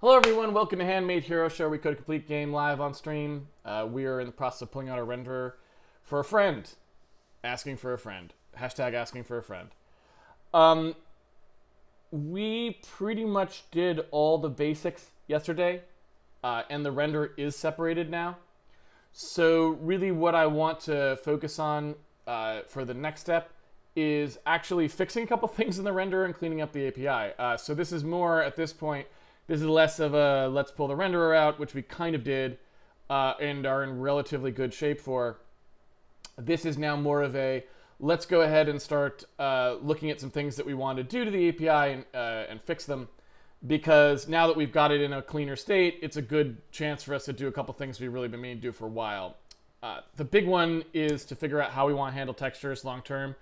Hello everyone, welcome to Handmade Hero Show. We code a complete game live on stream. We are in the process of pulling out a renderer for a friend. Asking for a friend. Hashtag asking for a friend. We pretty much did all the basics yesterday, and the render is separated now. So really what I want to focus on for the next step is actually fixing a couple things in the render and cleaning up the API. So this is more, at this point, this is less of a let's pull the renderer out, which we kind of did and are in relatively good shape for. This is now more of a let's go ahead and start looking at some things that we want to do to the API and fix them, because now that we've got it in a cleaner state, it's a good chance for us to do a couple things we've really been meaning to do for a while. The big one is to figure out how we want to handle textures long term.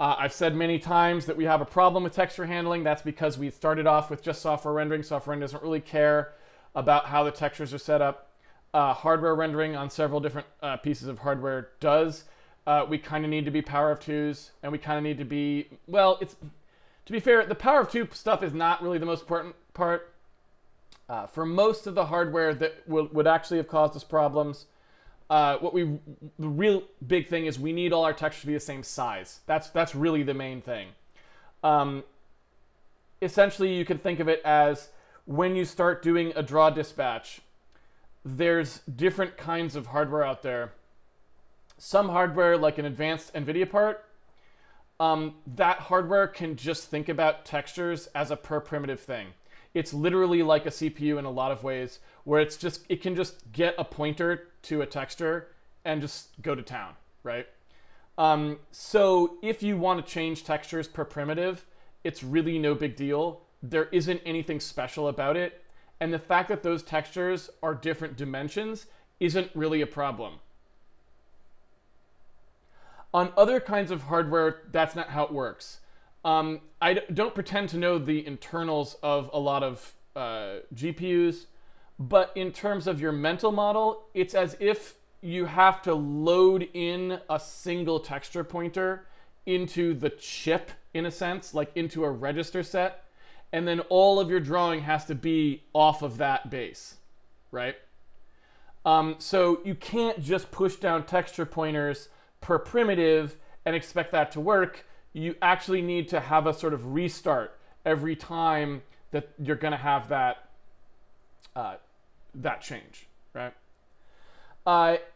I've said many times that we have a problem with texture handling. That's because we started off with just software rendering. Software rendering doesn't really care about how the textures are set up. Hardware rendering on several different pieces of hardware does. We kind of need to be power of twos, and we kind of need to be, well, to be fair, the power of two stuff is not really the most important part. For most of the hardware that would actually have caused us problems, the real big thing is we need all our textures to be the same size. That's really the main thing. Essentially, you can think of it as when you start doing a draw dispatch, there's different kinds of hardware out there. Some hardware, like an advanced NVIDIA part, that hardware can just think about textures as a per primitive thing. It's literally like a CPU in a lot of ways, where it can just get a pointer to a texture and just go to town, right? So if you want to change textures per primitive, it's really no big deal. There isn't anything special about it. And the fact that those textures are different dimensions isn't really a problem. On other kinds of hardware, that's not how it works. I don't pretend to know the internals of a lot of GPUs, but in terms of your mental model, it's as if you have to load in a single texture pointer into the chip, in a sense, like into a register set, and then all of your drawing has to be off of that base, right? So you can't just push down texture pointers per primitive and expect that to work. You actually need to have a sort of restart every time that you're going to have that that change, right?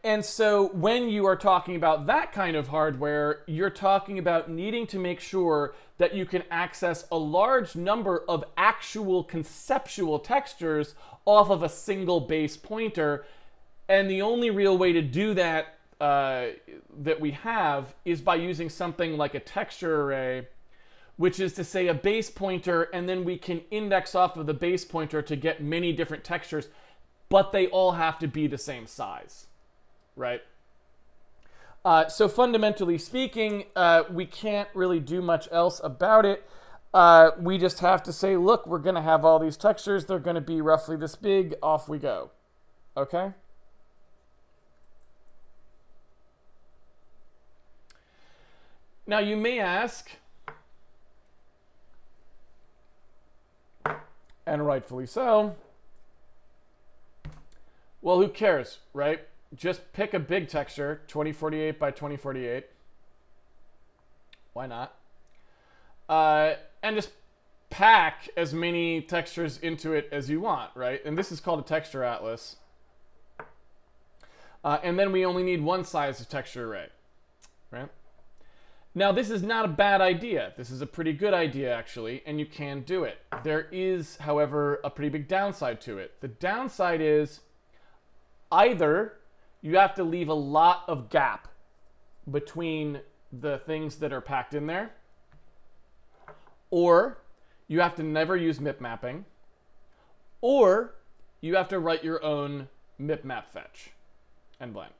And so when you are talking about that kind of hardware, you're talking about needing to make sure that you can access a large number of actual conceptual textures off of a single base pointer. And the only real way to do that that we have is by using something like a texture array, which is to say a base pointer, and then we can index off of the base pointer to get many different textures, but they all have to be the same size, right? So fundamentally speaking, we can't really do much else about it. We just have to say, look, we're going to have all these textures. They're going to be roughly this big. Off we go. Okay? Now you may ask, and rightfully so, well, who cares, right? Just pick a big texture, 2048 by 2048. Why not? And just pack as many textures into it as you want, right? And this is called a texture atlas. And then we only need one size of texture array, right? Now, this is not a bad idea. This is a pretty good idea, actually, and you can do it. There is, however, a pretty big downside to it. The downside is either you have to leave a lot of gap between the things that are packed in there, or you have to never use MIP mapping, or you have to write your own MIP map fetch and blend.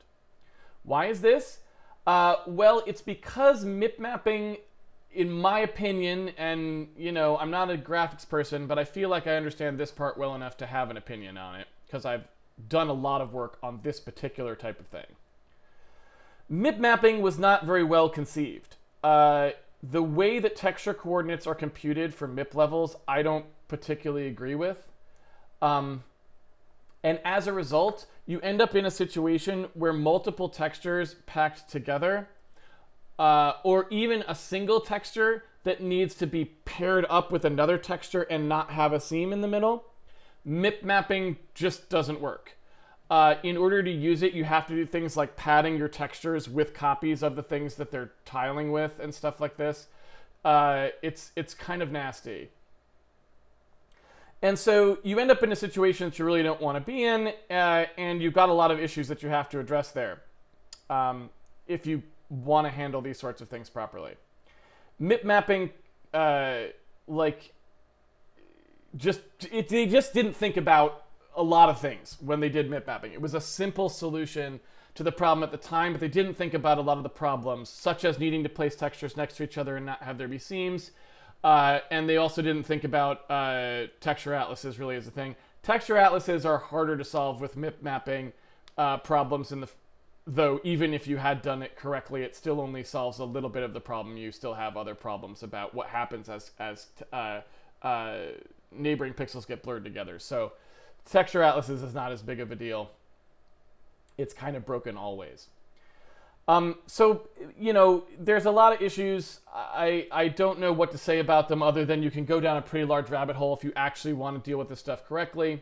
Why is this? Well, it's because MIP mapping, in my opinion, and, you know, I'm not a graphics person, but I feel like I understand this part well enough to have an opinion on it, because I've done a lot of work on this particular type of thing. MIP mapping was not very well conceived. The way that texture coordinates are computed for MIP levels, I don't particularly agree with. And as a result, you end up in a situation where multiple textures packed together, or even a single texture that needs to be paired up with another texture and not have a seam in the middle, MIP mapping just doesn't work. In order to use it, you have to do things like padding your textures with copies of the things that they're tiling with and stuff like this. It's kind of nasty. And so you end up in a situation that you really don't want to be in, and you've got a lot of issues that you have to address there if you want to handle these sorts of things properly. MIP mapping, they just didn't think about a lot of things when they did MIP mapping. It was a simple solution to the problem at the time, but they didn't think about a lot of the problems, such as needing to place textures next to each other and not have there be seams. And they also didn't think about texture atlases really as a thing. Texture atlases are harder to solve with MIP mapping problems, though even if you had done it correctly, it still only solves a little bit of the problem. You still have other problems about what happens as neighboring pixels get blurred together. So texture atlases is not as big of a deal. It's kind of broken always. So, you know, there's a lot of issues. I don't know what to say about them other than you can go down a pretty large rabbit hole if you actually want to deal with this stuff correctly.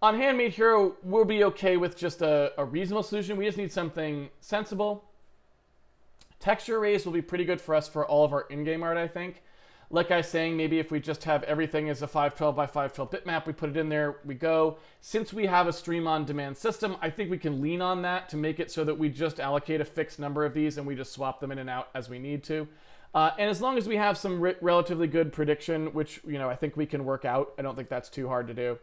On Handmade Hero, we'll be okay with just a reasonable solution. We just need something sensible. Texture arrays will be pretty good for us for all of our in-game art, I think. Like I was saying, maybe if we just have everything as a 512 by 512 bitmap, we put it in there, we go. Since we have a stream-on-demand system, I think we can lean on that to make it so that we just allocate a fixed number of these and we just swap them in and out as we need to. And as long as we have some relatively good prediction, which, you know, I think we can work out, I don't think that's too hard to do,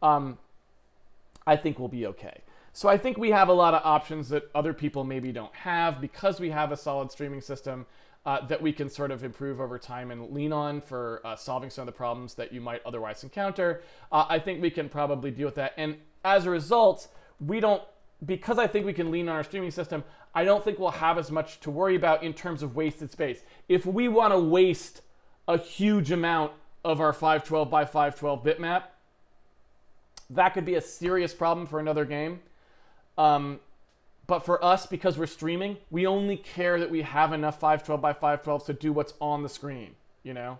I think we'll be okay. So I think we have a lot of options that other people maybe don't have because we have a solid streaming system that we can sort of improve over time and lean on for solving some of the problems that you might otherwise encounter. I think we can probably deal with that. And as a result, because I think we can lean on our streaming system, I don't think we'll have as much to worry about in terms of wasted space. If we want to waste a huge amount of our 512 by 512 bitmap, that could be a serious problem for another game. But for us, because we're streaming, we only care that we have enough 512 by 512 to do what's on the screen, you know?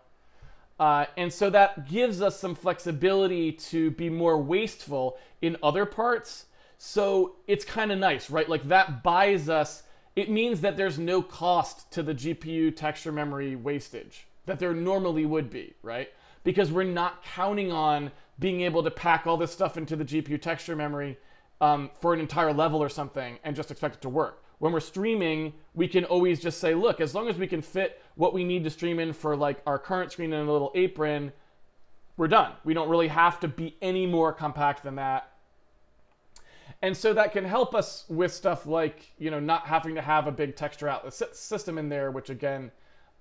And so that gives us some flexibility to be more wasteful in other parts. So it's kind of nice, right? Like that buys us, it means that there's no cost to the GPU texture memory wastage that there normally would be, right? Because we're not counting on being able to pack all this stuff into the GPU texture memory for an entire level or something and just expect it to work. When we're streaming, we can always just say, look, as long as we can fit what we need to stream in for like our current screen in a little apron, we're done. We don't really have to be any more compact than that. And so that can help us with stuff like, you know, not having to have a big texture atlas system in there, which again,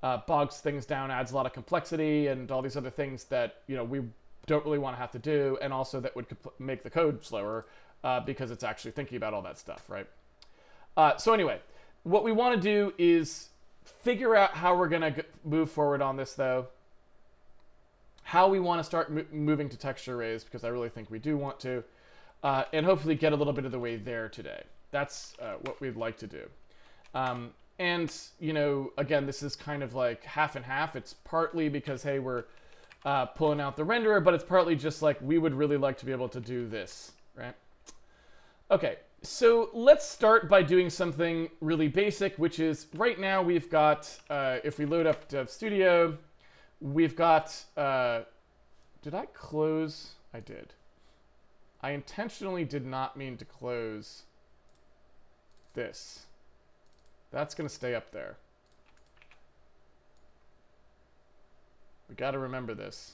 bogs things down, adds a lot of complexity and all these other things that, you know, we don't really want to have to do. And also that would make the code slower. Because it's actually thinking about all that stuff, right? So anyway, what we want to do is figure out how we're going to move forward on this, though. How we want to start moving to texture arrays, because I really think we do want to. And hopefully get a little bit of the way there today. That's what we'd like to do. And, you know, again, this is kind of like half and half. It's partly because, hey, we're pulling out the renderer, but it's partly just like we would really like to be able to do this, right? Okay, so let's start by doing something really basic, which is right now we've got, if we load up Dev Studio, we've got, did I close? I did. I intentionally did not mean to close this. That's going to stay up there. We got to remember this.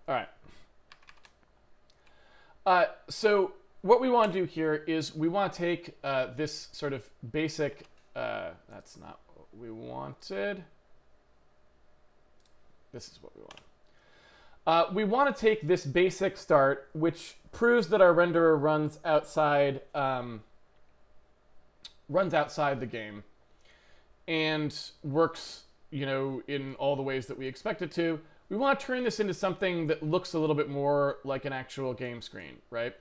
All right. So what we want to do here is we want to take this sort of basic, that's not what we wanted. This is what we We want to take this basic start, which proves that our renderer runs outside the game and works, you know, in all the ways that we expect it to. We want to turn this into something that looks a little bit more like an actual game screen, right?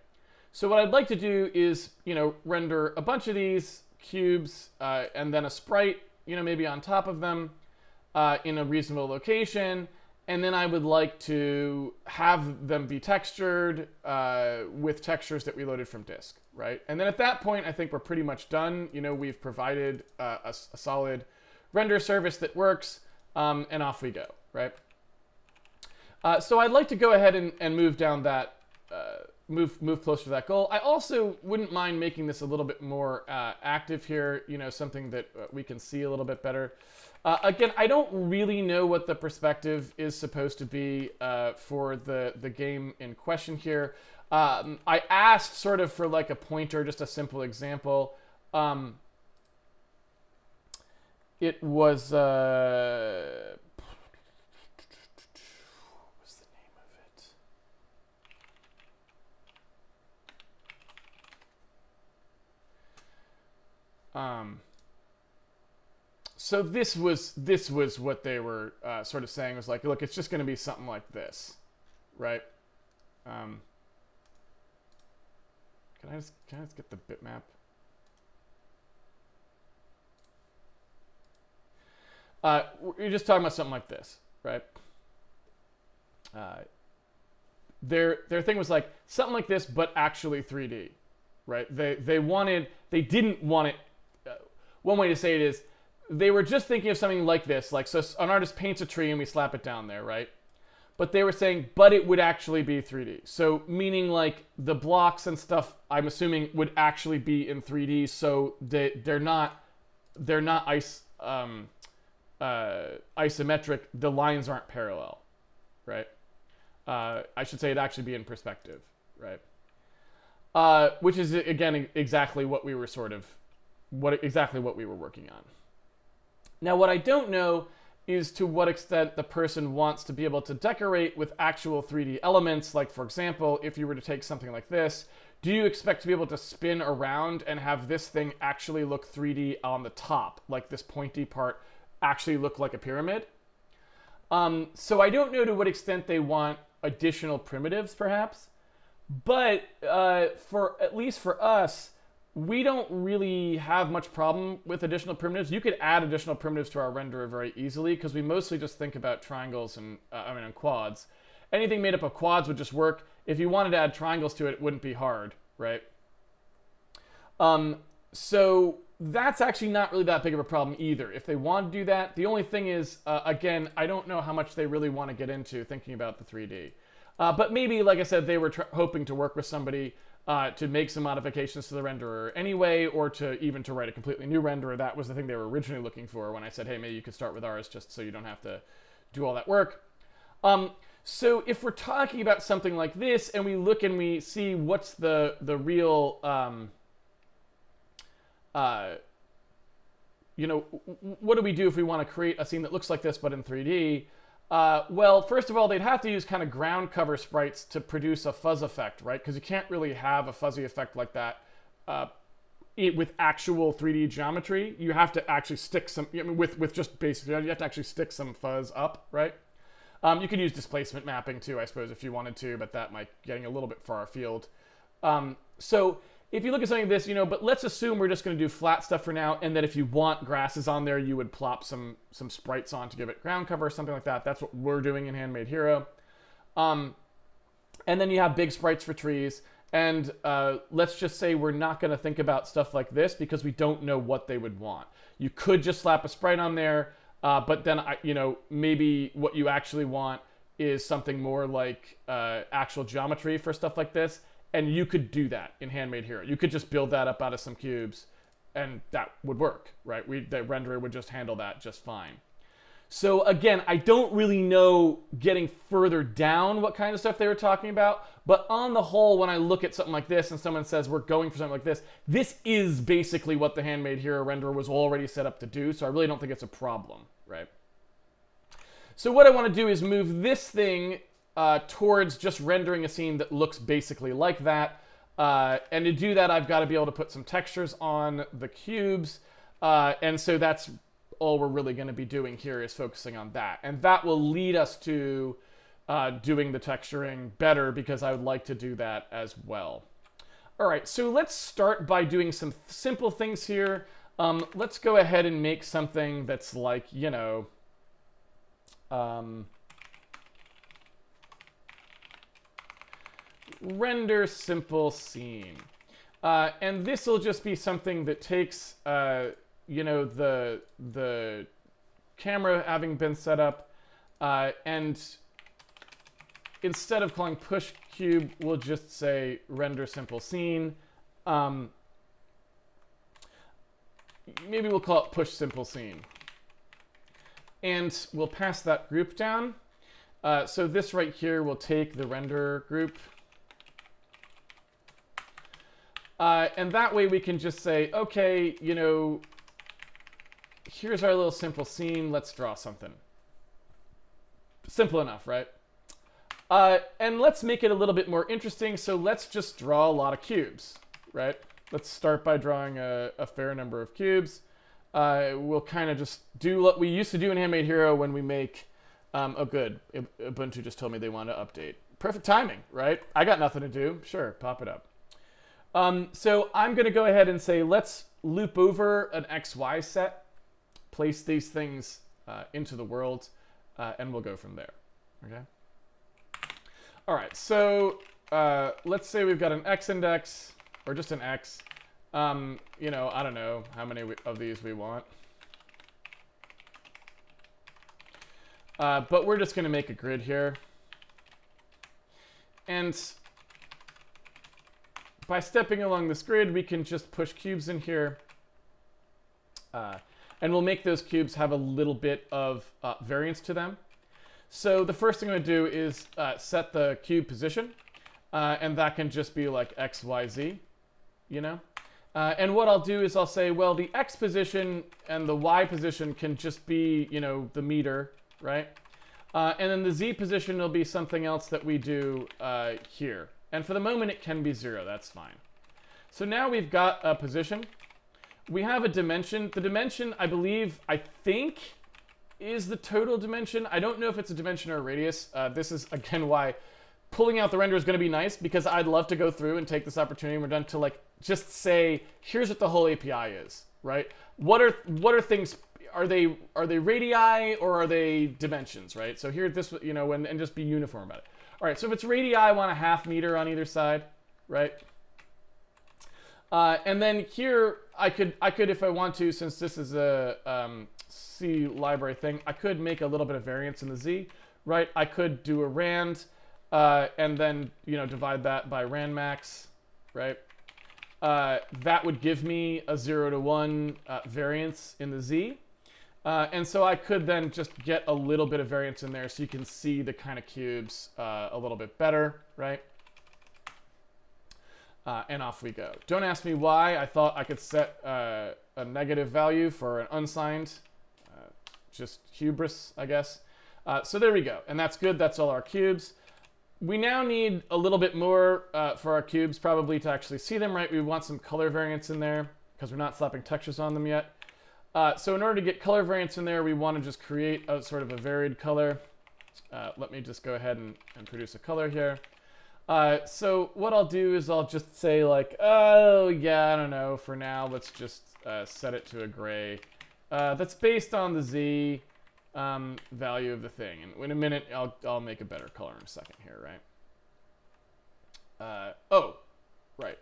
So what I'd like to do is, you know, render a bunch of these cubes and then a sprite, you know, maybe on top of them in a reasonable location. And then I would like to have them be textured with textures that we loaded from disk, right? And then at that point, I think we're pretty much done. You know, we've provided a solid render service that works, and off we go, right? So I'd like to go ahead and move down that, move closer to that goal. I also wouldn't mind making this a little bit more active here, you know, something that we can see a little bit better. Again, I don't really know what the perspective is supposed to be for the game in question here. I asked sort of for like a pointer, just a simple example. It was... So this was what they were sort of saying, was like, look, it's just going to be something like this, right? Can I just get the bitmap? You're just talking about something like this, right? Their thing was like something like this, but actually 3D, right? They didn't want it. One way to say it is, they were just thinking of something like this, like, so an artist paints a tree and we slap it down there, right? But they were saying, but it would actually be 3D. So meaning like the blocks and stuff, I'm assuming, would actually be in 3D. So they're not isometric. The lines aren't parallel, right? I should say it'd actually be in perspective, right? Which is again exactly what we were what we were working on. Now, what I don't know is to what extent the person wants to be able to decorate with actual 3D elements. Like, for example, if you were to take something like this, do you expect to be able to spin around and have this thing actually look 3D on the top, like this pointy part actually look like a pyramid? So I don't know to what extent they want additional primitives, perhaps. But at least for us, we don't really have much problem with additional primitives. You could add additional primitives to our renderer very easily because we mostly just think about triangles and and quads. Anything made up of quads would just work. If you wanted to add triangles to it, it wouldn't be hard, right? So that's actually not really that big of a problem either. If they want to do that, the only thing is, again, I don't know how much they really want to get into thinking about the 3D. But maybe, like I said, they were hoping to work with somebody to make some modifications to the renderer anyway, or even to write a completely new renderer. That was the thing they were originally looking for when I said, hey, maybe you could start with ours just so you don't have to do all that work. So if we're talking about something like this and we look and we see what's the real, you know, what do we do if we want to create a scene that looks like this but in 3D? Well, first of all, they'd have to use kind of ground cover sprites to produce a fuzz effect, right? Because you can't really have a fuzzy effect like that with actual 3D geometry. You have to actually stick some, I mean, with just basic, you have to actually stick some fuzz up, right? You could use displacement mapping too, I suppose, if you wanted to, but that might be getting a little bit far afield. So if you look at something like this, you know, but let's assume we're just going to do flat stuff for now, and that if you want grasses on there, you would plop some sprites on to give it ground cover or something like that. That's what we're doing in Handmade Hero. And then you have big sprites for trees. And let's just say we're not going to think about stuff like this because we don't know what they would want. You could just slap a sprite on there, but then, you know, maybe what you actually want is something more like actual geometry for stuff like this. And you could do that in Handmade Hero. You could just build that up out of some cubes, and that would work, right? The renderer would just handle that just fine. So again, I don't really know getting further down what kind of stuff they were talking about, but on the whole, when I look at something like this and someone says we're going for something like this is basically what the Handmade Hero renderer was already set up to do, so I really don't think it's a problem, right? So what I want to do is move this thing towards just rendering a scene that looks basically like that. And to do that, I've got to be able to put some textures on the cubes. And so that's all we're really going to be doing here, is focusing on that. And that will lead us to doing the texturing better, because I would like to do that as well. All right, so let's start by doing some simple things here. Let's go ahead and make something that's like, you know, render simple scene. And this will just be something that takes, you know, the camera having been set up, and instead of calling push cube, we'll just say render simple scene. Maybe we'll call it push simple scene. And we'll pass that group down. So this right here will take the render group. And that way we can just say, okay, you know, here's our little simple scene. Let's draw something. Simple enough, right? And let's make it a little bit more interesting. So let's just draw a lot of cubes, right? Let's start by drawing a fair number of cubes. We'll kind of just do what we used to do in Handmade Hero when we make, oh good, Ubuntu just told me they want to update. Perfect timing, right? I got nothing to do. Sure, pop it up. So I'm going to go ahead and say, let's loop over an XY set, place these things into the world, and we'll go from there. Okay. All right. So let's say we've got an X index, or just an X. You know, I don't know how many of these we want. But we're just going to make a grid here. And by stepping along this grid, we can just push cubes in here. And we'll make those cubes have a little bit of variance to them. So the first thing I'm going to do is set the cube position. And that can just be like X, Y, Z, you know? And what I'll do is I'll say, well, the X position and the Y position can just be, you know, the meter, right? And then the Z position will be something else that we do here. And for the moment, it can be 0. That's fine. So now we've got a position. We have a dimension. The dimension, I think, is the total dimension. I don't know if it's a dimension or a radius. This is, again, why pulling out the render is going to be nice, because I'd love to go through and take this opportunity when we're done to, like, just say, here's what the whole API is, right? What are things? Are they radii or are they dimensions, right? So here, this, you know, and just be uniform about it. All right, so if it's radii, I want a ½ meter on either side, right? And then here, I could, if I want to, since this is a C library thing, I could make a little bit of variance in the Z, right? I could do a rand, and then, you know, divide that by rand max, right? That would give me a 0 to 1 variance in the Z. And so I could then just get a little bit of variance in there so you can see the kind of cubes a little bit better, right? And off we go. Don't ask me why. I thought I could set a negative value for an unsigned. Just hubris, I guess. So there we go. And that's good. That's all our cubes. We now need a little bit more for our cubes, probably to actually see them, right? We want some color variance in there because we're not slapping textures on them yet. So in order to get color variance in there, we want to just create a sort of a varied color. Let me just go ahead and produce a color here. So what I'll do is I'll just say like, oh yeah, I don't know, for now, let's just set it to a gray. That's based on the Z value of the thing. And in a minute, I'll make a better color in a second here, right? Oh, right.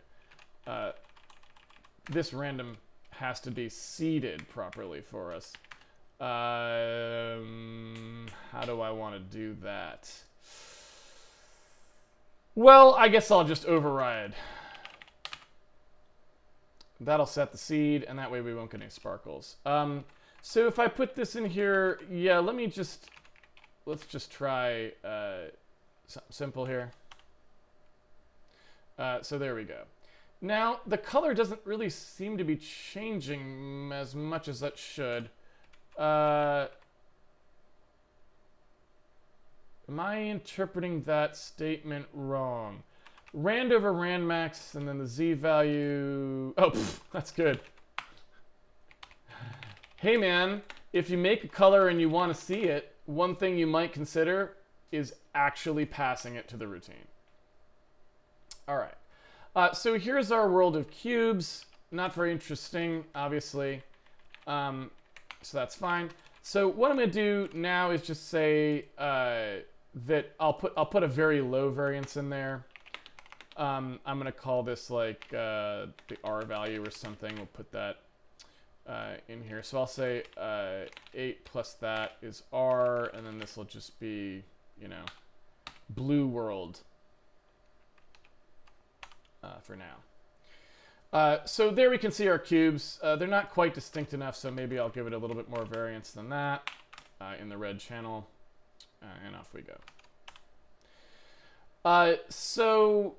This random has to be seeded properly for us. How do I want to do that? Well, I guess I'll just override. That'll set the seed, and that way we won't get any sparkles. So if I put this in here, yeah, let's just try something simple here. So there we go. Now, the color doesn't really seem to be changing as much as that should. Am I interpreting that statement wrong? Rand over rand max, and then the z value. Oh, that's good. Hey man, if you make a color and you want to see it, one thing you might consider is actually passing it to the routine. All right. So here's our world of cubes. Not very interesting, obviously. So that's fine. So what I'm going to do now is just say that I'll put a very low variance in there. I'm going to call this like the R value or something. We'll put that in here. So I'll say 8 plus that is R, and then this will just be, you know, blue world for now. So there we can see our cubes. They're not quite distinct enough, so maybe I'll give it a little bit more variance than that in the red channel, and off we go. So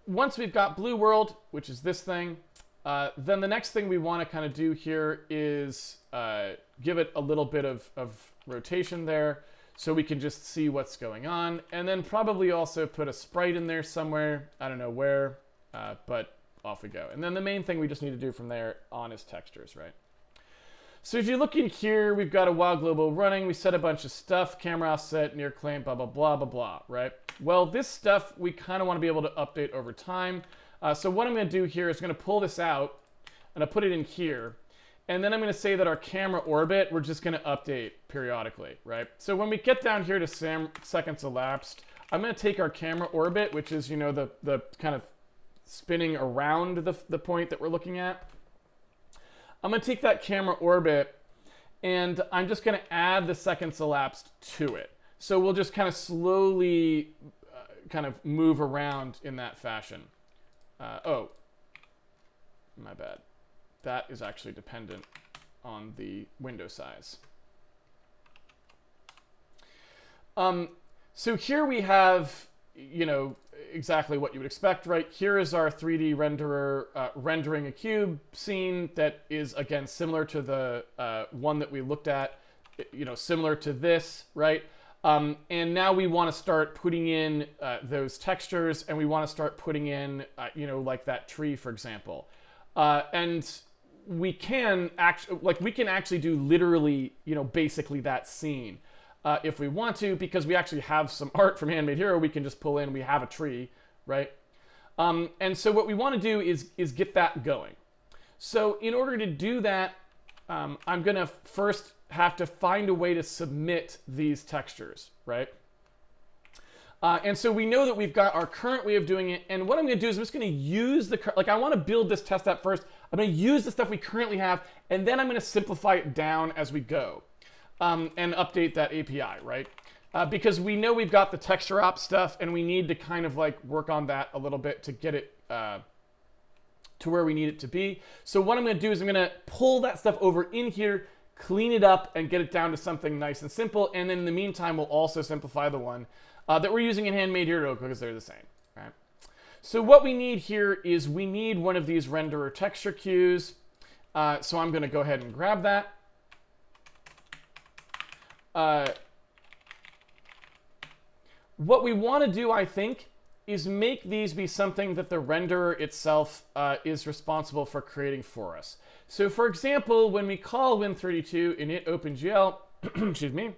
once we've got blue world, which is this thing, then the next thing we want to kind of do here is give it a little bit of rotation there so we can just see what's going on, and then probably also put a sprite in there somewhere. I don't know where, but off we go. And then the main thing we just need to do from there on is textures, right? So if you look in here, we've got a while global running. We set a bunch of stuff, camera offset, near claim, blah, blah, blah, blah, blah, right? Well, this stuff we kind of want to be able to update over time. So what I'm going to do here is going to pull this out, and I'll put it in here. And then I'm going to say that our camera orbit, we're just going to update periodically, right? So when we get down here to seconds elapsed, I'm going to take our camera orbit, which is, you know, the kind of spinning around the point that we're looking at. I'm going to take that camera orbit, and I'm just going to add the seconds elapsed to it. So we'll just kind of slowly kind of move around in that fashion. Oh, my bad. That is actually dependent on the window size. So here we have, you know, exactly what you would expect, right? Here is our 3D renderer rendering a cube scene that is, again, similar to the one that we looked at, you know, similar to this, right? And now we want to start putting in those textures, and we want to start putting in, you know, like that tree, for example. And we can actually do literally, you know, basically that scene if we want to, because we actually have some art from Handmade Hero we can just pull in. We have a tree, right? And so what we want to do is get that going. So in order to do that, I'm going to first have to find a way to submit these textures, right? And so we know that we've got our current way of doing it. And what I'm going to do is I'm just going to use I want to build this test app first. I'm going to use the stuff we currently have, and then I'm going to simplify it down as we go and update that API, right? Because we know we've got the texture op stuff, and we need to kind of like work on that a little bit to get it to where we need it to be. So what I'm going to do is I'm going to pull that stuff over in here, clean it up, and get it down to something nice and simple. And then in the meantime, we'll also simplify the one that we're using in Handmade Hero because they're the same, right? So what we need here is we need one of these renderer texture cues. So I'm going to go ahead and grab that. What we want to do, I think, is make these be something that the renderer itself is responsible for creating for us. So for example, when we call Win32 init OpenGL, excuse me,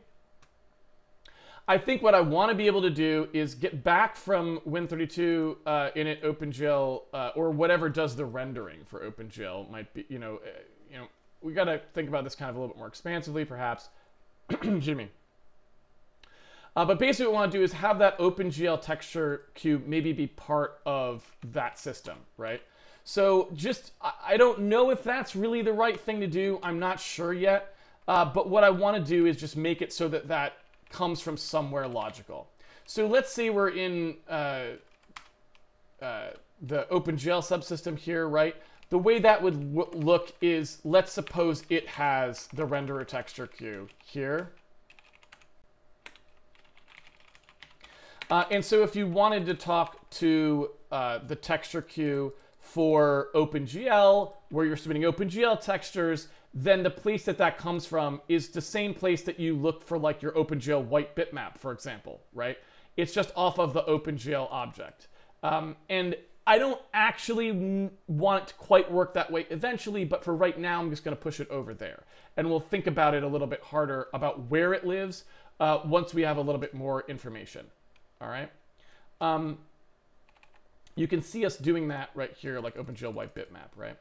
I think what I want to be able to do is get back from Win32 init OpenGL or whatever does the rendering for OpenGL. Might be, you know, we got to think about this kind of a little bit more expansively, perhaps. Excuse me. But basically what we want to do is have that OpenGL texture cube maybe be part of that system, right? So just, I don't know if that's really the right thing to do. I'm not sure yet. But what I want to do is just make it so that that comes from somewhere logical. So let's say we're in the OpenGL subsystem here, right? The way that would look is, let's suppose it has the renderer texture queue here. And so if you wanted to talk to the texture queue for OpenGL, where you're submitting OpenGL textures, then the place that that comes from is the same place that you look for like your OpenGL white bitmap, for example, right? It's just off of the OpenGL object. And I don't actually want it to quite work that way eventually, but for right now, I'm just going to push it over there. And we'll think about it a little bit harder about where it lives once we have a little bit more information. All right. You can see us doing that right here, like OpenGL white bitmap, right?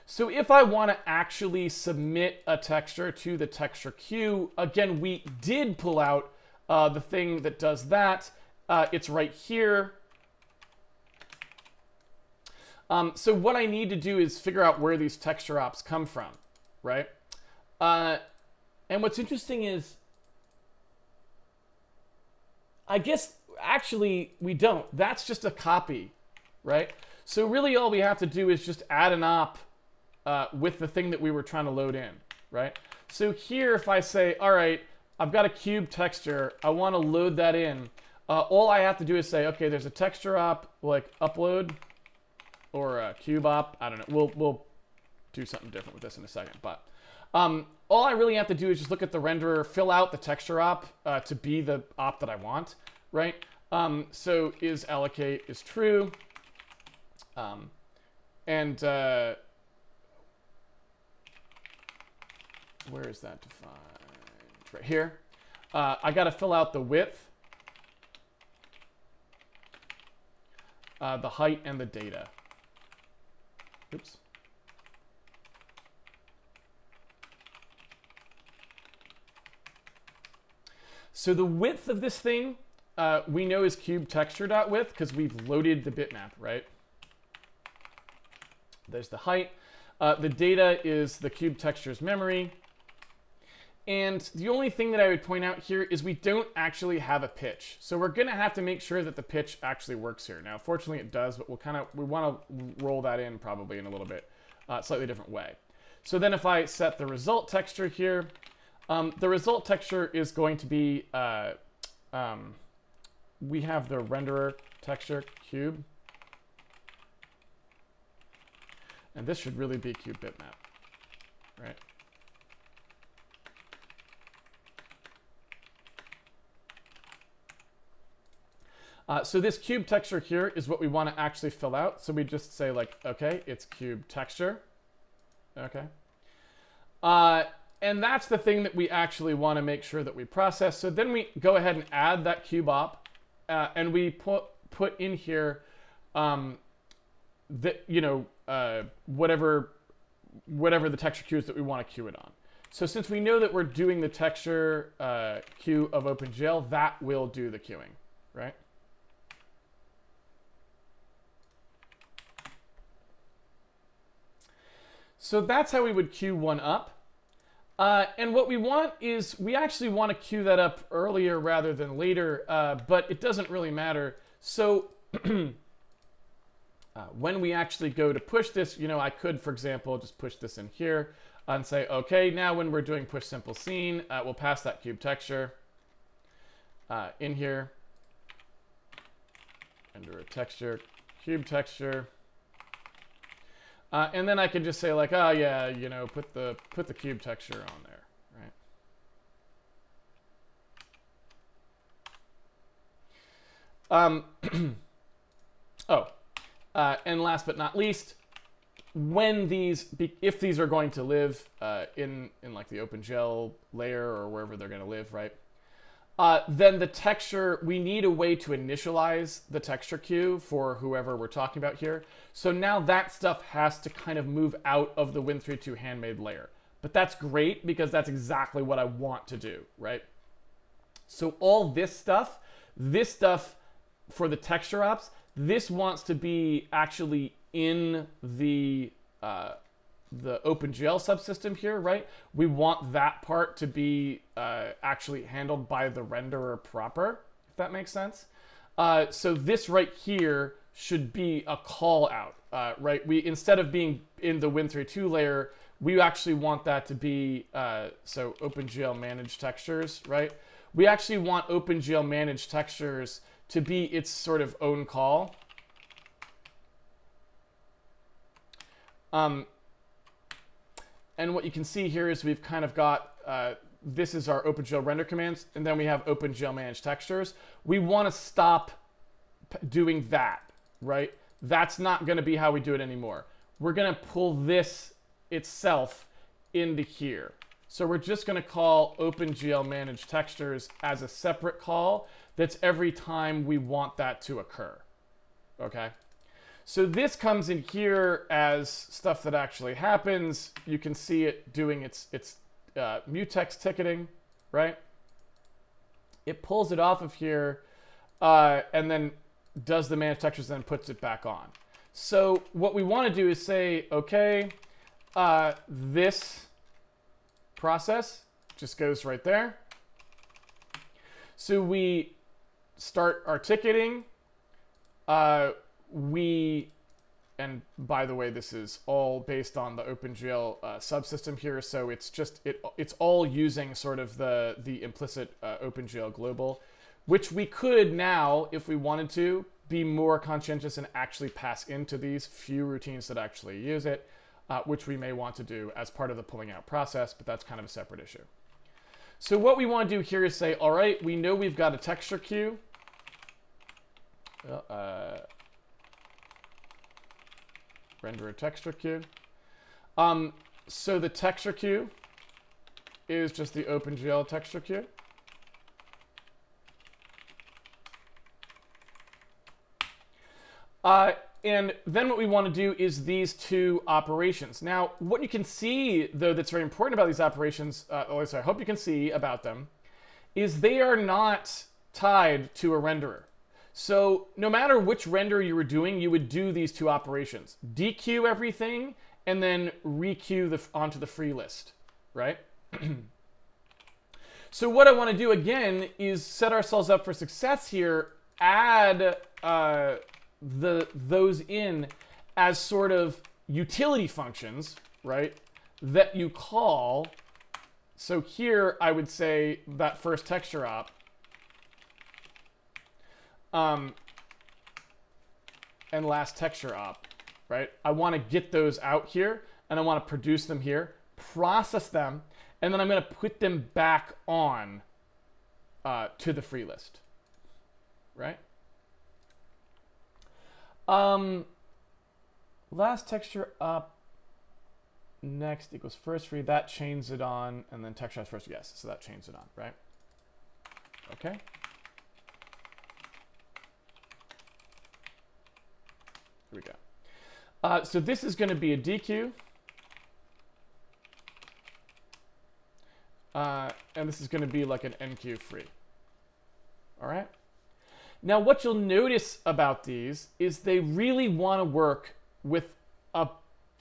So if I want to actually submit a texture to the texture queue, again, we did pull out the thing that does that. It's right here. So what I need to do is figure out where these texture ops come from, right? And what's interesting is, I guess, actually, we don't. That's just a copy, right? So really all we have to do is just add an op with the thing that we were trying to load in, right? So here, if I say, all right, I've got a cube texture, I want to load that in. All I have to do is say, okay, there's a texture op, like upload, or a cube op. I don't know. We'll do something different with this in a second. But all I really have to do is just look at the renderer, fill out the texture op to be the op that I want, right? So is allocate is true. Where is that defined? Right here. I got to fill out the width, the height, and the data. Oops. So the width of this thing, we know is cube texture.width because we've loaded the bitmap, right? There's the height. The data is the cube texture's memory. And the only thing that I would point out here is we don't actually have a pitch. So we're going to have to make sure that the pitch actually works here. Now, fortunately it does, but we want to roll that in probably in a little bit, slightly different way. So then if I set the result texture here, the result texture is going to be, we have the renderer texture cube. And this should really be cube bitmap, right? So this cube texture here is what we want to actually fill out. So we just say like, okay, it's cube texture. Okay. And that's the thing that we actually want to make sure that we process. So then we go ahead and add that cube op, and we put in here, whatever the texture queue is that we want to queue it on. So since we know that we're doing the texture queue of OpenGL, that will do the queuing, right? So that's how we would queue one up. And what we want is, we actually want to queue that up earlier rather than later, but it doesn't really matter. So when we actually go to push this, I could, for example, just push this in here and say, okay, now when we're doing push simple scene, we'll pass that cube texture in here. Render a texture, cube texture. And then I can just say like, oh yeah, put the cube texture on there, right? And last but not least, when if these are going to live in like the OpenGL layer or wherever they're going to live, right? Then the texture, we need a way to initialize the texture queue for whoever we're talking about here. So now that stuff has to kind of move out of the Win32 Handmade layer. But that's great because that's exactly what I want to do, right? So all this stuff for the texture ops, this wants to be actually in the OpenGL subsystem here, right? We want that part to be actually handled by the renderer proper, if that makes sense. So this right here should be a call out, right? Instead of being in the Win32 layer, we actually want that to be, so OpenGL managed textures, right? We actually want OpenGL managed textures to be its sort of own call. And what you can see here is we've kind of got, this is our OpenGL render commands, and then we have OpenGL manage textures. We want to stop doing that, right? That's not going to be how we do it anymore. We're going to pull this itself into here. So we're just going to call OpenGL manage textures as a separate call. That's every time we want that to occur. Okay? So this comes in here as stuff that actually happens. You can see it doing its mutex ticketing, right? It pulls it off of here and then does the manage textures and then puts it back on. So what we want to do is say, okay, this process just goes right there. So we start our ticketing. And by the way, this is all based on the OpenGL subsystem here, so it's just it's all using sort of the implicit OpenGL global, which we could now, if we wanted to, be more conscientious and actually pass into these few routines that actually use it, which we may want to do as part of the pulling out process, but that's kind of a separate issue. So what we want to do here is say, all right, we know we've got a texture queue. Render a texture queue. So the texture queue is just the OpenGL texture queue. And then what we want to do is these two operations. Now, what you can see, though, that's very important about these operations, at least I hope you can see about them, is they are not tied to a renderer. So no matter which render you were doing, you would do these two operations. Dequeue everything, and then requeue onto the free list, right? So what I want to do, again, is set ourselves up for success here, add those in as sort of utility functions, right, that you call. So here I would say that first texture op, and last texture op, right? I want to get those out here, and I want to produce them here, process them, and then I'm going to put them back on to the free list, right? Last texture up next equals first free. That chains it on, and then texture as first. Yes, so that chains it on, right? Okay. Here we go. So this is going to be a dequeue. And this is going to be like an enqueue free. All right. Now, what you'll notice about these is they really want to work with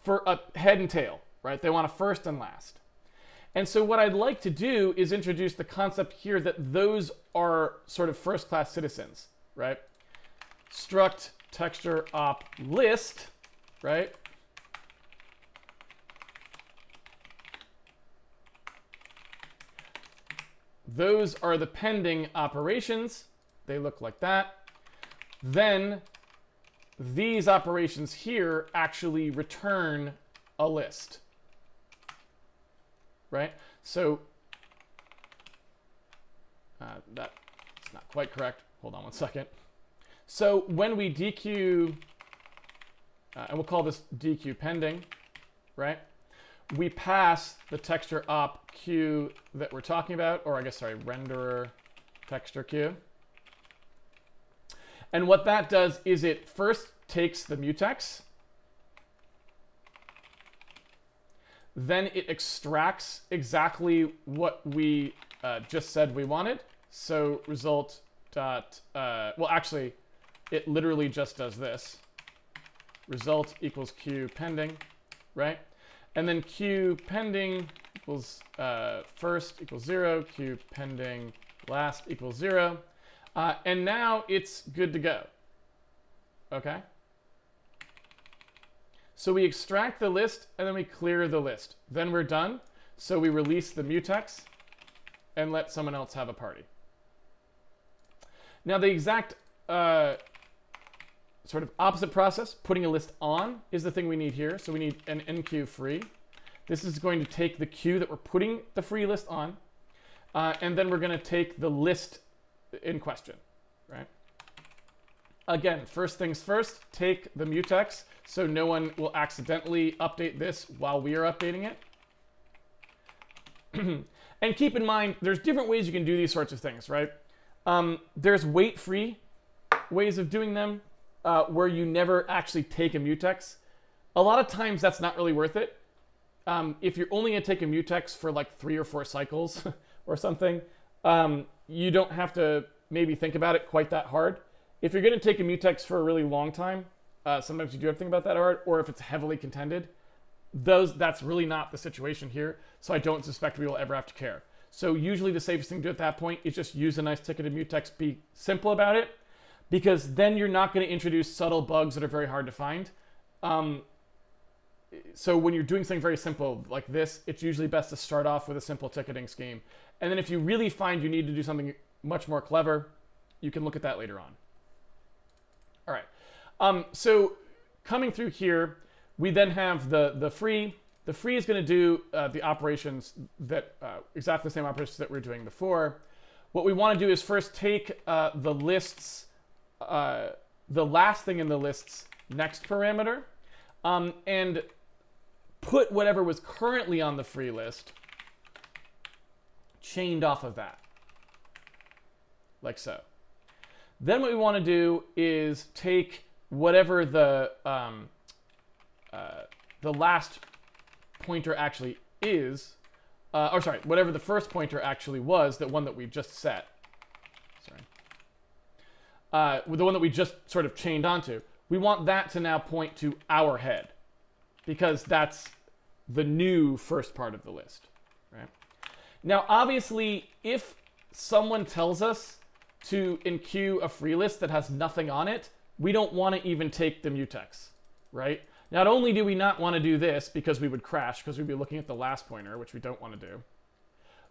for a head and tail, right? They want a first and last. And so what I'd like to do is introduce the concept here that those are sort of first-class citizens, right? Struct texture op list, right? Those are the pending operations. They look like that. Then these operations here actually return a list, right? So that's not quite correct. Hold on one second. So when we dequeue, and we'll call this dequeue pending, right? We pass the texture op queue that we're talking about, or I guess, sorry, renderer texture queue. And what that does is it first takes the mutex, then it extracts exactly what we just said we wanted. So result dot, well, actually, it literally just does this. Result equals queue pending, right? And then queue pending equals first equals 0, queue pending last equals 0. And now it's good to go. Okay? So we extract the list, and then we clear the list. Then we're done. So we release the mutex and let someone else have a party. Now the exact sort of opposite process, putting a list on, is the thing we need here. So we need an enqueue free. This is going to take the queue that we're putting the free list on, and then we're going to take the list in question, right? Again, first things first, take the mutex so no one will accidentally update this while we are updating it. And keep in mind, there's different ways you can do these sorts of things, right? There's wait-free ways of doing them where you never actually take a mutex. A lot of times that's not really worth it. If you're only going to take a mutex for like 3 or 4 cycles or something, you don't have to maybe think about it quite that hard. If you're going to take a mutex for a really long time, sometimes you do have to think about that hard, or if it's heavily contended, that's really not the situation here, so I don't suspect we will ever have to care. So usually the safest thing to do at that point is just use a nice ticketed mutex, be simple about it, because then you're not going to introduce subtle bugs that are very hard to find. So when you're doing something very simple like this, it's usually best to start off with a simple ticketing scheme. And then if you really find you need to do something much more clever, you can look at that later on. All right. So coming through here, we then have the free. The free is going to do the operations that exactly the same operations that we were doing before. What we want to do is first take the lists, the last thing in the list's next parameter, and put whatever was currently on the free list chained off of that, like so. Then what we want to do is take whatever the last pointer actually is, or sorry, whatever the first pointer actually was, that one that we just set. Sorry. The one that we just sort of chained onto. We want that to now point to our head, because that's the new first part of the list, right? Now, obviously, if someone tells us to enqueue a free list that has nothing on it, we don't want to even take the mutex, right? Not only do we not want to do this because we would crash, because we'd be looking at the last pointer, which we don't want to do,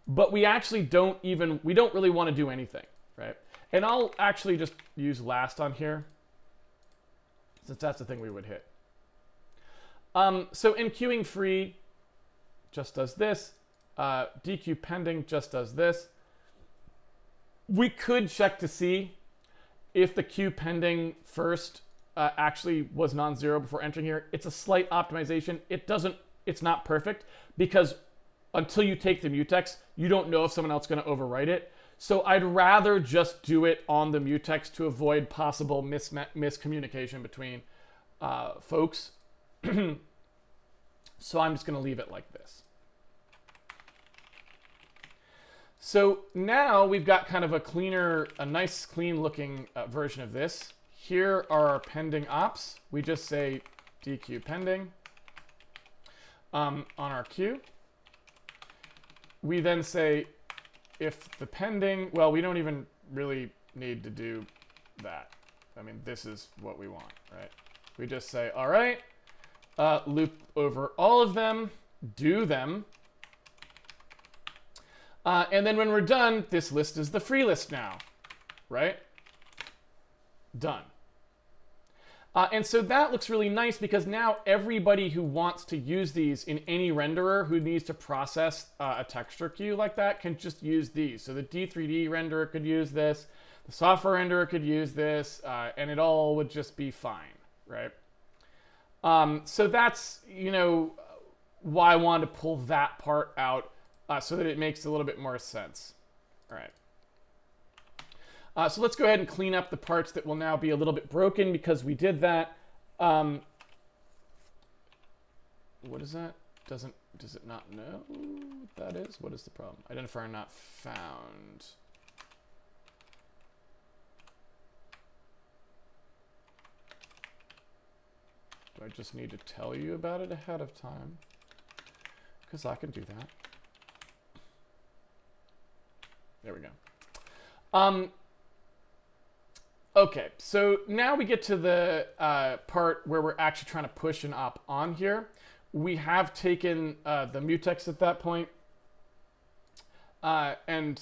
but we actually don't really want to do anything, right? And I'll actually just use last on here, since that's the thing we would hit. So enqueuing free just does this. DQ pending just does this. We could check to see if the queue pending first actually was non-zero before entering here. It's a slight optimization. It's not perfect, because until you take the mutex, you don't know if someone else is going to overwrite it. So I'd rather just do it on the mutex to avoid possible miscommunication between folks. So I'm just going to leave it like this. So now we've got kind of a nice clean looking version of this. Here are our pending ops. We just say DQ pending on our queue. We then say if the pending, well, we don't even really need to do that. I mean, this is what we want, right? We just say, all right, loop over all of them, do them. And then when we're done, this list is the free list now, right? Done. And so that looks really nice, because now everybody who wants to use these in any renderer who needs to process a texture queue like that can just use these. So the D3D renderer could use this, the software renderer could use this, and it all would just be fine, right? So that's, why I wanted to pull that part out, so that it makes a little bit more sense. All right. So let's go ahead and clean up the parts that will now be a little bit broken because we did that. What is that? Does it not know what that is? What is the problem? Identifier not found. Do I just need to tell you about it ahead of time? Because I can do that. There we go. Okay, so now we get to the part where we're actually trying to push an op on here. We have taken the mutex at that point, and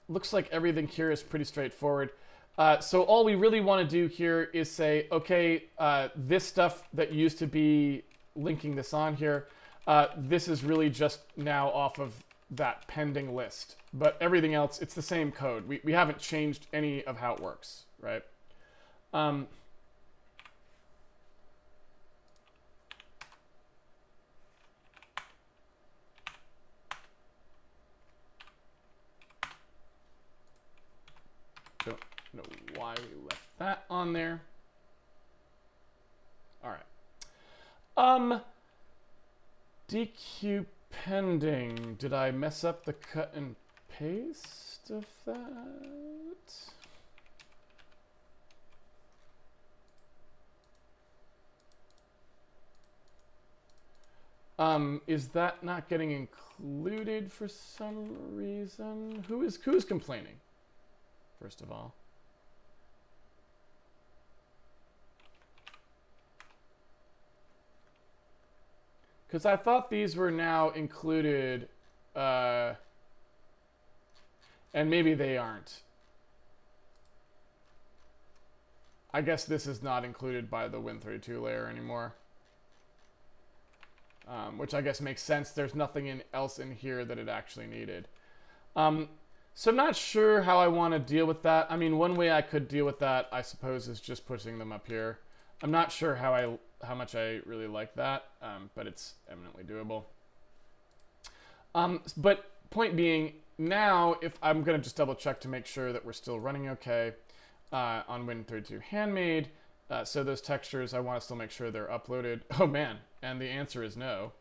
looks like everything here is pretty straightforward. So all we really want to do here is say, okay, this stuff that used to be linking this on here. This is really just now off of that pending list. But everything else, it's the same code. We haven't changed any of how it works, right? Don't know why we left that on there. All right. DQ pending. Did I mess up the cut and paste of that? Is that not getting included for some reason? Who's complaining? First of all. Because I thought these were now included, and maybe they aren't. I guess this is not included by the Win32 layer anymore. Which I guess makes sense. There's nothing else in here that it actually needed. So I'm not sure how I want to deal with that. I mean, one way I could deal with that, I suppose, is just pushing them up here. I'm not sure how much I really like that, but it's eminently doable. But point being, now if I'm going to just double check to make sure that we're still running okay on Win32 Handmade. So those textures, I want to still make sure they're uploaded. Oh man, and the answer is no.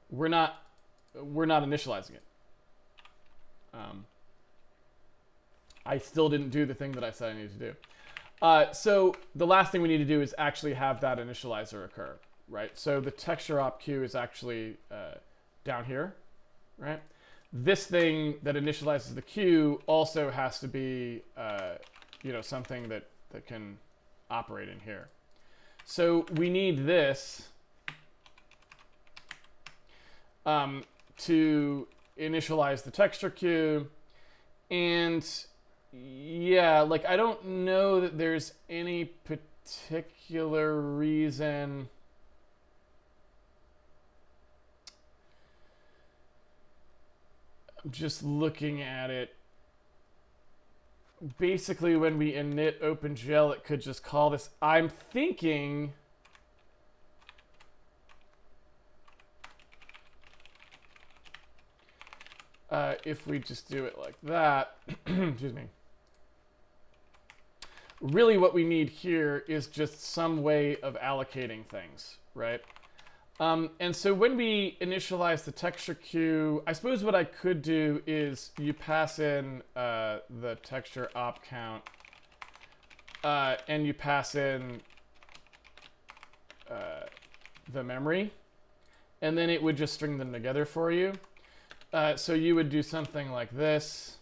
We're not initializing it. I still didn't do the thing that I said I needed to do. So the last thing we need to do is actually have that initializer occur, right? So the texture op queue is actually down here, right? This thing that initializes the queue also has to be, something that can operate in here. So we need this to initialize the texture queue. And yeah, like I don't know that there's any particular reason. I'm just looking at it. Basically, when we init OpenGL, it could just call this. I'm thinking if we just do it like that, excuse me. Really what we need here is just some way of allocating things, right? And so when we initialize the texture queue, I suppose what I could do is you pass in the texture op count, and you pass in the memory, and then it would just string them together for you. So you would do something like this.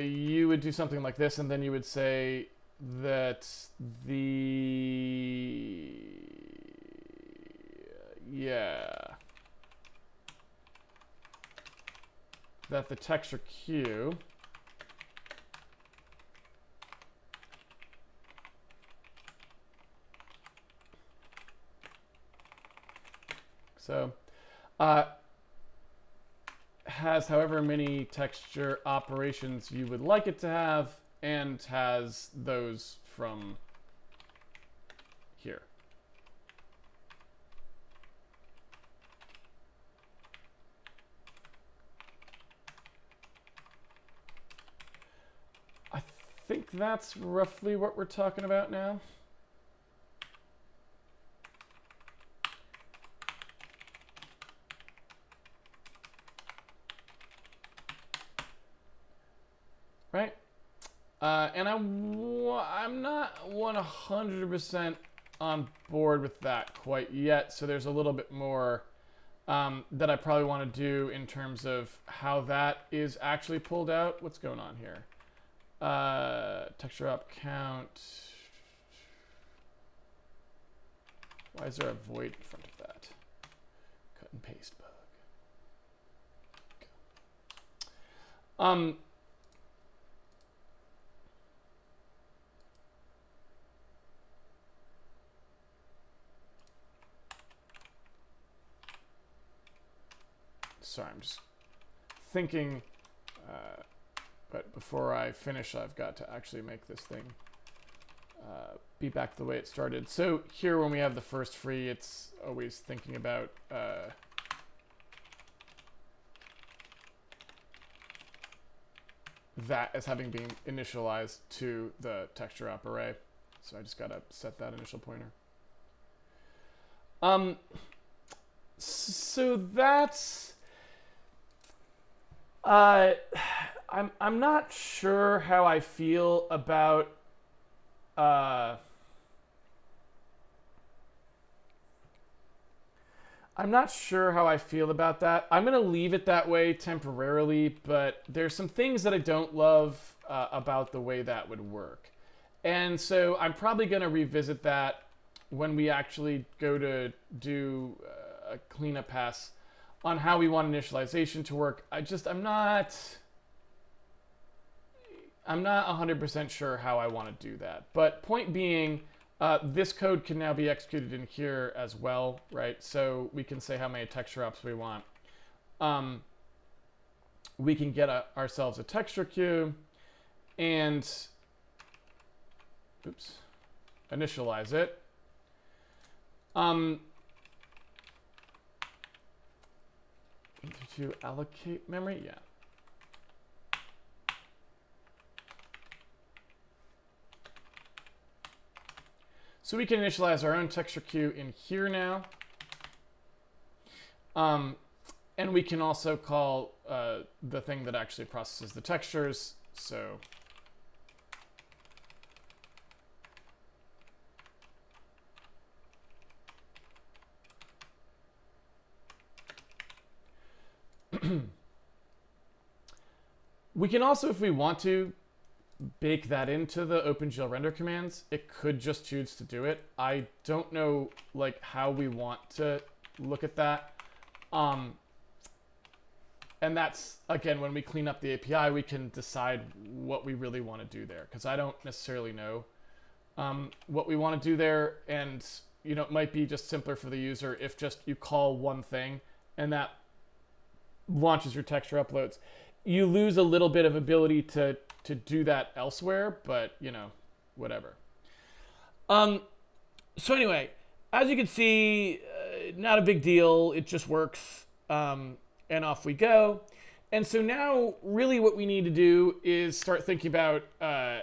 You would do something like this, and then you would say that that the texture queue has however many texture operations you would like it to have, and has those from here. I think that's roughly what we're talking about now. Right? And I'm not 100% on board with that quite yet, so there's a little bit more that I probably want to do in terms of how that is actually pulled out. What's going on here? Texture up count. Why is there a void in front of that? Cut and paste bug. Sorry, I'm just thinking, but before I finish, I've got to actually make this thing be back the way it started. So here, when we have the first free, it's always thinking about that as having been initialized to the texture up array. So I just got to set that initial pointer. So that's I'm not sure how I feel about I'm not sure how I feel about that. I'm going to leave it that way temporarily, but there's some things that I don't love about the way that would work. And so I'm probably going to revisit that when we actually go to do a cleanup pass on how we want initialization to work. I'm not 100% sure how I want to do that. But point being, this code can now be executed in here as well, right? So we can say how many texture ups we want. We can get ourselves a texture queue and initialize it. To allocate memory, yeah. So we can initialize our own texture queue in here now. And we can also call the thing that actually processes the textures. So we can also, if we want to, bake that into the OpenGL render commands. It could just choose to do it. I don't know like how we want to look at that. And that's, again, when we clean up the API, we can decide what we really want to do there, because I don't necessarily know what we want to do there. And, you know, it might be just simpler for the user if just you call one thing and that launches your texture uploads. You lose a little bit of ability to do that elsewhere, but, you know, whatever. So anyway, as you can see, not a big deal. It just works, and off we go. And so now really what we need to do is start thinking about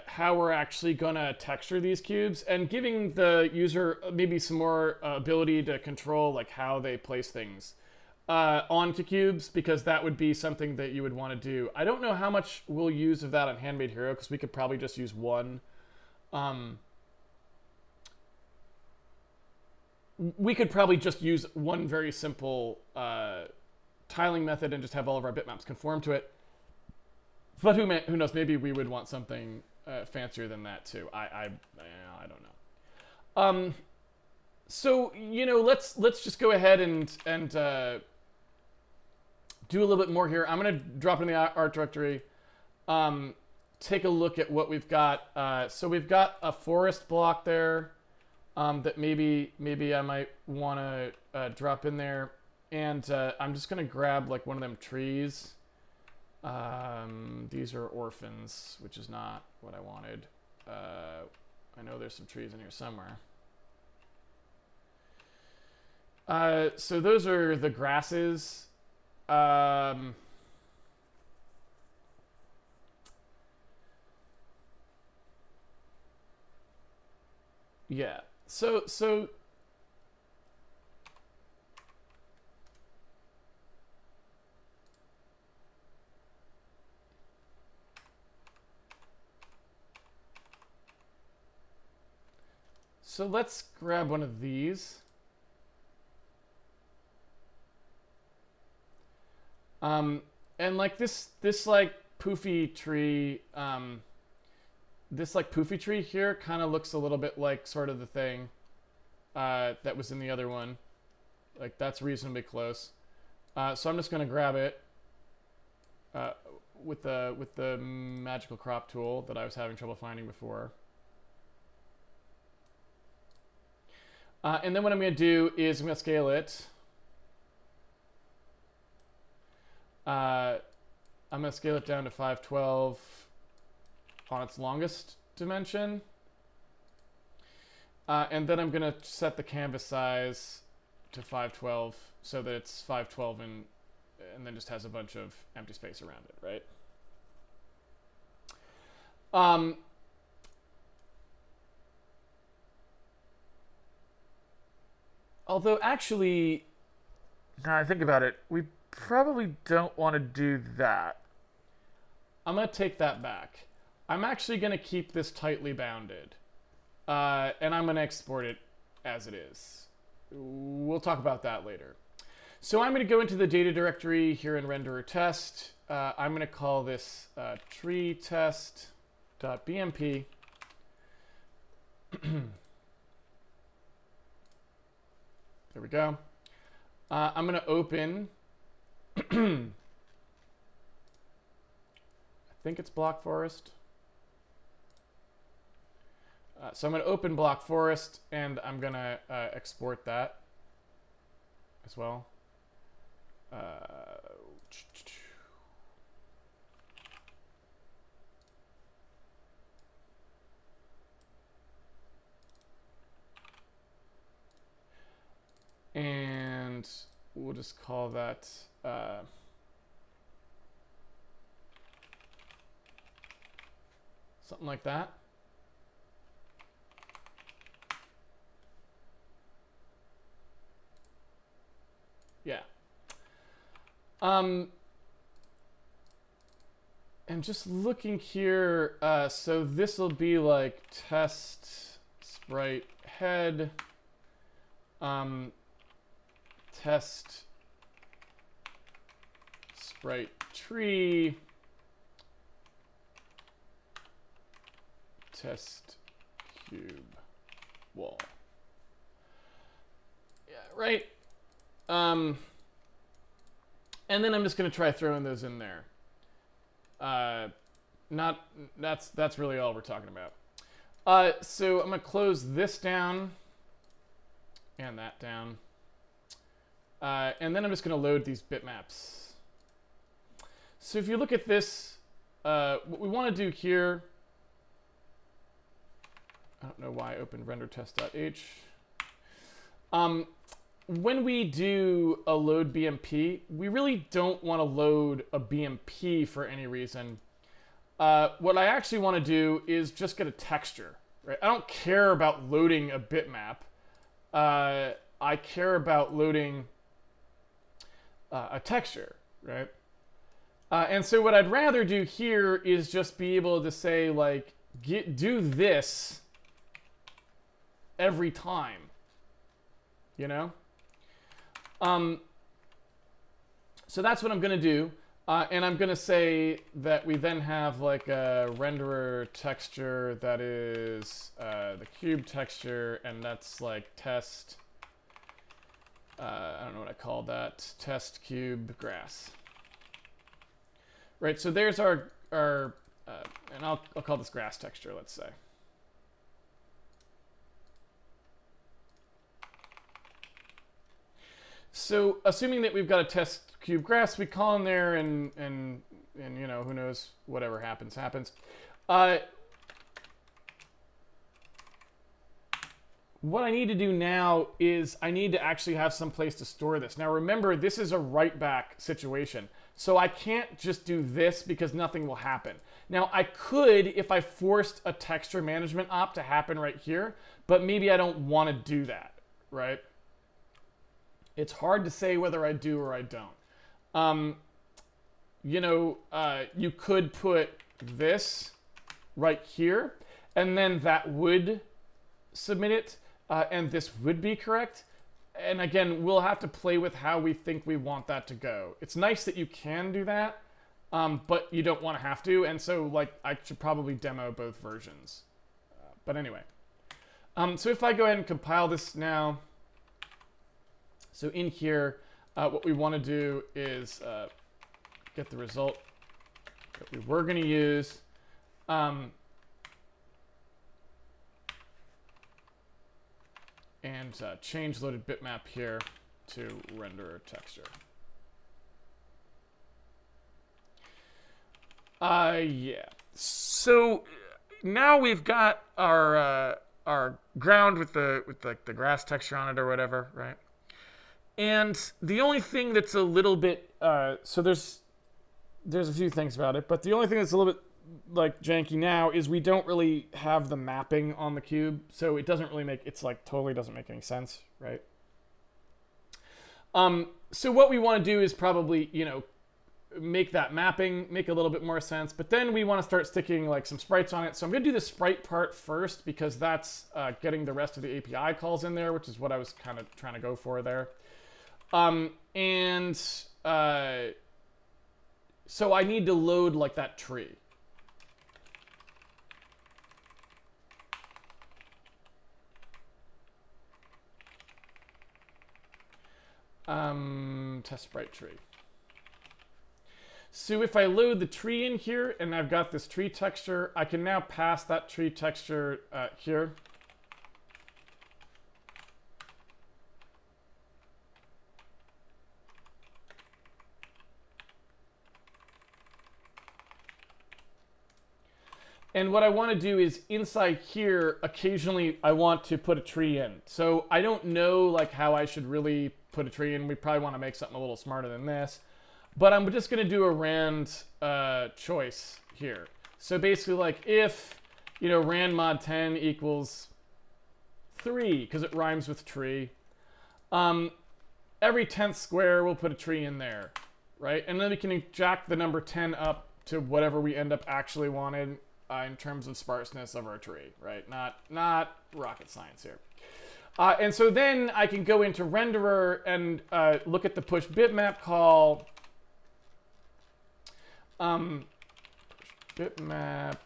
how we're actually going to texture these cubes and giving the user maybe some more ability to control like how they place things onto cubes, because that would be something that you would want to do. I don't know how much we'll use of that on Handmade Hero, because we could probably just use one. We could probably just use one very simple tiling method and just have all of our bitmaps conform to it. But who knows? Maybe we would want something fancier than that too. I don't know. So, you know, let's just go ahead and do a little bit more here. I'm going to drop in the art directory, take a look at what we've got. So we've got a forest block there that maybe I might want to drop in there. And I'm just going to grab like one of them trees. These are orphans, which is not what I wanted. I know there's some trees in here somewhere. So those are the grasses. Yeah. So let's grab one of these. And like this like poofy tree, this like poofy tree here kind of looks a little bit like sort of the thing that was in the other one. Like that's reasonably close. So I'm just going to grab it with the magical crop tool that I was having trouble finding before. And then what I'm going to do is I'm going to scale it. I'm going to scale it down to 512 on its longest dimension. And then I'm going to set the canvas size to 512 so that it's 512 and then just has a bunch of empty space around it, right? Although actually, now I think about it, we probably don't want to do that. I'm going to take that back. I'm actually going to keep this tightly bounded. And I'm going to export it as it is. We'll talk about that later. So I'm going to go into the data directory here in renderer test. I'm going to call this tree test.bmp. There we go. I'm going to open, I think it's block forest. So I'm going to open block forest and I'm going to export that as well. And we'll just call that something like that. Yeah. And just looking here, so this will be like test sprite head, test sprite tree, test cube wall. Yeah, right. And then I'm just going to try throwing those in there. That's really all we're talking about. So I'm going to close this down and that down. And then I'm just going to load these bitmaps. So if you look at this, what we want to do here, I don't know why I opened rendertest.h. When we do a load BMP, we really don't want to load a BMP for any reason. What I actually want to do is just get a texture, right? I don't care about loading a bitmap. I care about loading a texture, right? And so what I'd rather do here is just be able to say, like, do this every time, you know? So that's what I'm going to do. And I'm going to say that we then have like a renderer texture that is the cube texture, and that's like test, I don't know what I called that, test cube grass. Right, so there's our and I'll call this grass texture, let's say. So assuming that we've got a test cube grass, we call in there and you know, who knows, whatever happens. What I need to do now is I need to actually have some place to store this. Now remember, this is a write back situation. So I can't just do this because nothing will happen. Now I could if I forced a texture management op to happen right here, but maybe I don't want to do that, right? It's hard to say whether I do or I don't. You know, you could put this right here, and then that would submit it, and this would be correct. And again, we'll have to play with how we think we want that to go. It's nice that you can do that, but you don't want to have to. And so like I should probably demo both versions. But anyway, so if I go ahead and compile this now, so in here, what we want to do is get the result that we were going to use. And change loaded bitmap here to renderer texture. Yeah. So now we've got our ground with like the grass texture on it or whatever, right? And the only thing that's a little bit so there's a few things about it, but the only thing that's a little bit like janky now is we don't really have the mapping on the cube, so it doesn't really make, it's like totally doesn't make any sense, right? So what we want to do is probably, you know, make that mapping make a little bit more sense, but then we want to start sticking like some sprites on it. So I'm going to do the sprite part first because that's getting the rest of the API calls in there, which is what I was kind of trying to go for there. So I need to load like that tree. Test sprite tree. So if I load the tree in here and I've got this tree texture, I can now pass that tree texture here. And what I want to do is inside here, occasionally I want to put a tree in. So I don't know like how I should really put a tree in. We probably want to make something a little smarter than this. But I'm just going to do a rand choice here. So basically like if, you know, rand mod 10 equals 3, because it rhymes with tree, every 10th square we'll put a tree in there, right? And then we can jack the number 10 up to whatever we end up actually wanted in terms of sparseness of our tree, right? Not rocket science here. And so then I can go into renderer and look at the push bitmap call. Push bitmap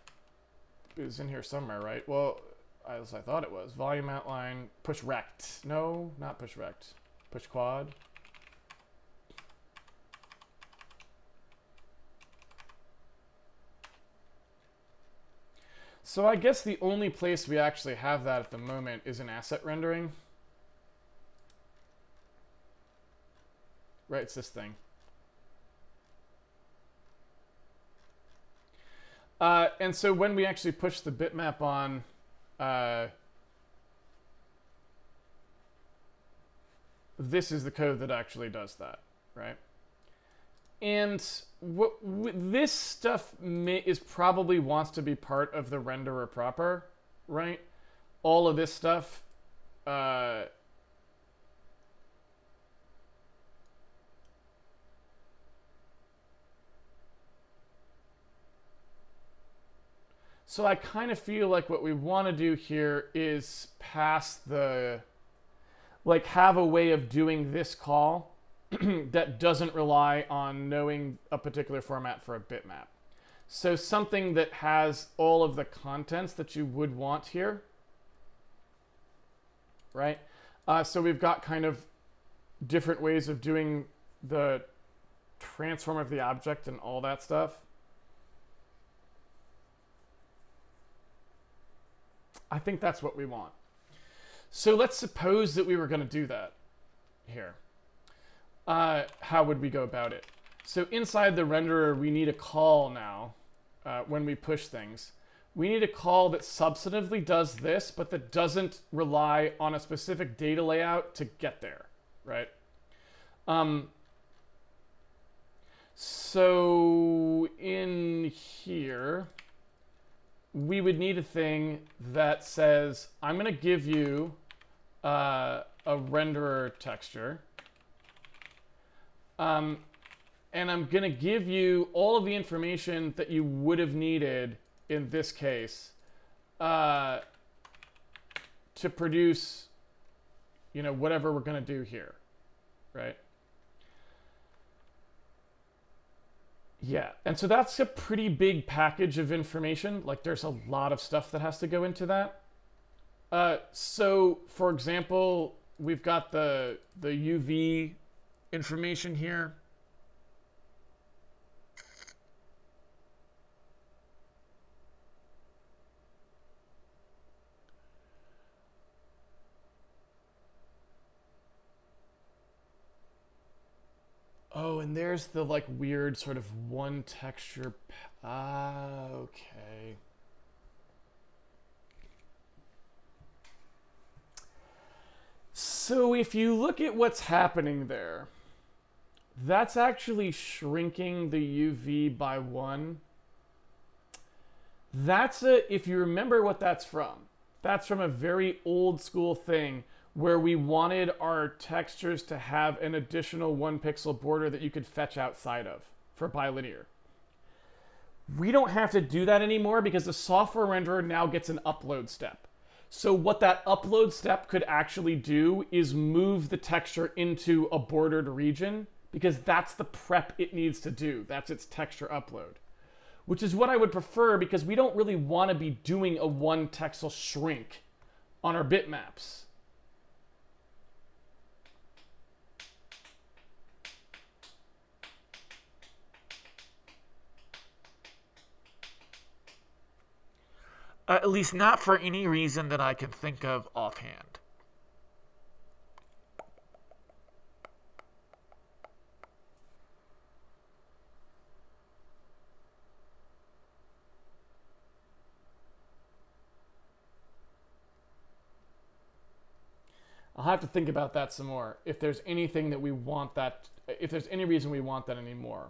is in here somewhere, right? Well, as I thought it was. Volume outline, push rect. No, not push rect. Push quad. So I guess the only place we actually have that at the moment is in asset rendering. Right, it's this thing. And so when we actually push the bitmap on, this is the code that actually does that, right? And this stuff is probably wants to be part of the renderer proper, right? All of this stuff. So I kind of feel like what we want to do here is pass the, like have a way of doing this call that doesn't rely on knowing a particular format for a bitmap. So something that has all of the contents that you would want here, right? So we've got kind of different ways of doing the transform of the object and all that stuff. I think that's what we want. So let's suppose that we were going to do that here. How would we go about it? So inside the renderer, we need a call now when we push things. We need a call that substantively does this, but that doesn't rely on a specific data layout to get there, right? So in here, we would need a thing that says, I'm going to give you a renderer texture. And I'm going to give you all of the information that you would have needed in this case to produce, you know, whatever we're going to do here, right? Yeah, and so that's a pretty big package of information. Like there's a lot of stuff that has to go into that. So for example, we've got the UV information here. Oh, and there's the like weird sort of one texture. Ah, okay. So if you look at what's happening there, that's actually shrinking the UV by 1. If you remember what that's from a very old school thing where we wanted our textures to have an additional 1 pixel border that you could fetch outside of for bilinear. We don't have to do that anymore because the software renderer now gets an upload step. So what that upload step could actually do is move the texture into a bordered region because that's the prep it needs to do. That's its texture upload, which is what I would prefer because we don't really want to be doing a 1 pixel shrink on our bitmaps. At least not for any reason that I can think of offhand. I'll have to think about that some more. If there's anything that we want that, if there's any reason we want that anymore.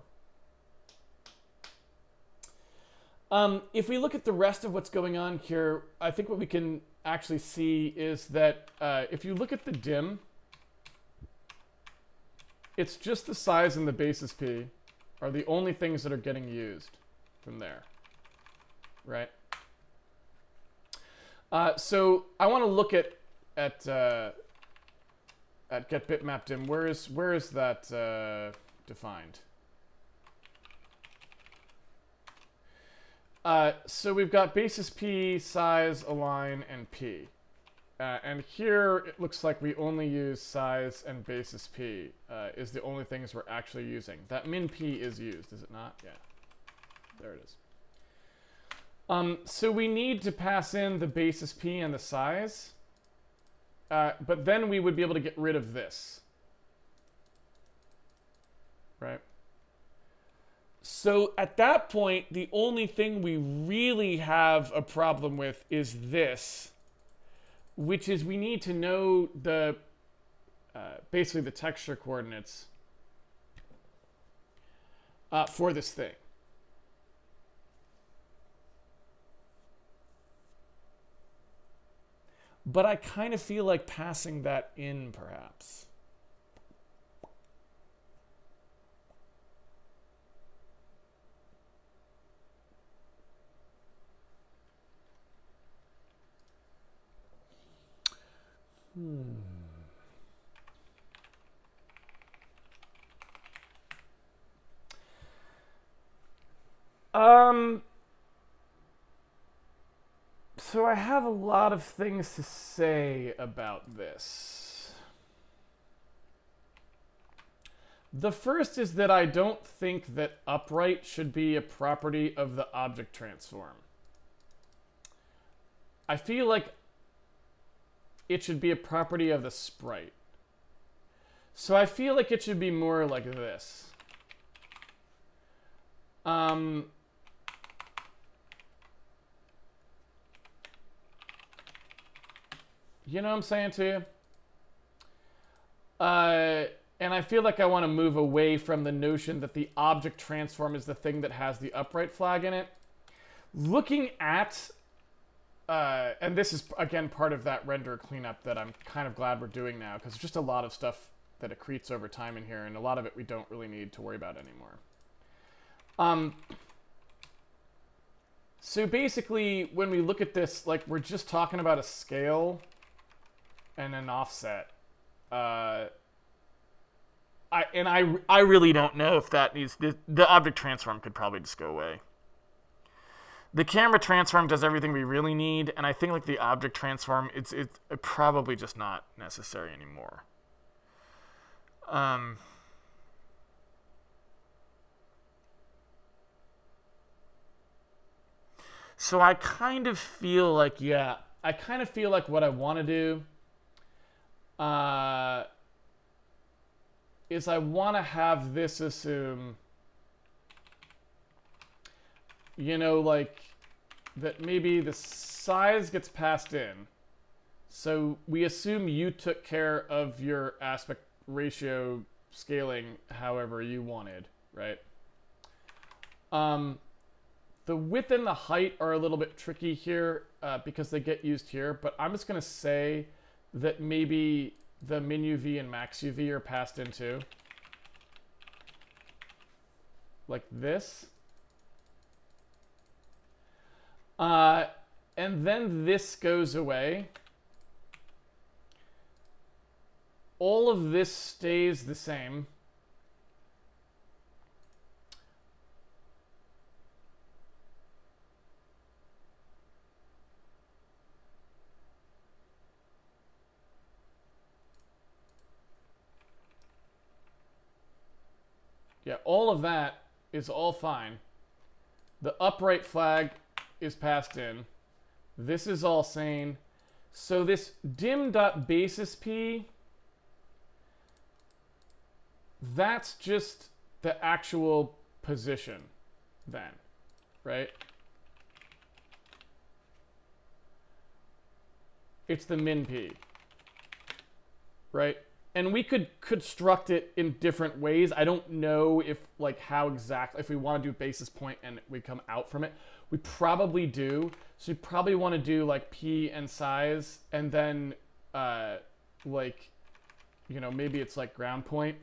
If we look at the rest of what's going on here, I think what we can actually see is that if you look at the dim, it's just the size and the basis P are the only things that are getting used from there, right? So I want to look at get bitmap dim. Where is that defined? So we've got basis P, size, align, and P. And here it looks like we only use size and basis P is the only things we're actually using. That min P is used, is it not? Yeah. There it is. So we need to pass in the basis P and the size. But then we would be able to get rid of this. Right? So at that point, the only thing we really have a problem with is this, which is we need to know the basically the texture coordinates for this thing. But I kind of feel like passing that in, perhaps. So I have a lot of things to say about this. The first is that I don't think that upright should be a property of the object transform. I feel like it should be a property of the sprite. So I feel like it should be more like this. You know what I'm saying to you? And I feel like I want to move away from the notion that the object transform is the thing that has the upright flag in it. Looking at, and this is, again, part of that render cleanup that I'm kind of glad we're doing now, because there's just a lot of stuff that accretes over time in here, and a lot of it we don't really need to worry about anymore. So basically, when we look at this, like, we're just talking about a scale and an offset. I I really don't know if that needs the object transform could probably just go away. The camera transform does everything we really need, and I think like the object transform, it's probably just not necessary anymore. So I kind of feel like, yeah, I kind of feel like what I want to do is I want to have this assume, you know, like that maybe the size gets passed in. So we assume you took care of your aspect ratio scaling however you wanted, right? The width and the height are a little bit tricky here because they get used here, but I'm just going to say that maybe the min UV and max UV are passed in too. Like this. And then this goes away. All of this stays the same. Yeah, all of that is all fine. The upright flag is passed in. This is all sane. So this dim.basisP, that's just the actual position then, right? It's the min P, right? And we could construct it in different ways. I don't know if like how exactly, if we want to do basis point and we come out from it. We probably do. So you probably want to do like P and size and then like, you know, maybe it's like ground point.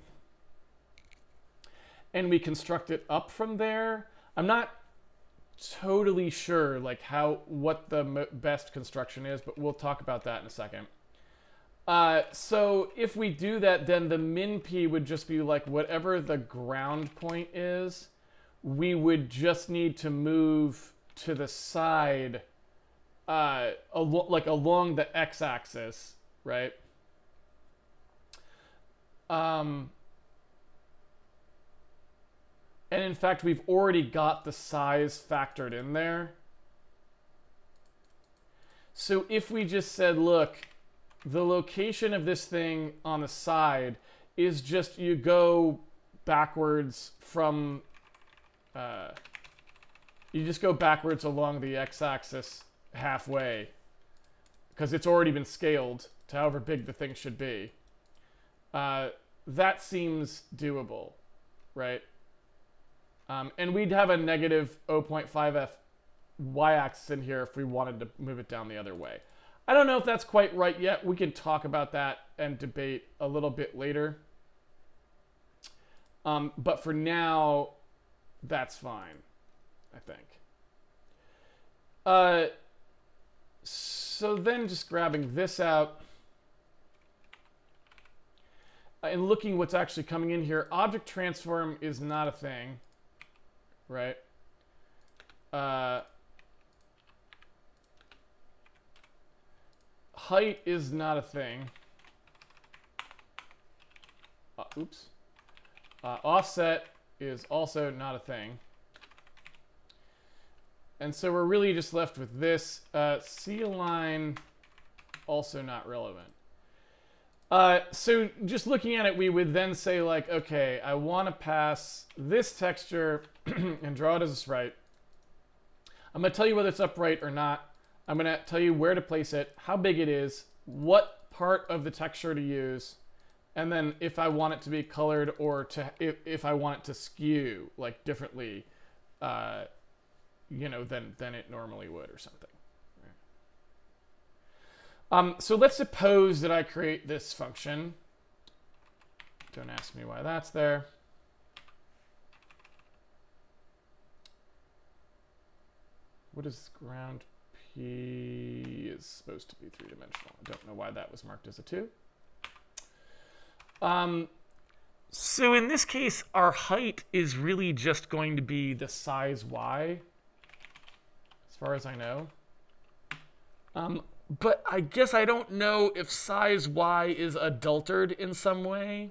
And we construct it up from there. I'm not totally sure like what the best construction is, but we'll talk about that in a second. So if we do that, then the min P would just be like whatever the ground point is, we would just need to move to the side, like along the x-axis, right? And in fact, we've already got the size factored in there. So if we just said, look, the location of this thing on the side is just you go backwards from, you just go backwards along the x-axis halfway because it's already been scaled to however big the thing should be. That seems doable, right? And we'd have a negative 0.5f y-axis in here if we wanted to move it down the other way. I don't know if that's quite right yet. We can talk about that and debate a little bit later. But for now, that's fine, I think. So then just grabbing this out and looking what's actually coming in here. Object transform is not a thing, right? Height is not a thing. Oops. Offset is also not a thing. And so we're really just left with this. C-align, also not relevant. So just looking at it, we would then say like, okay, I want to pass this texture and draw it as a sprite. I'm going to tell you whether it's upright or not. I'm going to tell you where to place it, how big it is, what part of the texture to use, and then if I want it to be colored or if I want it to skew like differently, you know, than it normally would or something. So let's suppose that I create this function. Don't ask me why that's there. What is ground P is supposed to be three-dimensional. I don't know why that was marked as a 2. So in this case, our height is really just going to be the size y, as far as I know. But I guess I don't know if size y is adulterated in some way.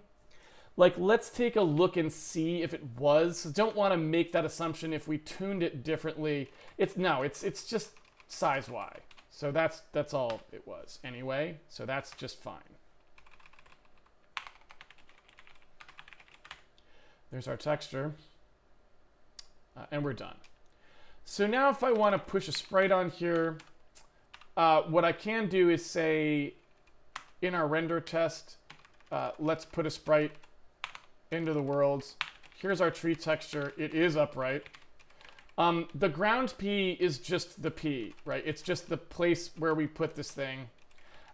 Like, let's take a look and see if it was. Don't want to make that assumption if we tuned it differently. It's just size y. So that's all it was anyway. So that's just fine. There's our texture. And we're done. So now if I want to push a sprite on here, what I can do is say in our render test, let's put a sprite into the worlds. Here's our tree texture. It is upright. The ground P is just the P, right? It's just the place where we put this thing.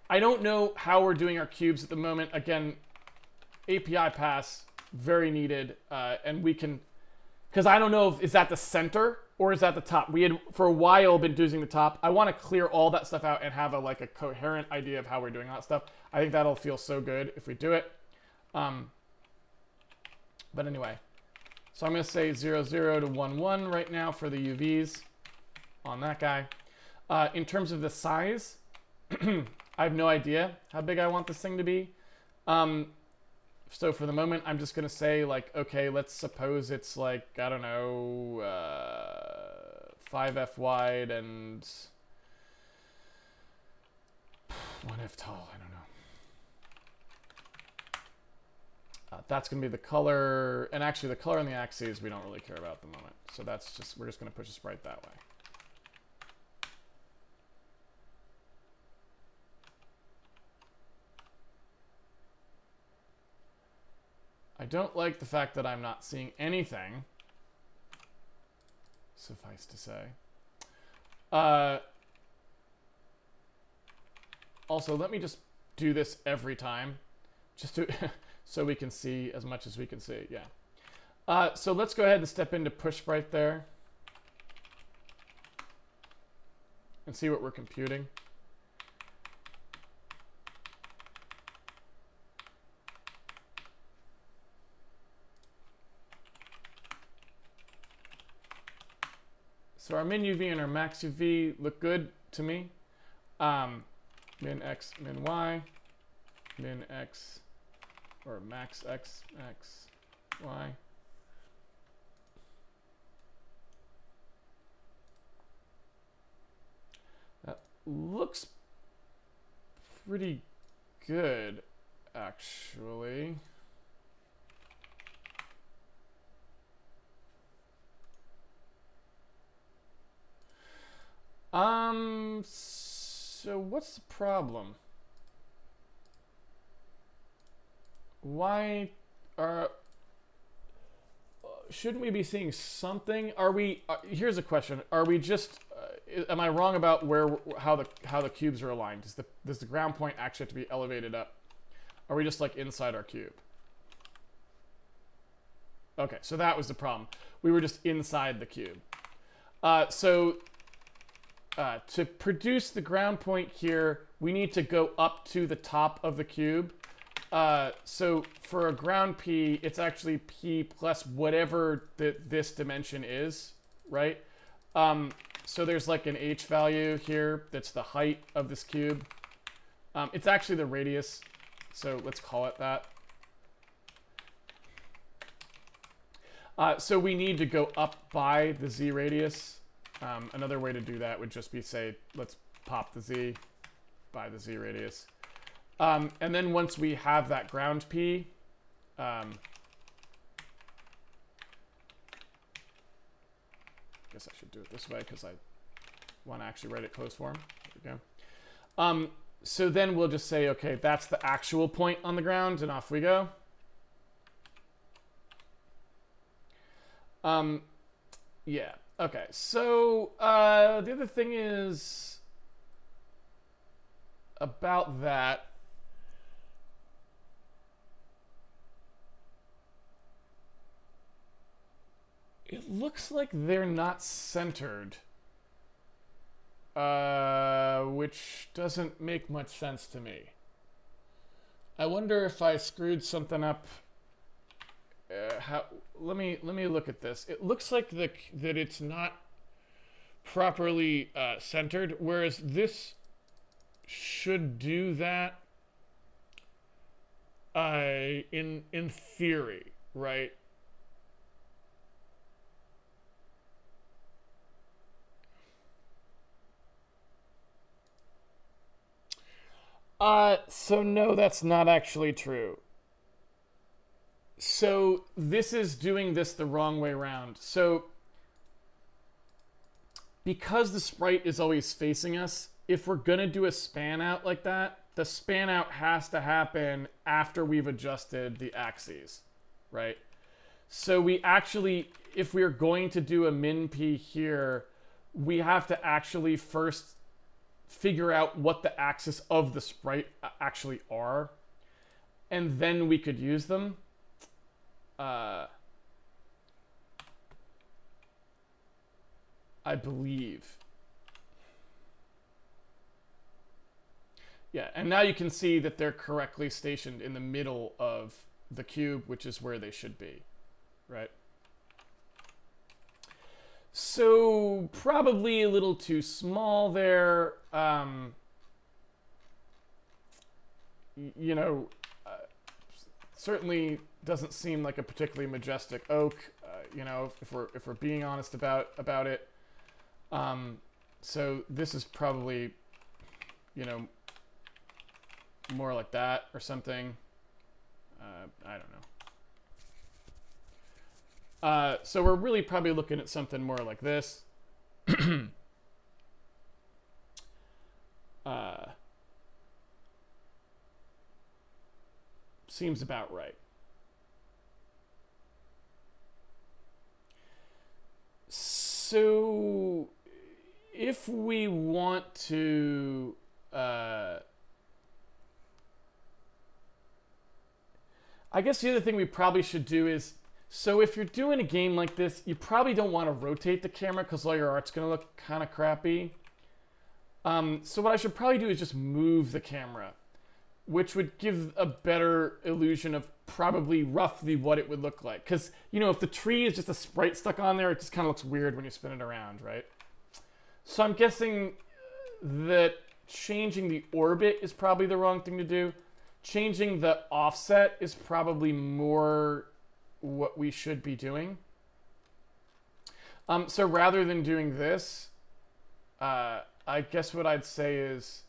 I don't know how we're doing our cubes at the moment. Again, API pass, very needed. And we can, because I don't know if is that the center or is that the top. We had for a while been using the top. I want to clear all that stuff out and have a coherent idea of how we're doing that stuff. I think that'll feel so good if we do it. But anyway, so I'm going to say 0, 0 to 1, 1 right now for the UVs on that guy. In terms of the size, I have no idea how big I want this thing to be. So for the moment, I'm just going to say, like, okay, let's suppose it's like, I don't know, 5F wide and 1F tall. I don't know. That's going to be the color, and actually the color on the axes we don't really care about at the moment. So that's just, we're just going to push a sprite that way. I don't like the fact that I'm not seeing anything, suffice to say. Also, let me just do this every time, just to so we can see as much as we can see. Yeah. So let's go ahead and step into push sprite there and see what we're computing. So our min UV and our max UV look good to me. Min X, min Y, min X, or max X, X, Y. That looks pretty good, actually. So what's the problem? Why are shouldn't we be seeing something? Are we here's a question. Are we just am I wrong about how the cubes are aligned? Does the ground point actually have to be elevated up? Are we just like inside our cube? Okay, so that was the problem. We were just inside the cube. To produce the ground point here, we need to go up to the top of the cube. So for a ground P, it's actually P plus whatever this dimension is, right? So there's like an H value here that's the height of this cube. It's actually the radius, so let's call it that. So we need to go up by the Z radius. Another way to do that would just be say, let's pop the Z by the Z radius. And then once we have that ground P, guess I should do it this way because I want to actually write it closed form. There we go. So then we'll just say, okay, that's the actual point on the ground, and off we go. Yeah. Okay. So the other thing is about that. It looks like they're not centered, which doesn't make much sense to me. I wonder if I screwed something up let me look at this. It looks like that it's not properly centered, whereas this should do that in theory, right? So no, that's not actually true. So this is doing this the wrong way around. So because the sprite is always facing us, if we're gonna do a span out like that, the span out has to happen after we've adjusted the axes, right? So we actually, if we're going to do a min p here, we have to actually first figure out what the axis of the sprite actually are, and then we could use them. I believe. Yeah, and now you can see that they're correctly stationed in the middle of the cube, which is where they should be, right? So probably a little too small there. You know, certainly doesn't seem like a particularly majestic oak. You know, if we're being honest about it. So this is probably, you know, more like that or something. I don't know. So we're really probably looking at something more like this. Seems about right. So if we want to I guess the other thing we probably should do is, so if you're doing a game like this, you probably don't want to rotate the camera because all your art's going to look kind of crappy. So what I should probably do is just move the camera, which would give a better illusion of probably roughly what it would look like. Because, you know, if the tree is just a sprite stuck on there, it just kind of looks weird when you spin it around, right? So I'm guessing that changing the orbit is probably the wrong thing to do. Changing the offset is probably more what we should be doing. So rather than doing this, I guess what I'd say is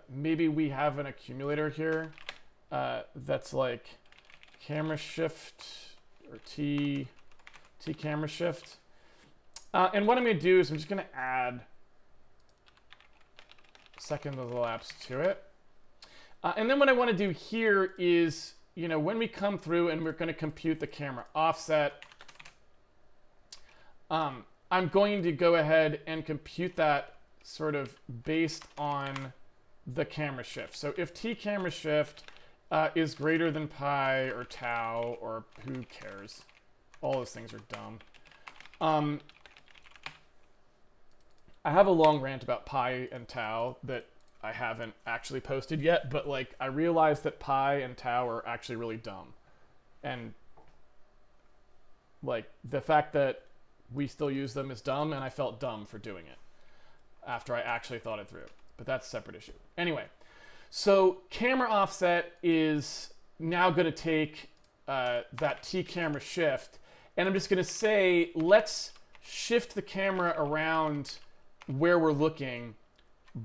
maybe we have an accumulator here that's like camera shift or T camera shift. And what I'm going to do is I'm just going to add a second of the lapse to it. And then what I want to do here is, you know, when we come through and we're going to compute the camera offset, I'm going to go ahead and compute that sort of based on the camera shift. So if T camera shift is greater than pi or tau, or who cares? All those things are dumb. I have a long rant about pi and tau that I haven't actually posted yet, but like I realized that pi and tau are actually really dumb. And like the fact that we still use them is dumb, and I felt dumb for doing it after I actually thought it through. But that's a separate issue. Anyway, so camera offset is now going to take that T camera shift, and I'm just going to say, let's shift the camera around where we're looking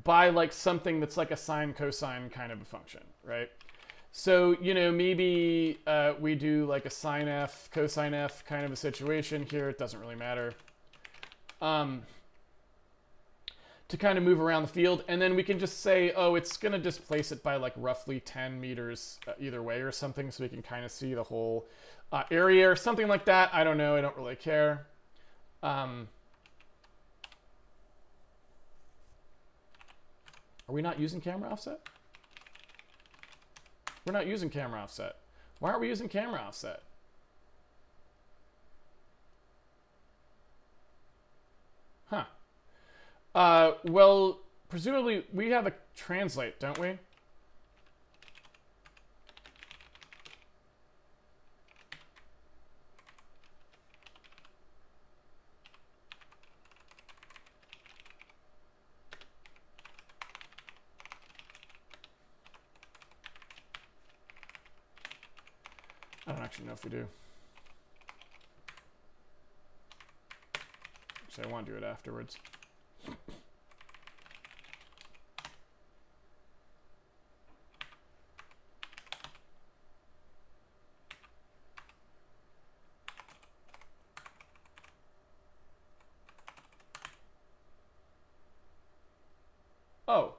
by like something that's like a sine cosine kind of a function, right? So, you know, maybe we do like a sine f, cosine f kind of a situation here. It doesn't really matter. To kind of move around the field. And then we can just say, oh, it's going to displace it by like roughly 10 meters either way or something. So we can kind of see the whole area or something like that. I don't know. I don't really care. Are we not using camera offset? We're not using camera offset. Why aren't we using camera offset? Huh. Well, presumably we have a translate, don't we? I don't actually know if we do. Actually, I want to do it afterwards. Oh.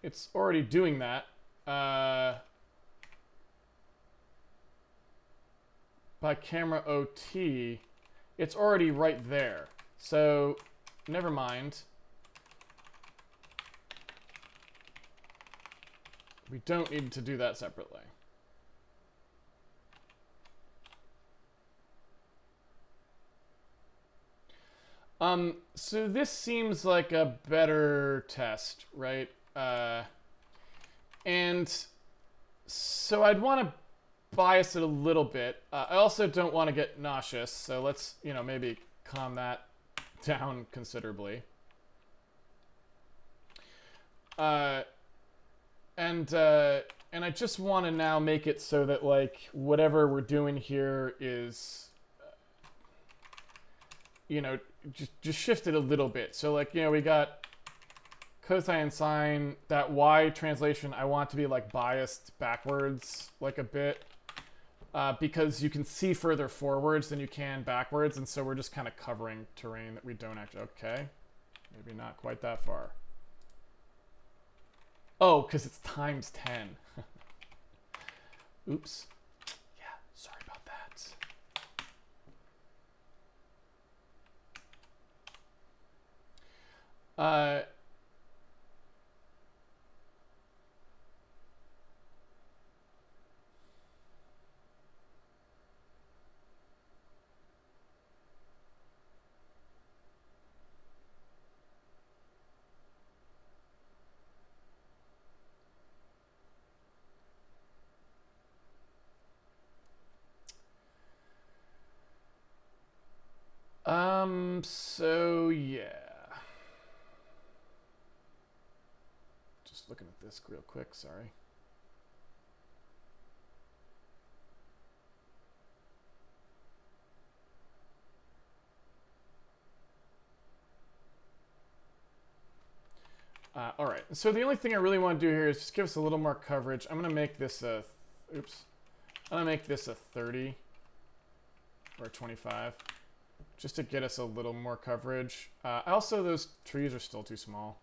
It's already doing that. By camera OT, it's already right there. So, never mind. We don't need to do that separately. So this seems like a better test, right? And so I'd want to bias it a little bit. I also don't want to get nauseous, so let's, you know, maybe calm that down considerably. And I just want to now make it so that, like, whatever we're doing here is, you know, just shift it a little bit. So, like, you know, we got cosine, sine, that y translation I want to be, like, biased backwards, like, a bit. Because you can see further forwards than you can backwards, and so we're just kind of covering terrain that we don't actually... Okay. Maybe not quite that far. Oh, because it's times 10. Oops. Yeah, sorry about that. So yeah. Just looking at this real quick, sorry. All right, so the only thing I really want to do here is just give us a little more coverage. I'm going to make this a, oops. I'm going to make this a 30 or a 25 just to get us a little more coverage. Also, those trees are still too small.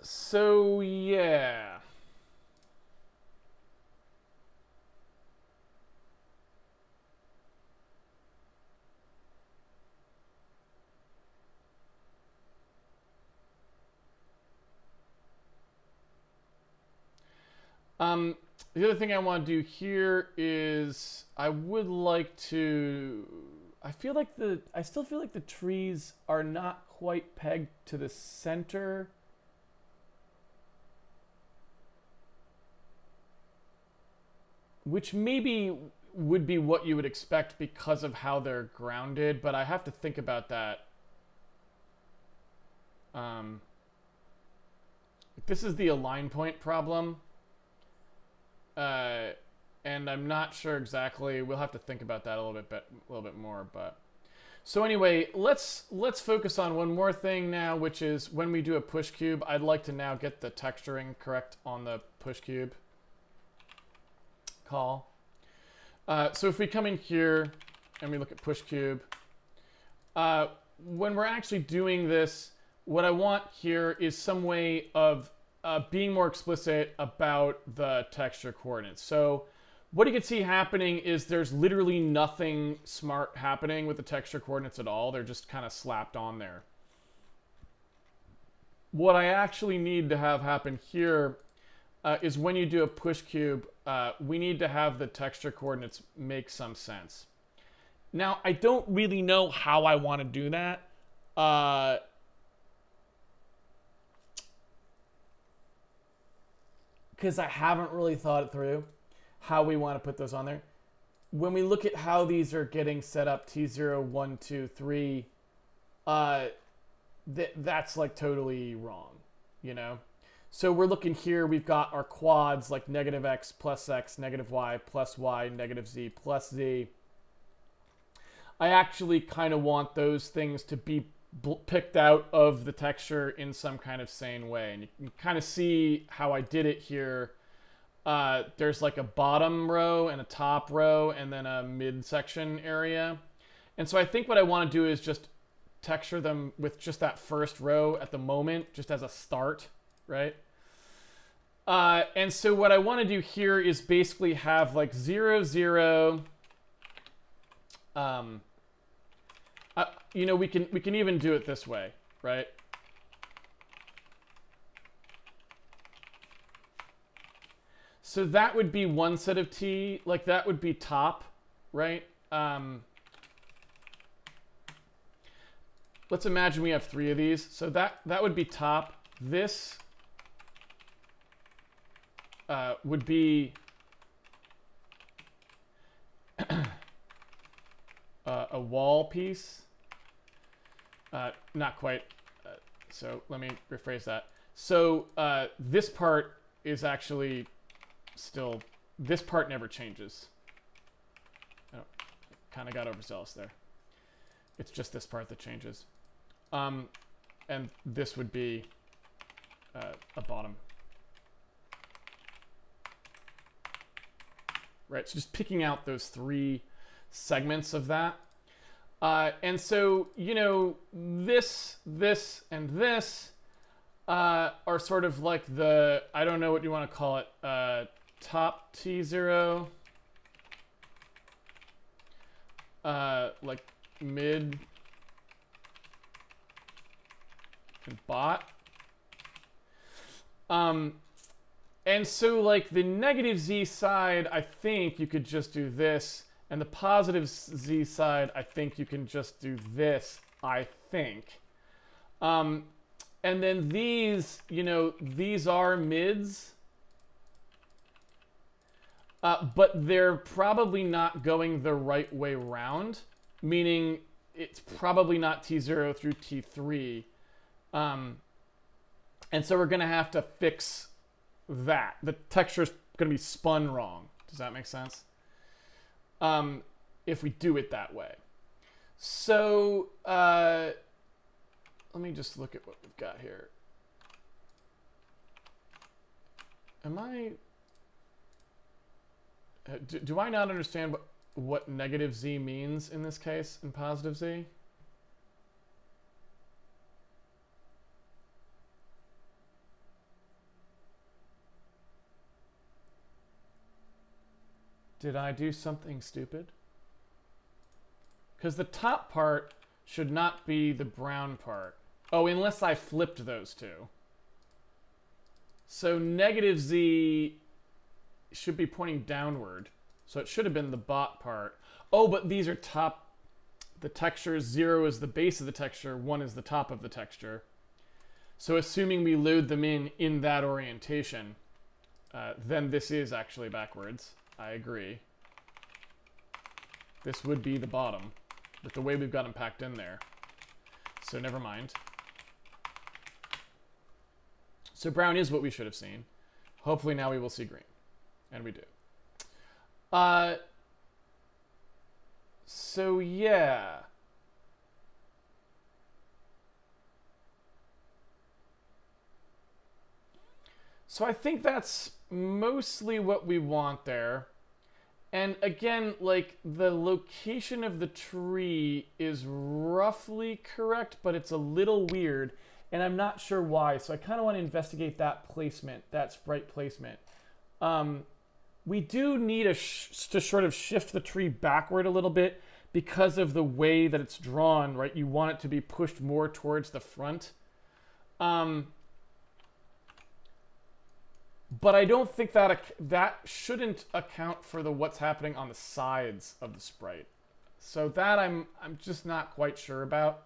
So yeah. The other thing I want to do here is I would like to, I still feel like the trees are not quite pegged to the center. Which maybe would be what you would expect because of how they're grounded, but I have to think about that. This is the align point problem. And I'm not sure exactly. We'll have to think about that a little bit more. But so anyway, let's focus on one more thing now, which is when we do a push cube. I'd like to now get the texturing correct on the push cube call. So if we come in here and we look at push cube, when we're actually doing this, what I want here is some way of being more explicit about the texture coordinates. So what you can see happening is there's literally nothing smart happening with the texture coordinates at all. They're just kind of slapped on there. What I actually need to have happen here is when you do a push cube, we need to have the texture coordinates make some sense. Now, I don't really know how I want to do that. because I haven't really thought it through how we want to put those on there. When we look at how these are getting set up, T0, 1, 2, 3, that's like totally wrong, you know? So we're looking here, we've got our quads like negative x, negative y, plus y, negative z, plus z. I actually kind of want those things to be picked out of the texture in some kind of sane way. And you can kind of see how I did it here. There's like a bottom row and a top row and then a midsection area. And so I think what I want to do is just texture them with just that first row at the moment, just as a start, right? And so what I want to do here is basically have like 0, 0. You know, we can even do it this way, right? So that would be one set of T, like that would be top, right? Let's imagine we have 3 of these. So that would be top. This would be a wall piece. Not quite. So let me rephrase that. So this part is actually still, this part never changes. Oh, kind of got overzealous there. It's just this part that changes. And this would be a bottom. Right, so just picking out those 3 segments of that. And so, you know, this, and this are sort of like the, I don't know what you want to call it, top T0, like mid and bot. And so like the negative Z side, I think you could just do this. And the positive Z side, I think you can just do this, I think. And then these, you know, these are mids. But they're probably not going the right way round, meaning it's probably not T0 through T3. And so we're going to have to fix that. The texture is going to be spun wrong. Does that make sense? If we do it that way. So let me just look at what we've got here. Am I... do I not understand what negative Z means in this case, in positive Z? Did I do something stupid? Because the top part should not be the brown part. Oh, unless I flipped those two. So negative Z should be pointing downward. So it should have been the bot part. Oh, but these are top. The texture 0 is the base of the texture, 1 is the top of the texture. So assuming we load them in that orientation, then this is actually backwards. I agree. This would be the bottom, with the way we've got them packed in there. So never mind. So brown is what we should have seen. Hopefully now we will see green. And we do. So yeah. So I think that's mostly what we want there. And again, like the location of the tree is roughly correct, but it's a little weird. And I'm not sure why. So I kind of want to investigate that placement, that sprite placement. We do need to sort of shift the tree backward a little bit because of the way that it's drawn, right? You want it to be pushed more towards the front. But I don't think that that shouldn't account for what's happening on the sides of the sprite. So that I'm just not quite sure about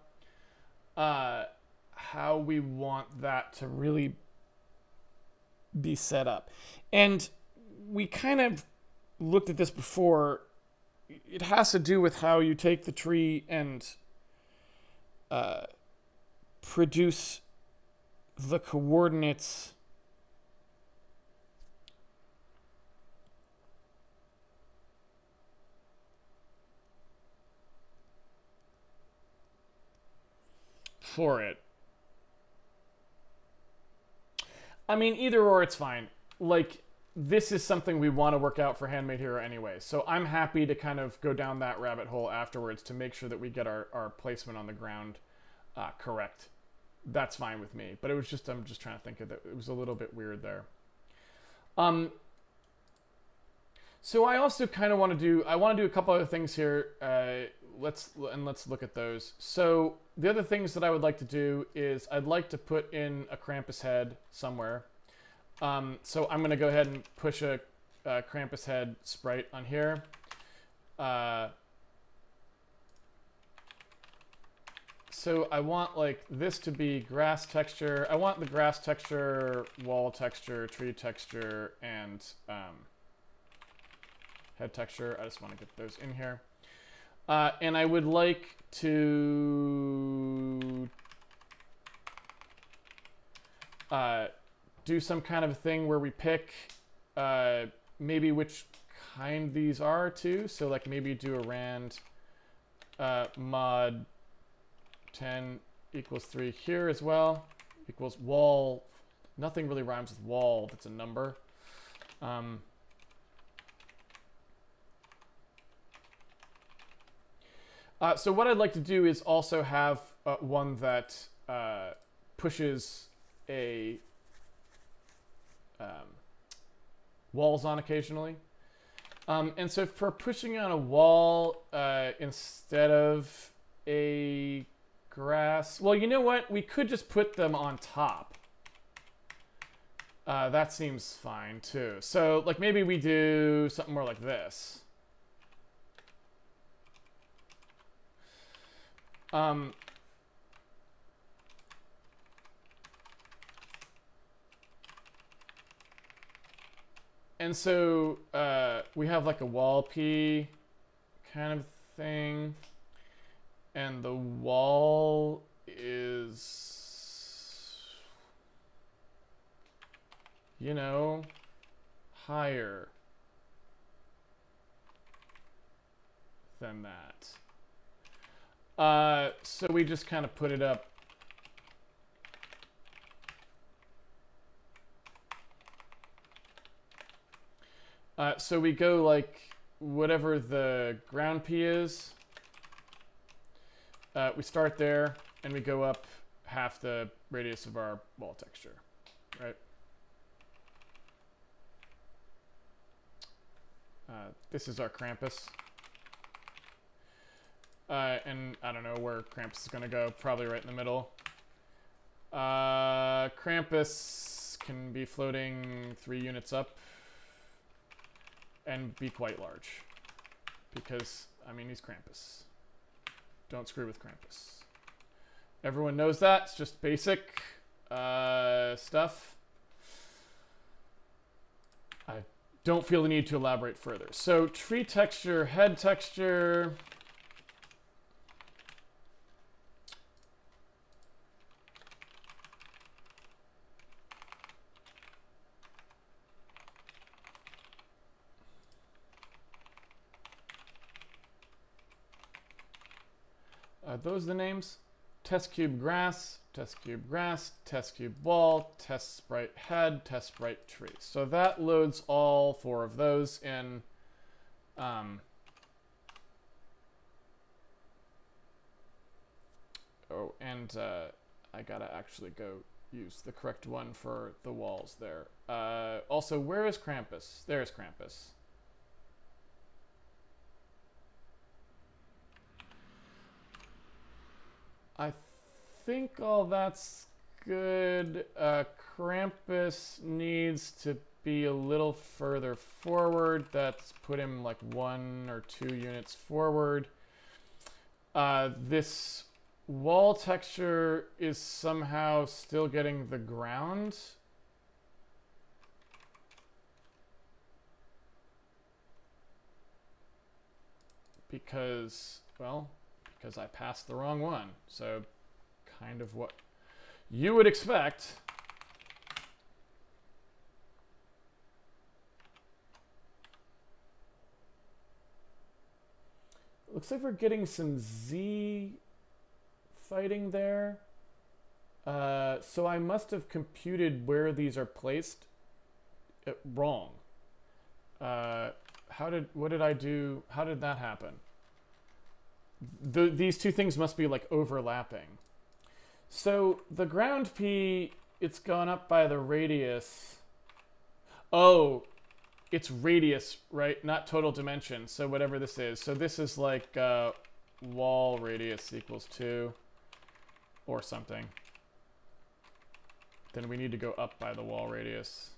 how we want that to really be set up. And we kind of looked at this before. It has to do with how you take the tree and produce the coordinates for it. I mean, either or, it's fine. Like, this is something we want to work out for Handmade Hero anyway, so I'm happy to kind of go down that rabbit hole afterwards to make sure that we get our placement on the ground correct. That's fine with me, but it was just, I'm just trying to think of that. It was a little bit weird there. So I also kind of want to do a couple other things here. Let's look at those. So the other things that I would like to do is I'd like to put in a Krampus head somewhere. So I'm going to go ahead and push a Krampus head sprite on here. So I want like this to be grass texture. I want the grass texture, wall texture, tree texture, and head texture. I just want to get those in here. And I would like to do some kind of thing where we pick maybe which kind these are too. So like maybe do a rand mod 10 equals 3 here as well, equals wall. Nothing really rhymes with wall that's a number. So what I'd like to do is also have one that pushes a walls on occasionally. And so for pushing on a wall instead of a grass, well, you know what? We could just put them on top. That seems fine too. So like maybe we do something more like this. And so we have like a wall P kind of thing. And the wall is, you know, higher than that. So we just kind of put it up. So we go like whatever the ground P is. We start there and we go up half the radius of our wall texture, right? This is our Krampus. And I don't know where Krampus is going to go, probably right in the middle. Krampus can be floating 3 units up and be quite large because, I mean, he's Krampus. Don't screw with Krampus. Everyone knows that. It's just basic stuff. I don't feel the need to elaborate further. So tree texture, head texture. Those are the names. Test cube grass, test cube grass, test cube wall, test sprite head, test sprite tree. So that loads all 4 of those in. Oh, and I gotta actually go use the correct one for the walls there. Also, where is Krampus? There's Krampus. I think all that's good. Krampus needs to be a little further forward. That's put him like 1 or 2 units forward. This wall texture is somehow still getting the ground because, well, because I passed the wrong one. So kind of what you would expect. Looks like we're getting some Z fighting there. So I must have computed where these are placed wrong. What did I do? How did that happen? These two things must be like overlapping. So the ground P, it's gone up by the radius. Oh, it's radius, right? Not total dimension. So whatever this is. So this is like wall radius equals 2 or something. Then we need to go up by the wall radius.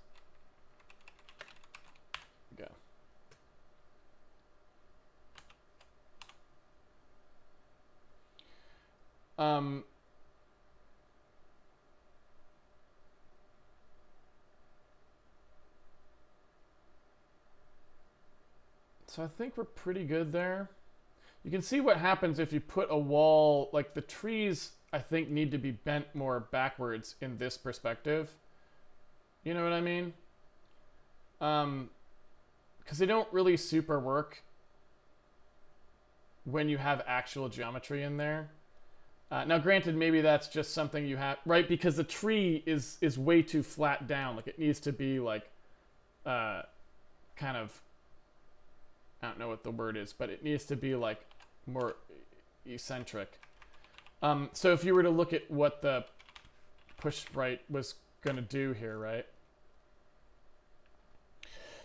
Go. So I think we're pretty good there. You can see what happens if you put a wall, like the trees, I think, need to be bent more backwards in this perspective. You know what I mean? Because they don't really super work when you have actual geometry in there. Now, granted, maybe that's just something you have, right? Because the tree is way too flat down. Like, it needs to be, like, kind of, I don't know what the word is, but it needs to be, like, more eccentric. So if you were to look at what the push sprite was going to do here, right?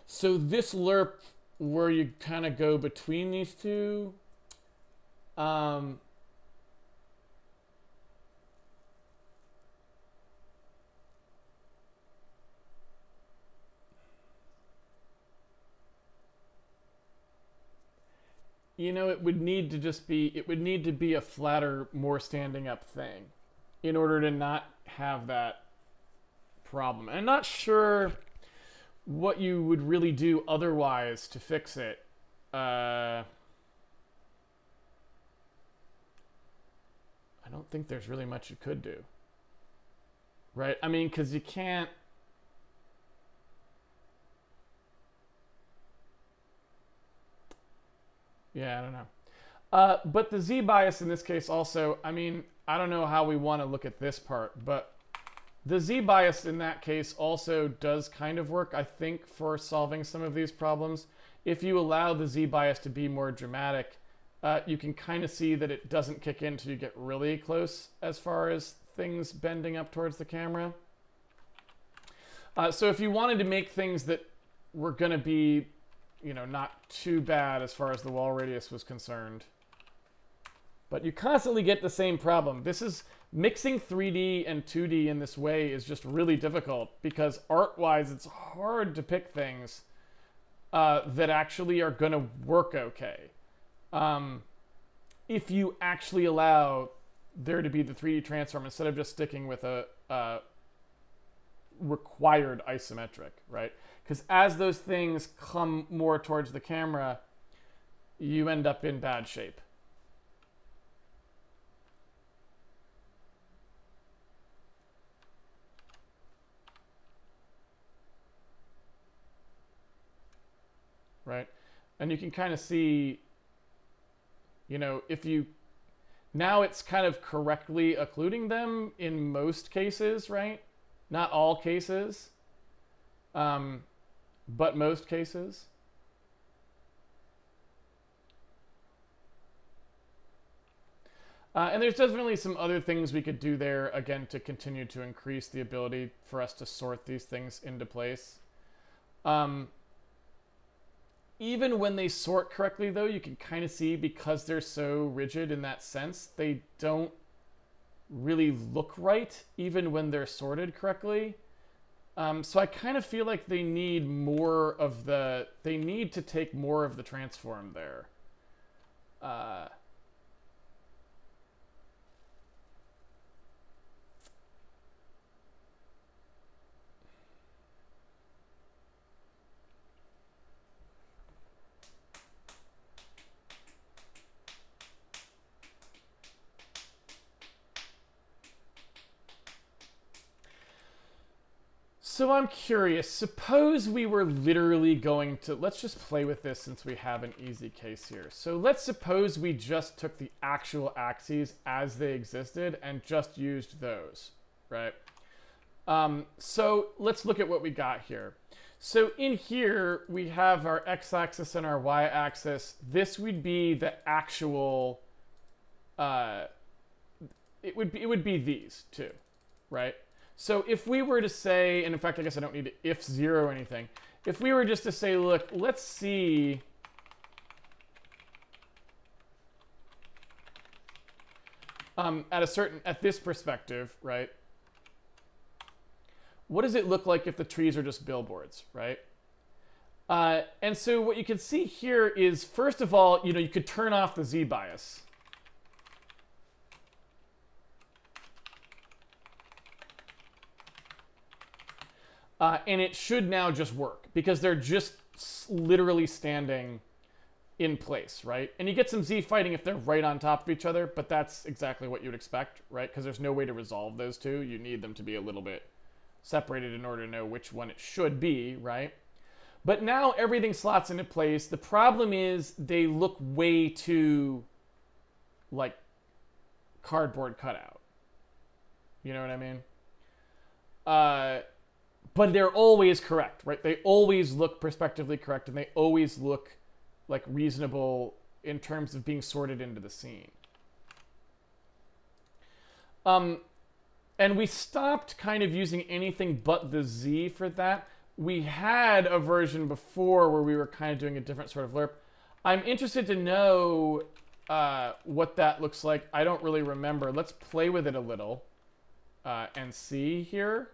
So this lerp, where you kind of go between these two, you know, it would need to just be, it would need to be a flatter, more standing up thing in order to not have that problem. And I'm not sure what you would really do otherwise to fix it. I don't think there's really much you could do. Right? I mean, because you can't... Yeah, I don't know. But the Z bias in this case also, I mean, I don't know how we want to look at this part, but the Z bias in that case also does kind of work, I think, for solving some of these problems. If you allow the Z bias to be more dramatic, you can kind of see that it doesn't kick in until you get really close as far as things bending up towards the camera. So if you wanted to make things that were going to be, you know, not too bad as far as the wall radius was concerned, but you constantly get the same problem. This is mixing 3D and 2D in this way is just really difficult because art-wise, it's hard to pick things that actually are going to work okay. If you actually allow there to be the 3D transform instead of just sticking with a required isometric, right? Because as those things come more towards the camera, you end up in bad shape. Right? And you can kind of see, you know, if you... Now it's kind of correctly occluding them in most cases, right? Not all cases. But most cases. And there's definitely some other things we could do there, again, to continue to increase the ability for us to sort these things into place. Even when they sort correctly, though, you can kind of see, because they're so rigid in that sense, they don't really look right, even when they're sorted correctly. So I kind of feel like they need more of the... They need to take more of the transform there. So I'm curious, suppose we were literally going to, let's just play with this since we have an easy case here. So let's suppose we just took the actual axes as they existed and just used those, right? So let's look at what we got here. So in here, we have our x-axis and our y-axis. This would be the actual, it would be these two, right? So if we were to say, and in fact, I guess I don't need to if 0 or anything. If we were just to say, look, let's see at this perspective, right? What does it look like if the trees are just billboards, right? And so what you can see here is, first of all, you could turn off the Z bias. And it should now just work because they're just literally standing in place, right? And you get some Z fighting if they're right on top of each other, but that's exactly what you'd expect, right? Because there's no way to resolve those two. You need them to be a little bit separated in order to know which one it should be, right? But now everything slots into place. The problem is they look way too, like, cardboard cutout. You know what I mean? But they're always correct, right? They always look perspectively correct, and they always look like reasonable in terms of being sorted into the scene. And we stopped kind of using anything but the Z for that. We had a version before where we were kind of doing a different sort of lerp. I'm interested to know what that looks like. I don't really remember. Let's play with it a little and see here.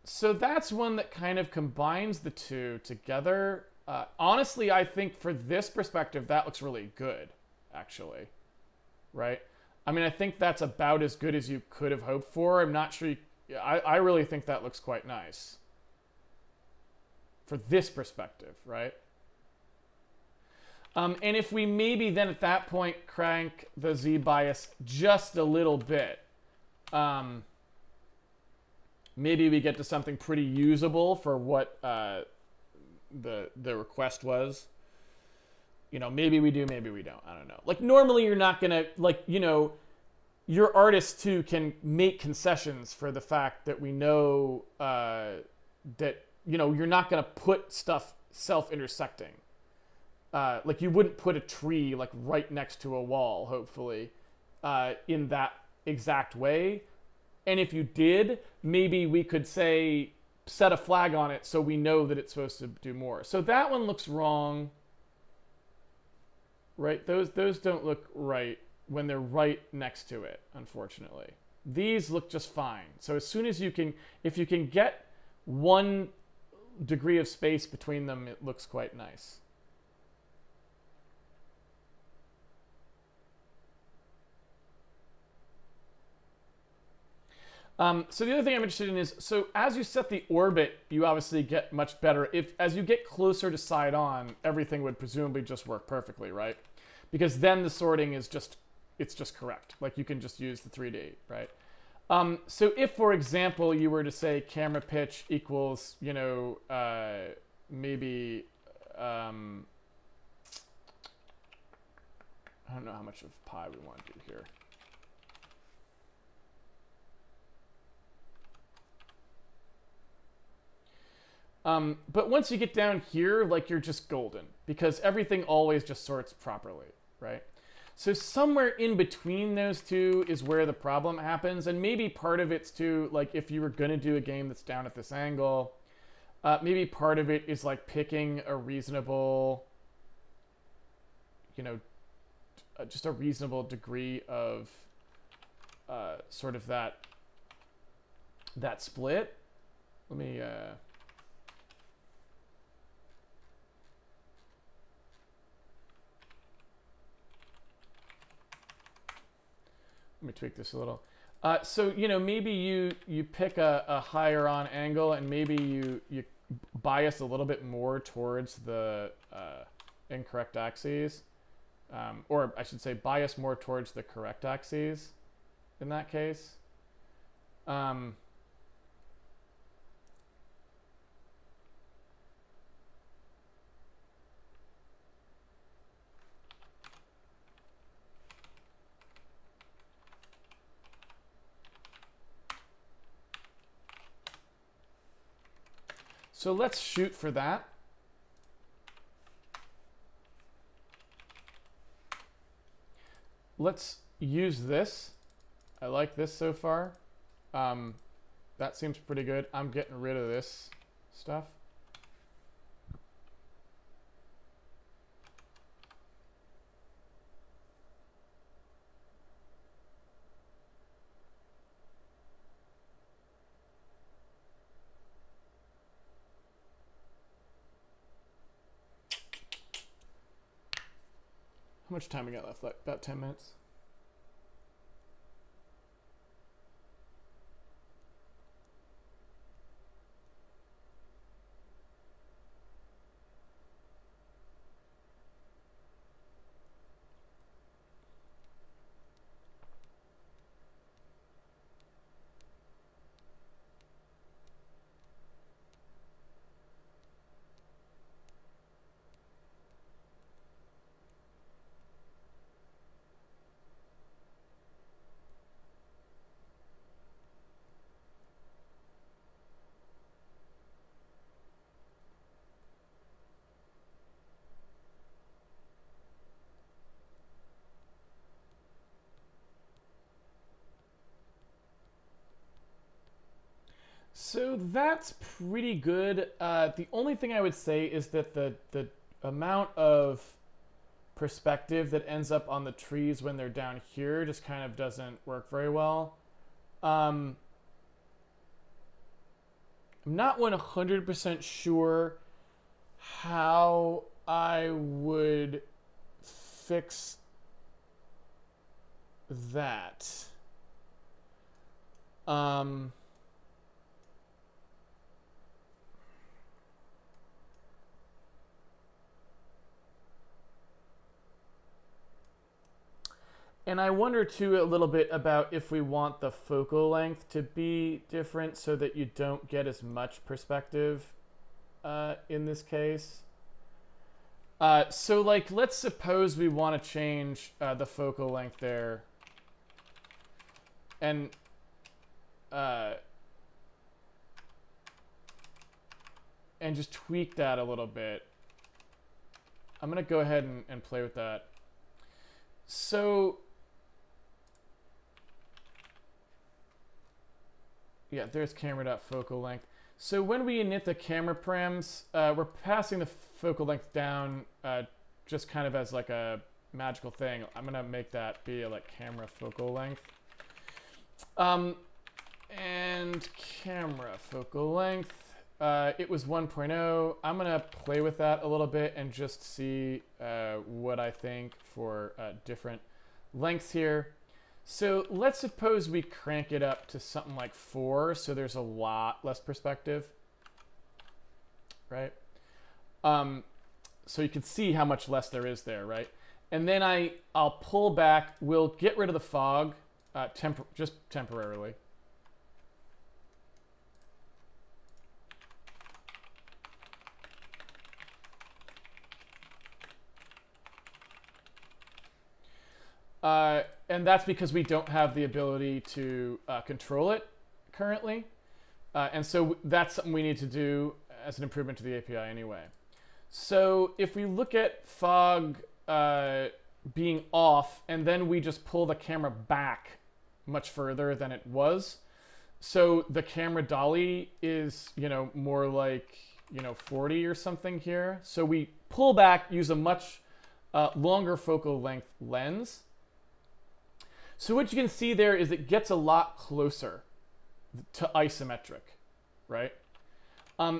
So that's one that kind of combines the two together. Honestly, I think for this perspective, that looks really good, actually, right? I mean, I think that's about as good as you could have hoped for. I'm not sure. I really think that looks quite nice for this perspective, right? And if we maybe then at that point crank the Z bias just a little bit, maybe we get to something pretty usable for what the request was. Maybe we do, maybe we don't. I don't know. Like, normally you're not going to, like, your artists, too, can make concessions for the fact that we know that, you're not going to put stuff self-intersecting. Like, you wouldn't put a tree, like, right next to a wall, hopefully, in that exact way. And if you did, maybe we could say, set a flag on it so we know that it's supposed to do more. So that one looks wrong, right? Those don't look right when they're right next to it, unfortunately. These look just fine. So as soon as if you can get 1 degree of space between them, it looks quite nice. So the other thing I'm interested in is, so as you set the orbit, you obviously get much better. As you get closer to side on, everything would presumably just work perfectly, right? Because then the sorting is it's just correct. Like, you can just use the 3 to 8, right? So if, for example, you were to say camera pitch equals, maybe, I don't know how much of pi we want to do here. But once you get down here, like, you're just golden because everything always just sorts properly, right? So somewhere in between those two is where the problem happens. And maybe part of it's too, like, if you were going to do a game that's down at this angle, maybe part of it is like picking a reasonable, just a reasonable degree of sort of that split. Let me tweak this a little. So, maybe you pick a higher on angle and maybe you bias a little bit more towards the incorrect axes. or I should say bias more towards the correct axes in that case. So let's shoot for that. Let's use this. I like this so far. That seems pretty good. I'm getting rid of this stuff. How much time we got left? Like about 10 minutes. So that's pretty good. The only thing I would say is that the amount of perspective that ends up on the trees when they're down here just kind of doesn't work very well. I'm not 100% sure how I would fix that. And I wonder too a little bit about if we want the focal length to be different so that you don't get as much perspective in this case. So like, let's suppose we want to change the focal length there. And just tweak that a little bit. I'm going to go ahead and play with that. So yeah, there's camera.focal length. So when we init the camera params, we're passing the focal length down just kind of as like a magical thing. I'm gonna make that be a, like camera focal length. And camera focal length, it was 1.0. I'm gonna play with that a little bit and just see what I think for different lengths here. So let's suppose we crank it up to something like 4, so there's a lot less perspective, right? So you can see how much less there is there, right? And then I'll pull back. We'll get rid of the fog, just temporarily. And that's because we don't have the ability to control it currently. And so that's something we need to do as an improvement to the API anyway. So if we look at fog being off, and then we just pull the camera back much further than it was. So the camera dolly is, more like, 40 or something here. So we pull back, use a much longer focal length lens. So what you can see there is it gets a lot closer to isometric, right?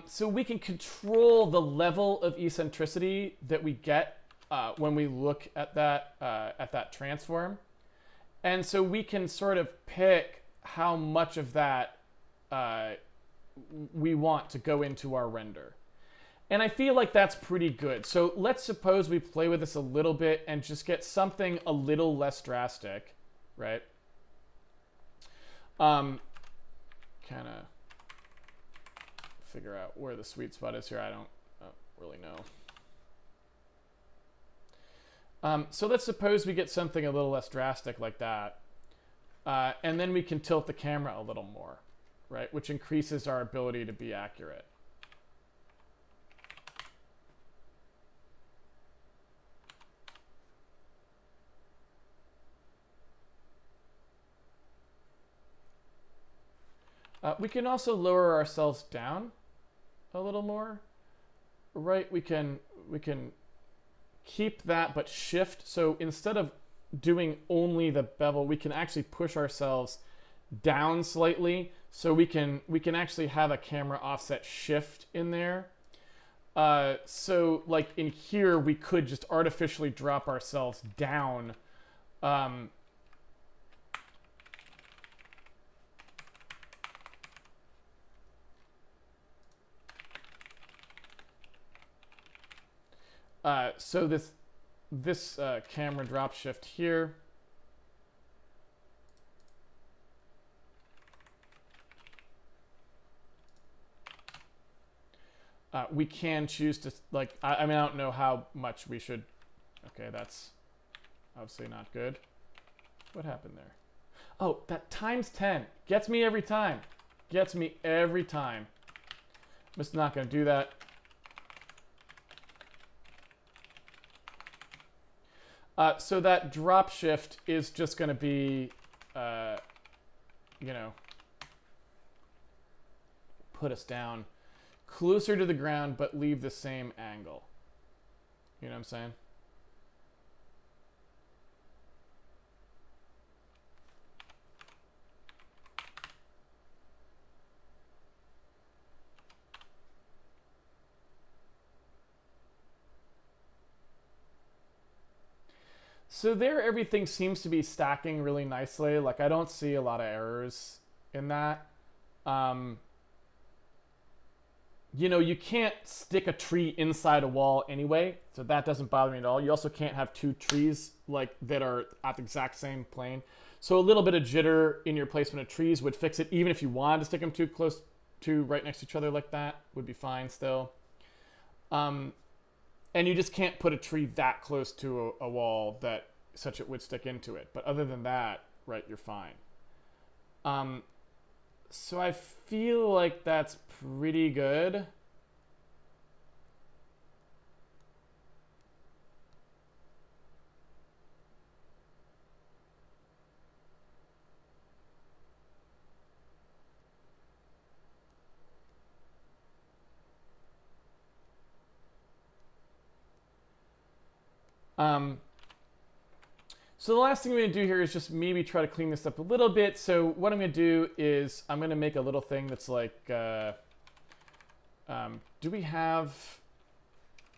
So we can control the level of eccentricity that we get when we look at that transform. And so we can sort of pick how much of that we want to go into our render. And I feel like that's pretty good. So let's suppose we play with this a little bit and just get something a little less drastic, right? Kind of figure out where the sweet spot is here. I don't really know. So let's suppose we get something a little less drastic like that. And then we can tilt the camera a little more, right? Which increases our ability to be accurate. We can also lower ourselves down a little more, right? We can keep that but shift. So instead of doing only the bevel, we can actually push ourselves down slightly, so we can actually have a camera offset shift in there. So like in here, we could just artificially drop ourselves down. So this camera drop shift here, we can choose to, like, I mean, I don't know how much we should. Okay, that's obviously not good. What happened there? Oh, that times 10 gets me every time. Gets me every time. I'm just not going to do that. So that drop shift is just going to be, you know, put us down closer to the ground, but leave the same angle. You know what I'm saying? So there, everything seems to be stacking really nicely. Like, I don't see a lot of errors in that. You know, you can't stick a tree inside a wall anyway, so that doesn't bother me at all. You also can't have two trees like that are at the exact same plane. So a little bit of jitter in your placement of trees would fix it, even if you wanted to stick them too close to right next to each other like that, would be fine still. And you just can't put a tree that close to a wall that such it would stick into it. But other than that, right, you're fine. So I feel like that's pretty good. So the last thing I'm going to do here is just maybe try to clean this up a little bit. So what I'm going to do is I'm going to make a little thing that's like, do we have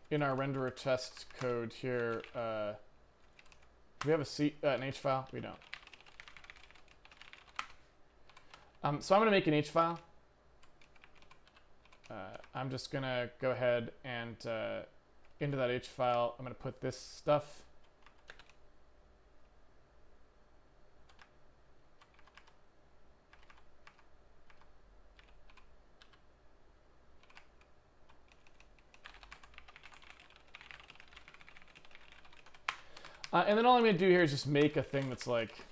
in our renderer test code here, do we have an H file? We don't. So I'm going to make an H file. I'm just going to go ahead and into that H file, I'm going to put this stuff. And then all I'm going to do here is just make a thing that's like,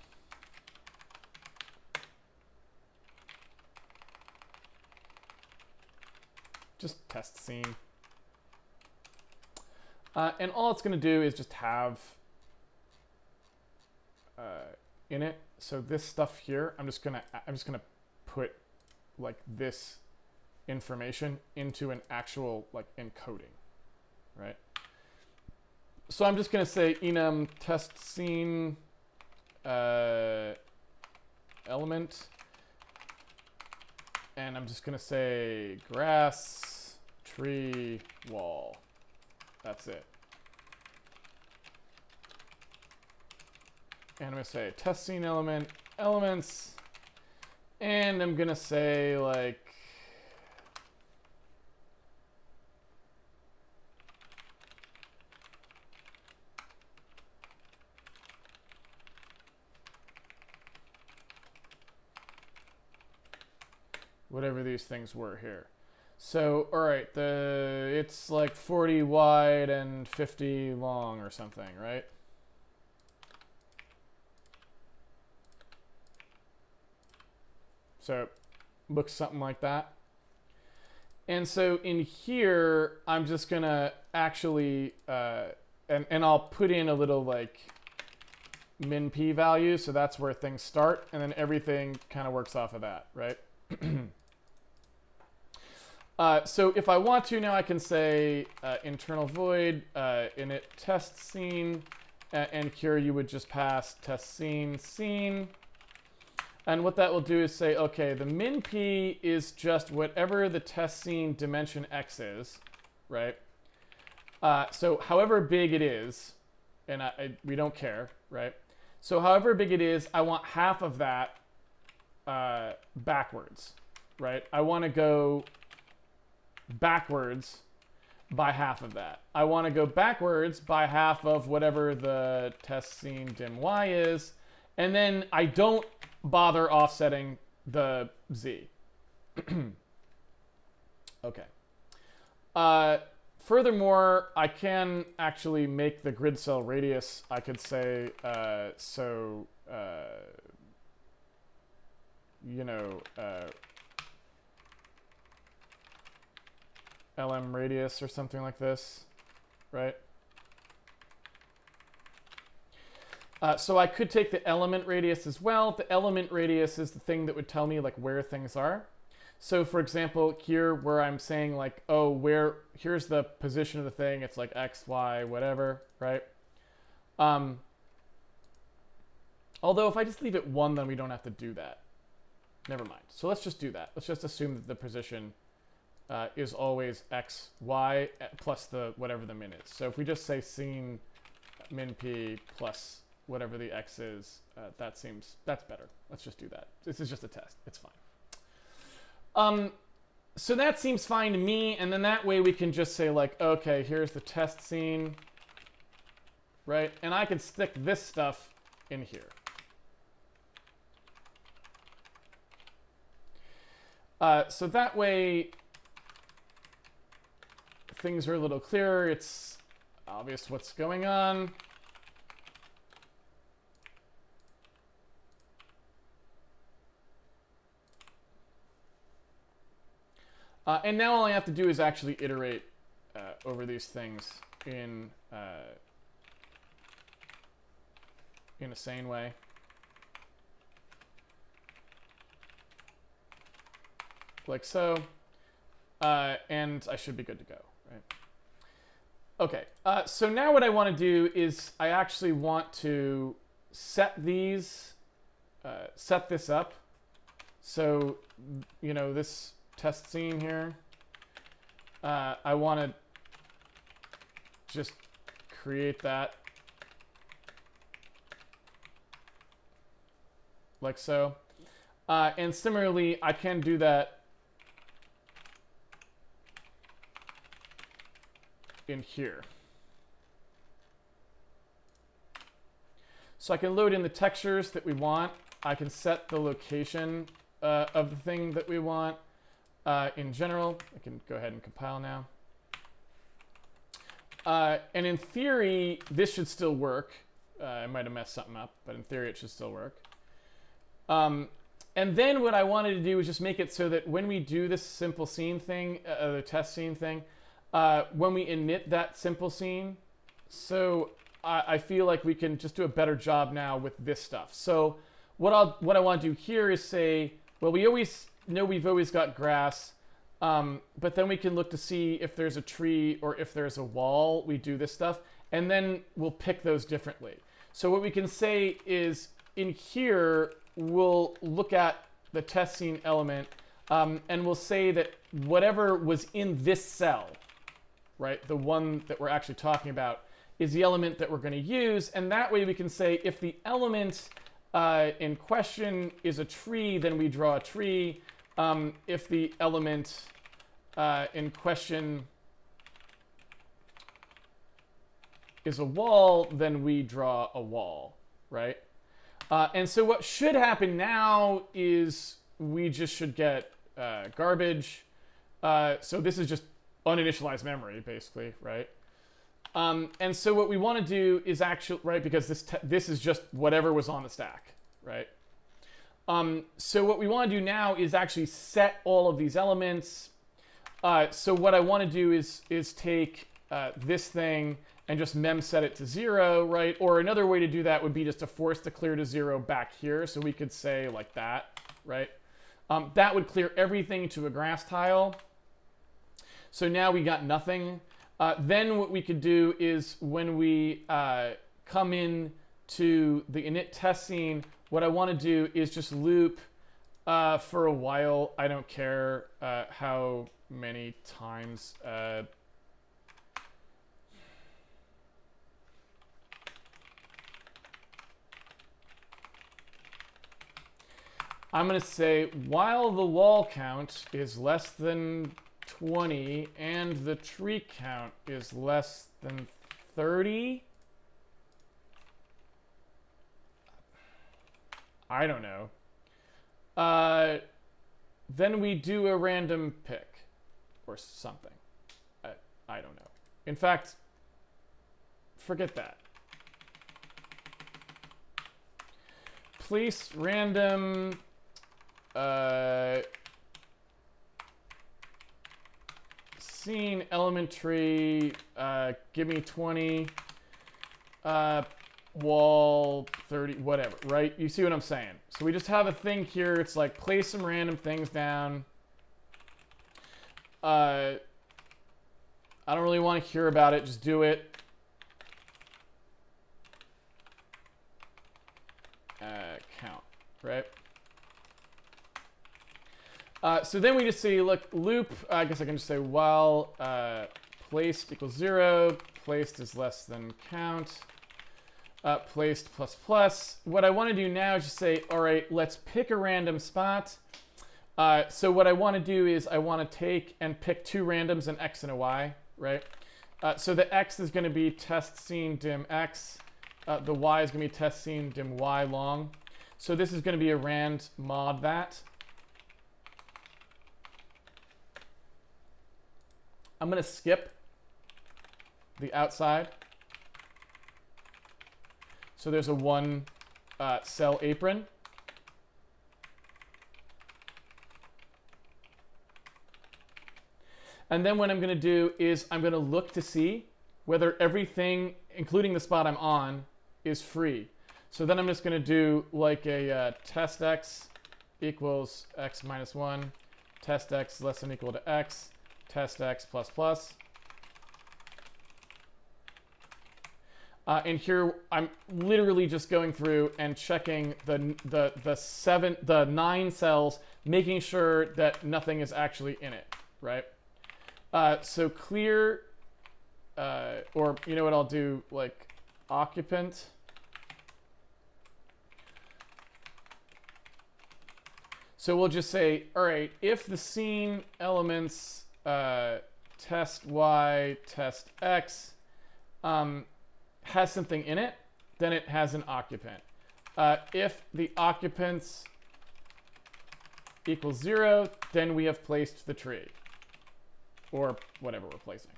just test scene. And all it's going to do is just have in it. So this stuff here, I'm just gonna put like this information into an actual like encoding, right? So I'm just going to say enum test scene element, and I'm just going to say grass, tree, wall. That's it. And I'm going to say test scene element, elements, and I'm going to say like whatever these things were here. So, all right, it's like 40 wide and 50 long or something, right? So it looks something like that. And so in here, I'm just gonna actually, and I'll put in a little like min p value, so that's where things start, and then everything kind of works off of that, right? So if I want to now, I can say internal void init test scene, and here you would just pass test scene. And what that will do is say, okay, the min p is just whatever the test scene dimension x is, right? So however big it is, and we don't care, right? So however big it is, I want half of that backwards, right? I want to go backwards by half of that. I want to go backwards by half of whatever the test scene dim y is, and then I don't bother offsetting the z. Okay. Furthermore, I can actually make the grid cell radius. I could say, LM radius or something like this, right? So I could take the element radius as well. The element radius is the thing that would tell me like where things are. So for example, here where I'm saying like, oh, here's the position of the thing. It's like X, Y, whatever, right? Although if I just leave it 1, then we don't have to do that. Never mind. So let's just do that. Let's just assume that the position is always X, Y, plus whatever the min is. So if we just say scene min P plus whatever the X is, that's better. Let's just do that. This is just a test. It's fine. So that seems fine to me, and then that way we can just say like, okay, here's the test scene, right? And I can stick this stuff in here. So that way things are a little clearer. It's obvious what's going on. And now all I have to do is actually iterate over these things in a sane way. Like so. And I should be good to go, right? Okay, so now what I want to do is I actually want to set this up. So, this test scene here, I want to just create that like so. And similarly, I can do that in here. So I can load in the textures that we want. I can set the location of the thing that we want. In general, I can go ahead and compile now. And in theory, this should still work. I might have messed something up, but in theory, it should still work. And then what I wanted to do was just make it so that when we do this simple scene thing, the test scene thing, when we init that simple scene, so I feel like we can just do a better job now with this stuff. So what I want to do here is say, well, we always know we've always got grass, but then we can look to see if there's a tree or if there's a wall. We do this stuff, and then we'll pick those differently. So what we can say is in here, we'll look at the test scene element, and we'll say that whatever was in this cell, right, the one that we're actually talking about, is the element that we're going to use. And that way we can say if the element in question is a tree, then we draw a tree. If the element in question is a wall, then we draw a wall, right? And so what should happen now is we just should get garbage. So this is just uninitialized memory, basically, right? And so what we want to do is actually, right, because this is just whatever was on the stack, right? So what we want to do now is actually set all of these elements. So what I want to do is take this thing and just mem set it to 0, right? Or another way to do that would be just to force the clear to 0 back here. So we could say like that, right? That would clear everything to a grass tile. So now we got nothing. Then what we could do is when we come in to the init test scene, what I want to do is just loop for a while. I don't care how many times. I'm going to say while the wall count is less than 20 and the tree count is less than 30. I don't know. Then we do a random pick or something. I don't know. In fact, forget that. Place random scene element tree, give me 20, wall 30, whatever, right? You see what I'm saying? So we just have a thing here. It's like place some random things down. I don't really want to hear about it. Just do it. Count, right? So then we just say, look, loop, I guess I can just say while placed equals 0, placed is less than count, placed plus plus. What I want to do now is just say, all right, let's pick a random spot. So what I want to do is I want to take and pick two randoms, an x and a y, right? So the x is going to be test scene dim x. The y is going to be test scene dim y long. So this is going to be a rand mod that. I'm going to skip the outside. So there's a one cell apron. And then what I'm going to do is I'm going to look to see whether everything, including the spot I'm on, is free. So then I'm just going to do like a test x equals x minus 1, test x less than or equal to x, test x plus plus. And here I'm literally just going through and checking the 9 cells, making sure that nothing is actually in it, right? So clear, or you know what I'll do, like occupant. So we'll just say, all right, if the scene elements test y, test x has something in it, then it has an occupant. If the occupants equals 0, then we have placed the tree, or whatever we're placing.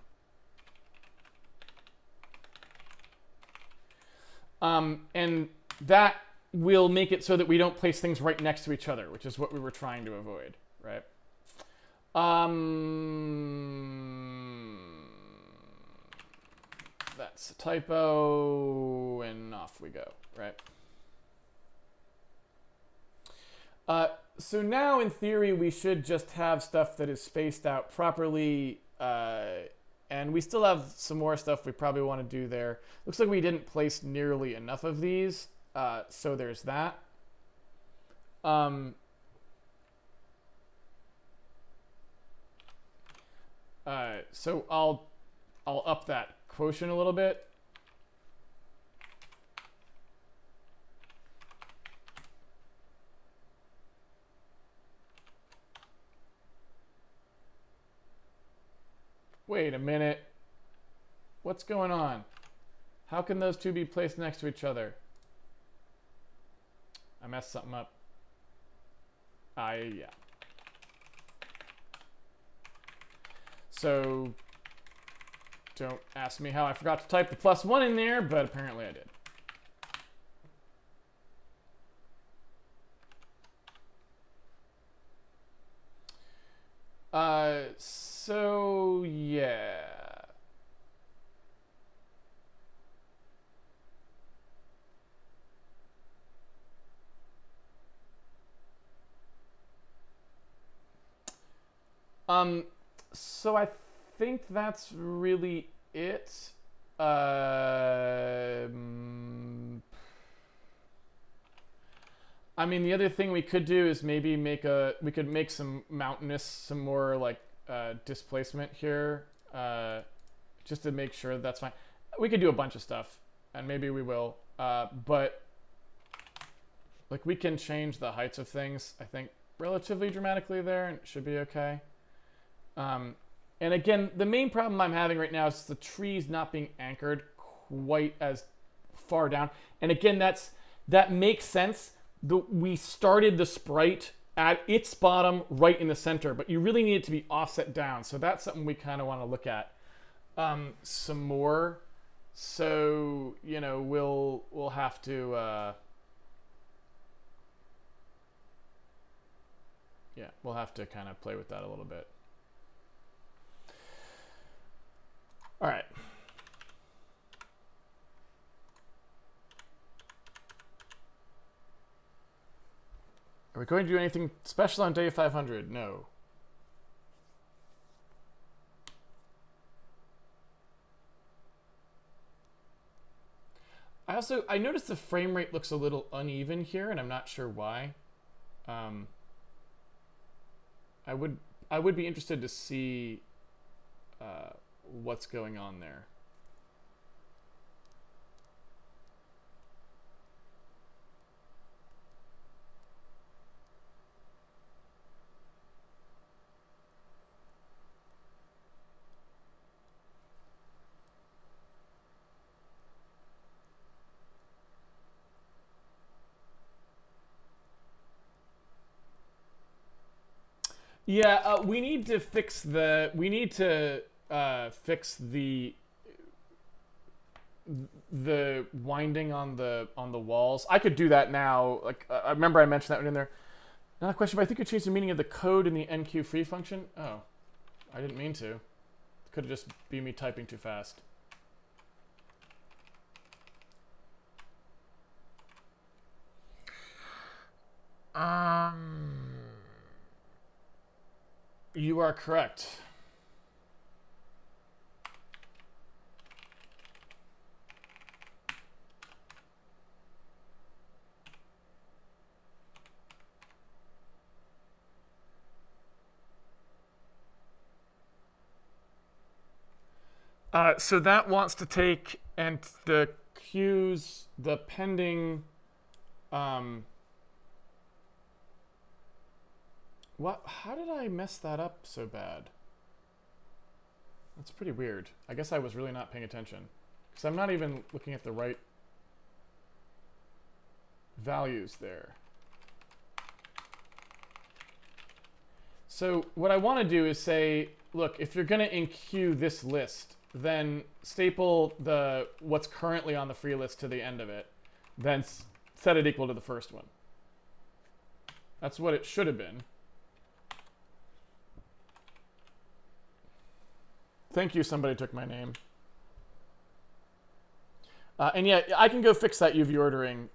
And that will make it so that we don't place things right next to each other, which is what we were trying to avoid, right? That's a typo, and off we go, right? So now, in theory, we should just have stuff that is spaced out properly, and we still have some more stuff we probably want to do there. Looks like we didn't place nearly enough of these, so there's that. So I'll up that quotient a little bit. Wait a minute. What's going on? How can those two be placed next to each other? I messed something up. Yeah. So don't ask me how I forgot to type the +1 in there, but apparently I did. So yeah. So I think that's really it. I mean, the other thing we could do is maybe we could make some mountainous, some more like displacement here, just to make sure that's fine. We could do a bunch of stuff, and maybe we will, but like we can change the heights of things, I think, relatively dramatically there, and it should be okay. And again, the main problem I'm having right now is the trees not being anchored quite as far down. And again, that makes sense. We started the sprite at its bottom right in the center, but you really need it to be offset down. So that's something we kind of want to look at some more. So, you know, we'll have to yeah, we'll have to kind of play with that a little bit. All right. Are we going to do anything special on day 500? No. I noticed the frame rate looks a little uneven here, and I'm not sure why. I would be interested to see what's going on there. Yeah, we need to fix the winding on the walls. I could do that now. Like I remember I mentioned that one in there. Not a question, but I think you changed the meaning of the code in the enqueue_free function. Oh, I didn't mean to. Could have just been me typing too fast. You are correct. So that wants to take and the queues, the pending. What? How did I mess that up so bad? That's pretty weird. I guess I was really not paying attention because I'm not even looking at the right values there. So what I want to do is say, look, if you're going to enqueue this list, then staple what's currently on the free list to the end of it, then set it equal to the first one. That's what it should have been. Thank you, somebody took my name. And yeah, I can go fix that UV ordering.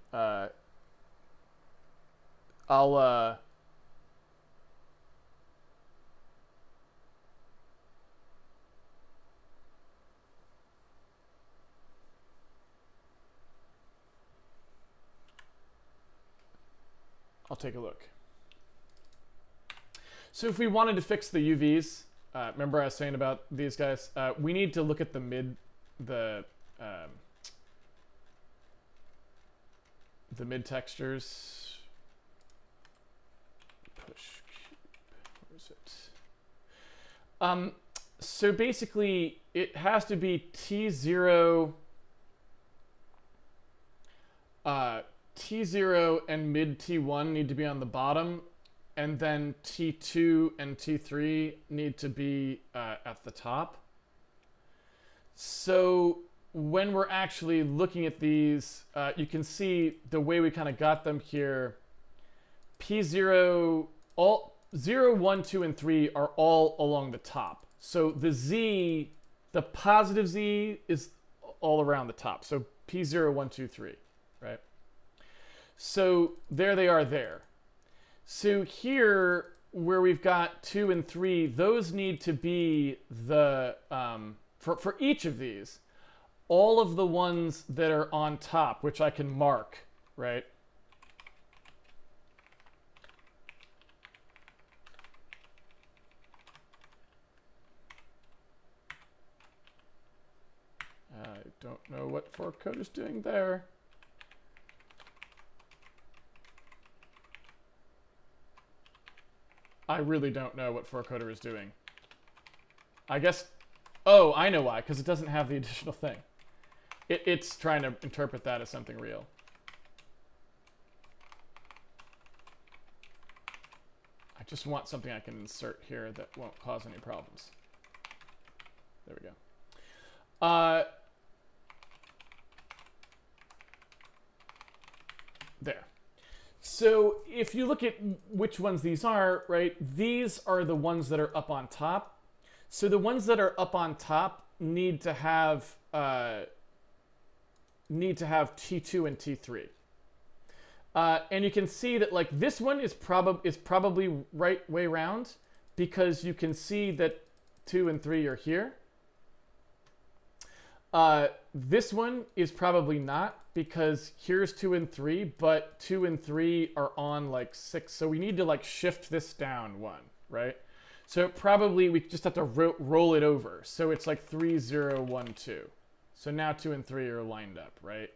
I'll take a look. So if we wanted to fix the UVs, remember I was saying about these guys, we need to look at the mid textures. Push cube, where is it? So basically it has to be T0, T0 and mid T1 need to be on the bottom, and then T2 and T3 need to be at the top. So when we're actually looking at these, you can see the way we kind of got them here. P0, all 0, 1, 2, and 3 are all along the top. So the Z, the positive Z is all around the top. So P0, 1, 2, 3, right? So there they are there. So here, where we've got 2 and 3, those need to be the, for each of these, all of the ones that are on top, which I can mark, right? I don't know what for code is doing there. I really don't know what for coder is doing. I guess, oh, I know why, because it doesn't have the additional thing. It's trying to interpret that as something real. I just want something I can insert here that won't cause any problems. There we go. There. So if you look at which ones these are, right, these are the ones that are up on top. So the ones that are up on top need to have T2 and T3. And you can see that like this one is probably right way round because you can see that 2 and 3 are here. This one is probably not because here's 2 and 3, but 2 and 3 are on like 6. So we need to like shift this down 1, right? So probably we just have to roll it over. So it's like 3, 0, 1, 2. So now 2 and 3 are lined up, right?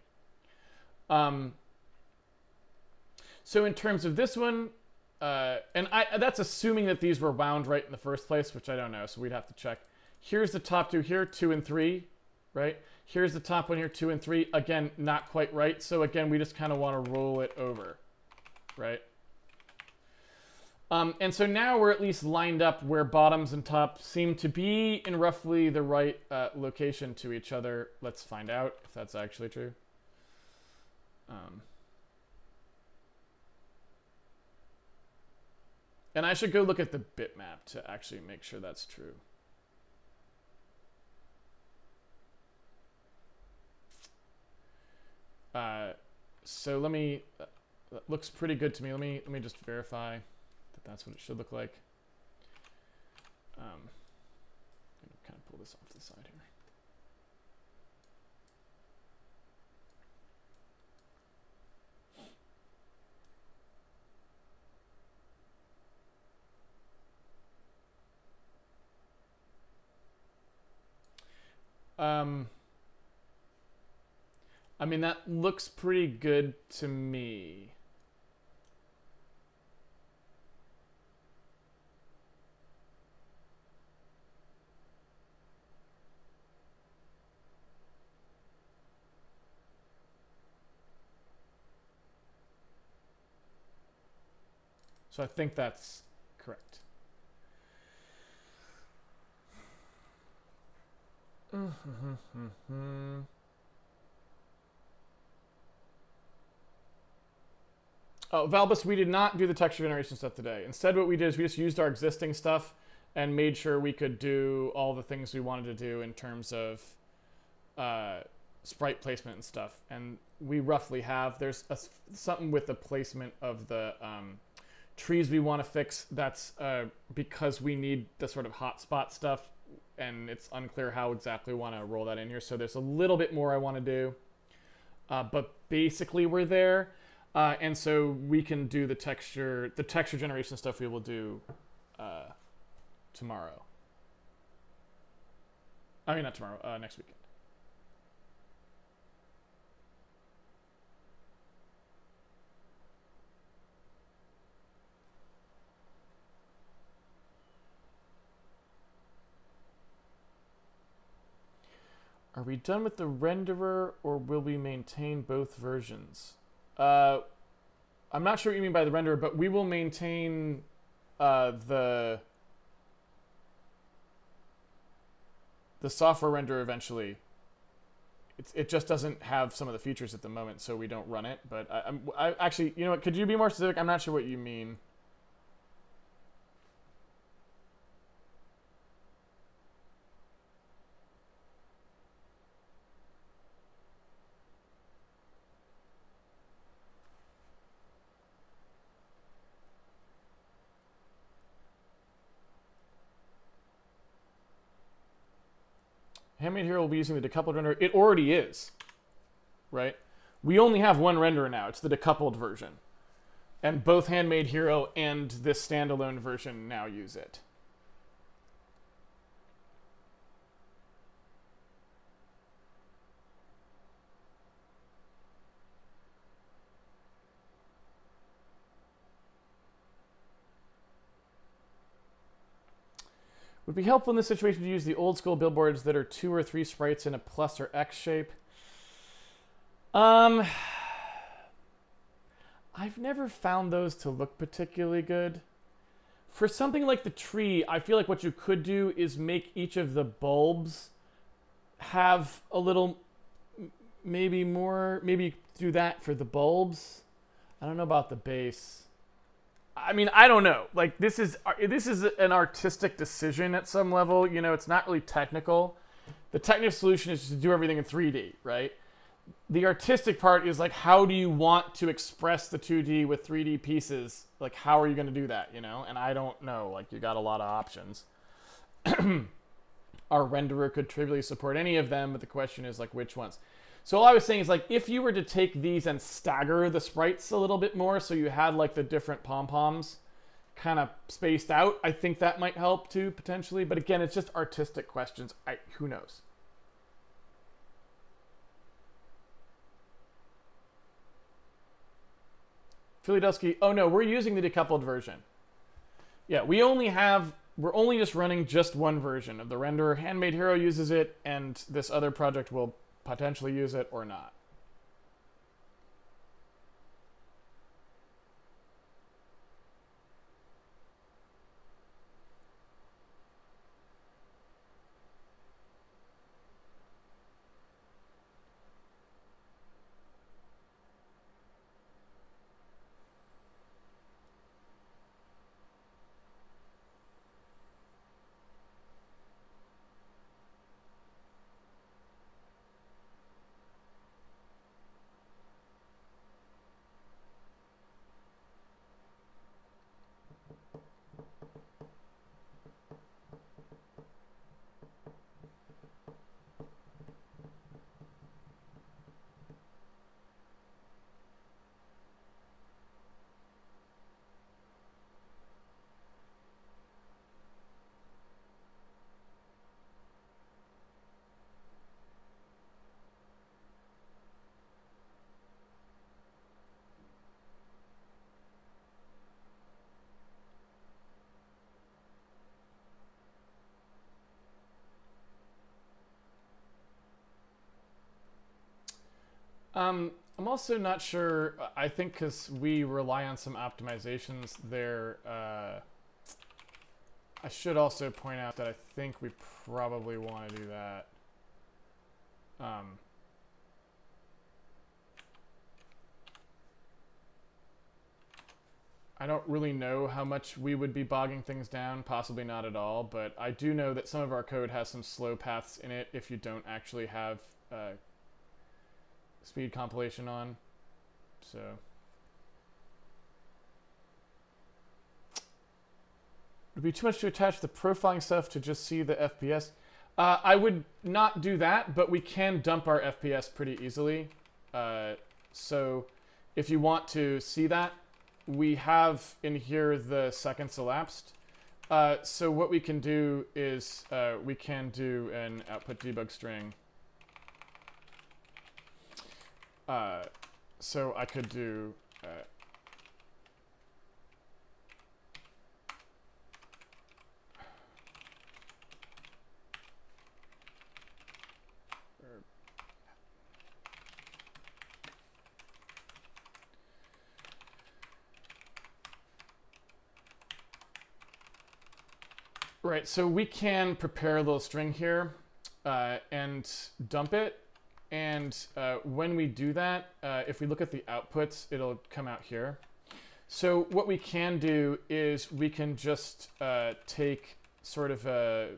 So in terms of this one, and that's assuming that these were wound right in the first place, which I don't know, so we'd have to check. Here's the top two here, 2 and 3, right? Here's the top one here, 2 and 3. Again, not quite right. So again, we just kind of want to roll it over, right? And so now we're at least lined up where bottoms and tops seem to be in roughly the right location to each other. Let's find out if that's actually true. And I should go look at the bitmap to actually make sure that's true. So let me, that looks pretty good to me. Let me just verify that that's what it should look like. I'm gonna kind of pull this off to the side here. I mean, that looks pretty good to me. So I think that's correct. Oh, Valbus, we did not do the texture generation stuff today. Instead, what we did is we just used our existing stuff and made sure we could do all the things we wanted to do in terms of sprite placement and stuff. And we roughly have, there's something with the placement of the trees we want to fix. That's because we need the sort of hotspot stuff, and it's unclear how exactly we want to roll that in here. So there's a little bit more I want to do. But basically, we're there. And so we can do the texture generation stuff we will do tomorrow. I mean, not tomorrow, next weekend. Are we done with the renderer, or will we maintain both versions? I'm not sure what you mean by the renderer, but we will maintain the software renderer eventually. It just doesn't have some of the features at the moment, so we don't run it. But I actually, you know what? Could you be more specific? I'm not sure what you mean. Handmade Hero will be using the decoupled renderer. It already is, right? We only have one renderer now. It's the decoupled version. And both Handmade Hero and this standalone version now use it. Would be helpful in this situation to use the old school billboards that are 2 or 3 sprites in a plus or X shape. I've never found those to look particularly good. For something like the tree, I feel like what you could do is make each of the bulbs have a little, maybe do that for the bulbs. I don't know about the base. I mean, I don't know. Like, this is an artistic decision at some level. You know, it's not really technical. The technical solution is just to do everything in 3D, right? The artistic part is like, how do you want to express the 2D with 3D pieces? Like, how are you going to do that, you know? And I don't know. Like, you got a lot of options. Our renderer could trivially support any of them, but the question is, like, which ones? So all I was saying is, like, if you were to take these and stagger the sprites a little bit more so you had, like, the different pom-poms kind of spaced out, I think that might help, too, potentially. But again, it's just artistic questions. Who knows? Philadelphia, oh no, we're using the decoupled version. Yeah, we're only just running just one version of the renderer. Handmade Hero uses it, and this other project will potentially use it or not. I'm also not sure. I think because we rely on some optimizations there, I should also point out that I think we probably want to do that. I don't really know how much we would be bogging things down, possibly not at all, but I do know that some of our code has some slow paths in it if you don't actually have speed compilation on. So it'd be too much to attach the profiling stuff to just see the FPS. I would not do that, but we can dump our FPS pretty easily. So if you want to see that, we have in here the seconds elapsed. So what we can do is we can do an output debug string. So I could do Right, so we can prepare a little string here and dump it. And when we do that, if we look at the outputs, it'll come out here. So what we can do is we can just take sort of a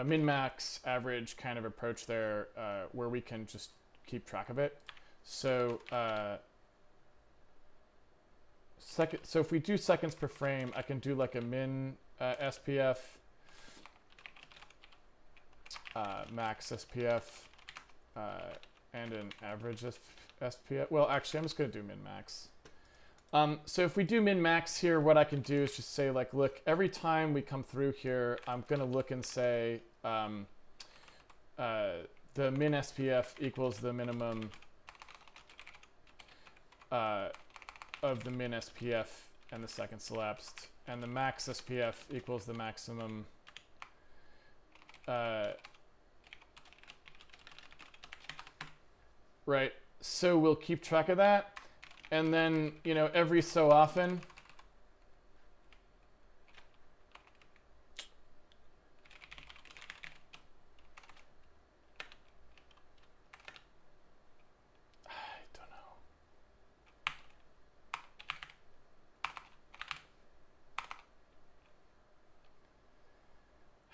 min-max average kind of approach there where we can just keep track of it. So so if we do seconds per frame, I can do like a min SPF, max SPF, and an average SPF. Well, actually, I'm just going to do min-max. So if we do min-max here, what I can do is just say, like, look, every time we come through here, I'm going to look and say the min SPF equals the minimum of the min SPF and the seconds elapsed, and the max SPF equals the maximum right, so we'll keep track of that, and then, you know, every so often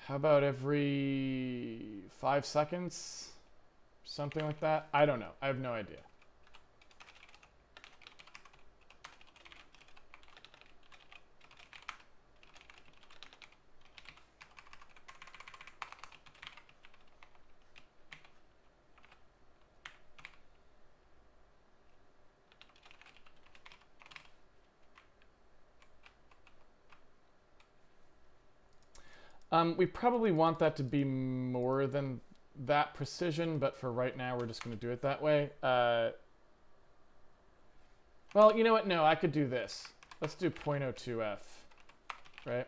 how about every 5 seconds? Something like that? I don't know. I have no idea. We probably want that to be more than that precision, but for right now, we're just going to do it that way. Well, you know what? No, I could do this. Let's do 0.02f, right?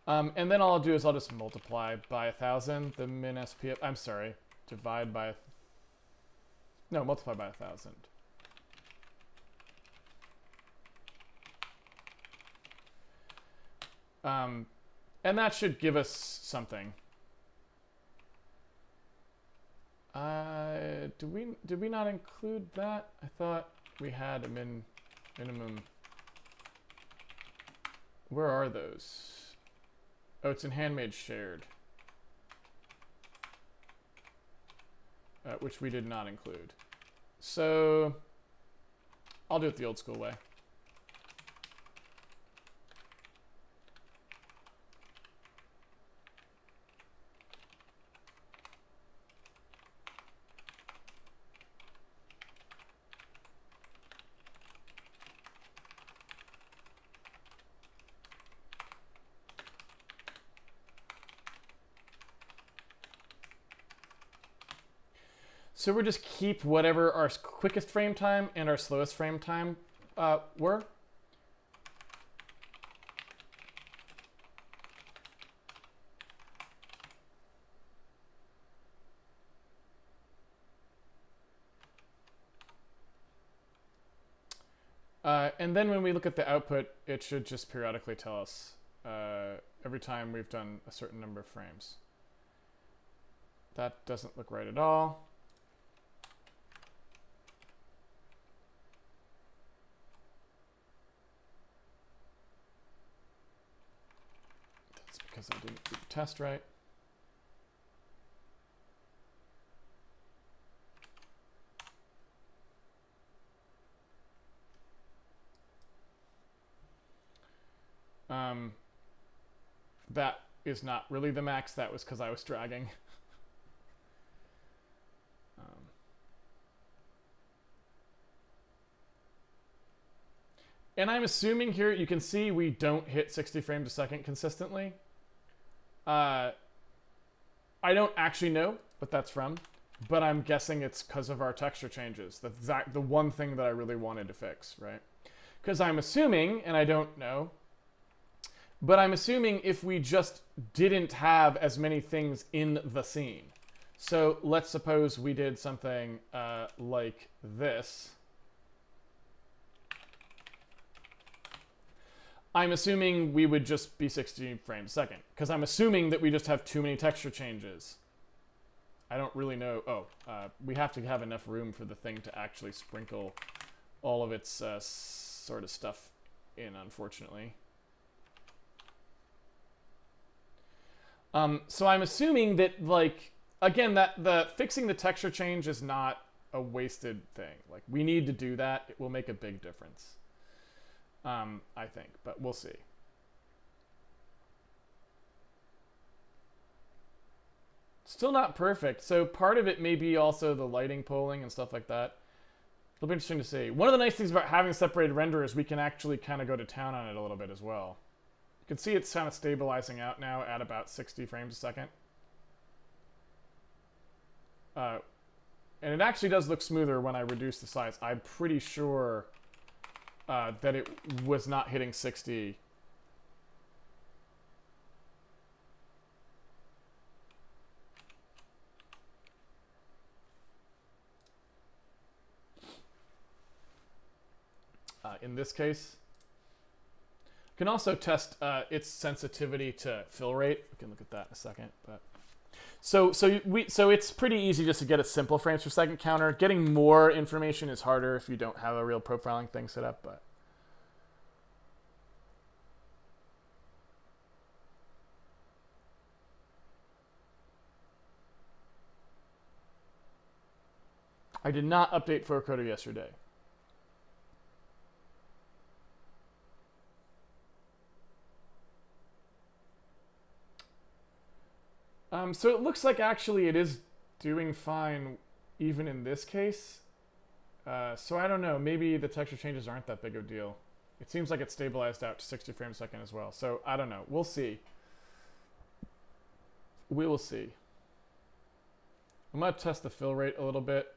And then all I'll do is I'll just multiply by 1,000 the min SPF. I'm sorry, divide by, no, multiply by 1,000. And that should give us something. Did we not include that? I thought we had a minimum. Where are those? Oh, it's in Handmade shared, which we did not include. So I'll do it the old school way. So we'll just keep whatever our quickest frame time and our slowest frame time were. And then when we look at the output, it should just periodically tell us every time we've done a certain number of frames. That doesn't look right at all. Because I didn't do the test right. That is not really the max. That was because I was dragging. And I'm assuming here, you can see we don't hit 60 frames a second consistently. I don't actually know what that's from, but I'm guessing it's because of our texture changes. That's the one thing that I really wanted to fix, right? Because I'm assuming, and I don't know, but I'm assuming if we just didn't have as many things in the scene. So let's suppose we did something like this. I'm assuming we would just be 60 frames a second, because I'm assuming that we just have too many texture changes. I don't really know. Oh, we have to have enough room for the thing to actually sprinkle all of its sort of stuff in, unfortunately. So I'm assuming that, like, again, that the fixing the texture change is not a wasted thing. Like, we need to do that. It will make a big difference, I think, but we'll see. Still not perfect. So part of it may be also the lighting polling and stuff like that. It'll be interesting to see. One of the nice things about having a separated render is we can actually kind of go to town on it a little bit as well. You can see it's kind of stabilizing out now at about 60 frames a second. And it actually does look smoother when I reduce the size. I'm pretty sure that it was not hitting 60. In this case. You can also test its sensitivity to fill rate. We can look at that in a second. But so it's pretty easy just to get a simple frames per second counter. Getting more information is harder if you don't have a real profiling thing set up. But I did not update Photocoder yesterday. So it looks like actually it is doing fine even in this case. So I don't know, maybe the texture changes aren't that big of a deal. It seems like it's stabilized out to 60 frames a second as well. So I don't know, we'll see. We will see. I'm gonna test the fill rate a little bit.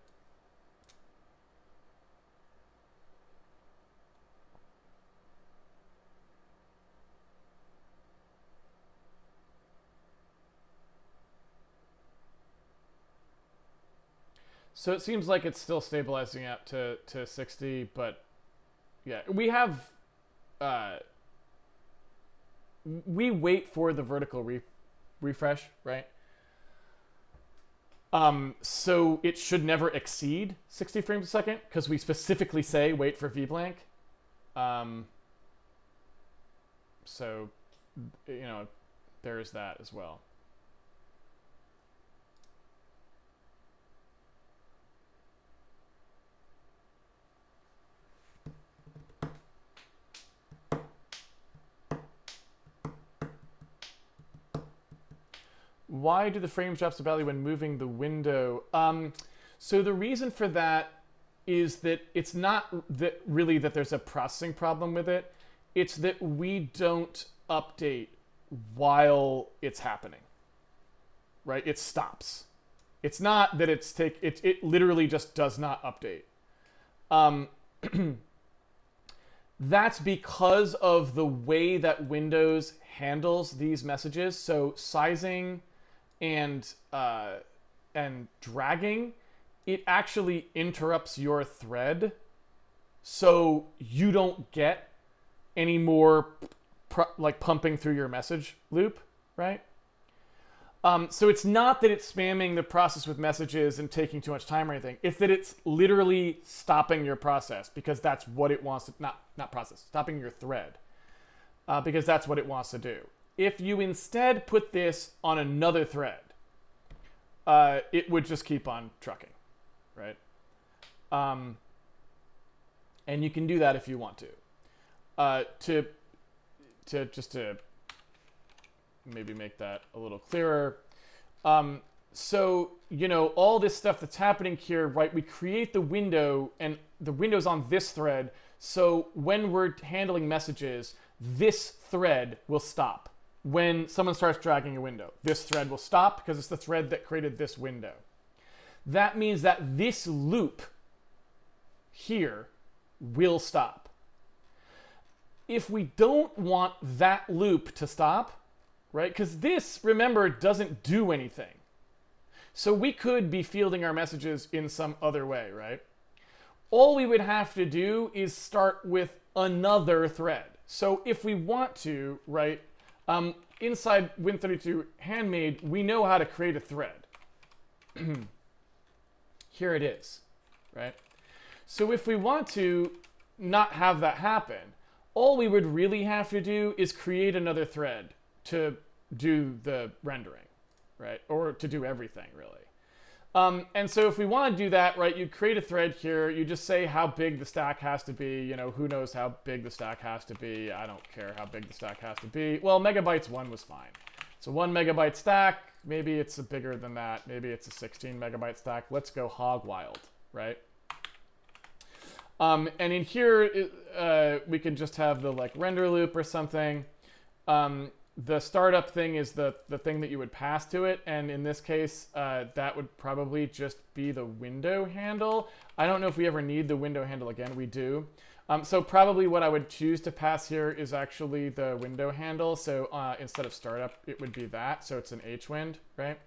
So it seems like it's still stabilizing out to 60, but yeah, we have, we wait for the vertical refresh, right? So it should never exceed 60 frames a second because we specifically say wait for VBlank. So, you know, there is that as well. Why do the frames drop so badly when moving the window? So the reason for that is that it's not that really that there's a processing problem with it. It's that we don't update while it's happening, right? It stops. It's not that it literally just does not update. That's because of the way that Windows handles these messages. So sizing and dragging, it actually interrupts your thread, so you don't get any more like pumping through your message loop, right? So it's not that it's spamming the process with messages and taking too much time or anything. It's that it's literally stopping your process because that's what it wants to, not process, stopping your thread because that's what it wants to do. If you instead put this on another thread, it would just keep on trucking, right? And you can do that if you want to. To maybe make that a little clearer. So, you know, all this stuff that's happening here, right? We create the window and the window's on this thread. So when we're handling messages, this thread will stop. When someone starts dragging a window, this thread will stop because it's the thread that created this window. That means that this loop here will stop. If we don't want that loop to stop, right? Because this, remember, doesn't do anything. So we could be fielding our messages in some other way, right? All we would have to do is start with another thread. So if we want to, right, inside Win32 Handmade, we know how to create a thread. Here it is, right? So if we want to not have that happen, all we would really have to do is create another thread to do the rendering, right? Or to do everything, really. And so if we want to do that, right, you create a thread here. You just say how big the stack has to be. You know, who knows how big the stack has to be. I don't care how big the stack has to be. Well, megabytes 1 was fine. So 1 megabyte stack. Maybe it's bigger than that. Maybe it's a 16 megabyte stack. Let's go hog wild, right? And in here, we can just have the like render loop or something. The startup thing is the thing that you would pass to it, and in this case, that would probably just be the window handle. I don't know if we ever need the window handle again. We do. So probably what I would choose to pass here is actually the window handle. So instead of startup, it would be that. So it's an hwind, right?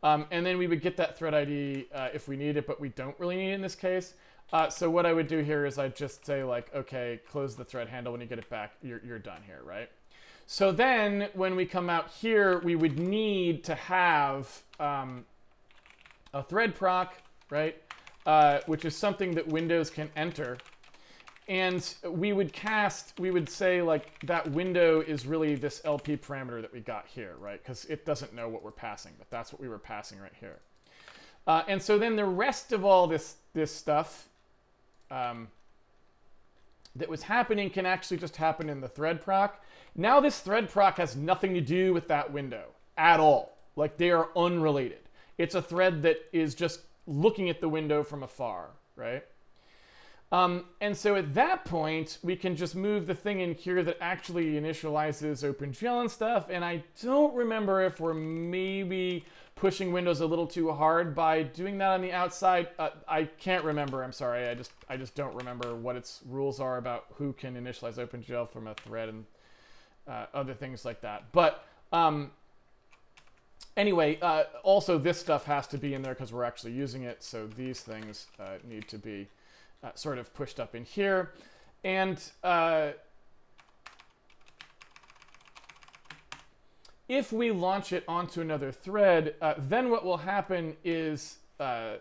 And then we would get that thread ID if we need it, but we don't really need it in this case. So what I would do here is I'd just say like, okay, close the thread handle. When you get it back, you're done here, right? So then when we come out here, we would need to have a thread proc, right? Which is something that Windows can enter. And we would say like that window is really this LP parameter that we got here, right? Because it doesn't know what we're passing, but that's what we were passing right here. And so then the rest of all this stuff that was happening can actually just happen in the thread proc. Now this thread proc has nothing to do with that window at all. Like they are unrelated. It's a thread that is just looking at the window from afar, right? And so at that point, we can just move the thing in here that actually initializes OpenGL and stuff. And I don't remember if we're maybe pushing Windows a little too hard by doing that on the outside. I can't remember. I'm sorry. I just don't remember what its rules are about who can initialize OpenGL from a thread and other things like that. But anyway, also this stuff has to be in there because we're actually using it. So these things need to be sort of pushed up in here. And if we launch it onto another thread, then what will happen is that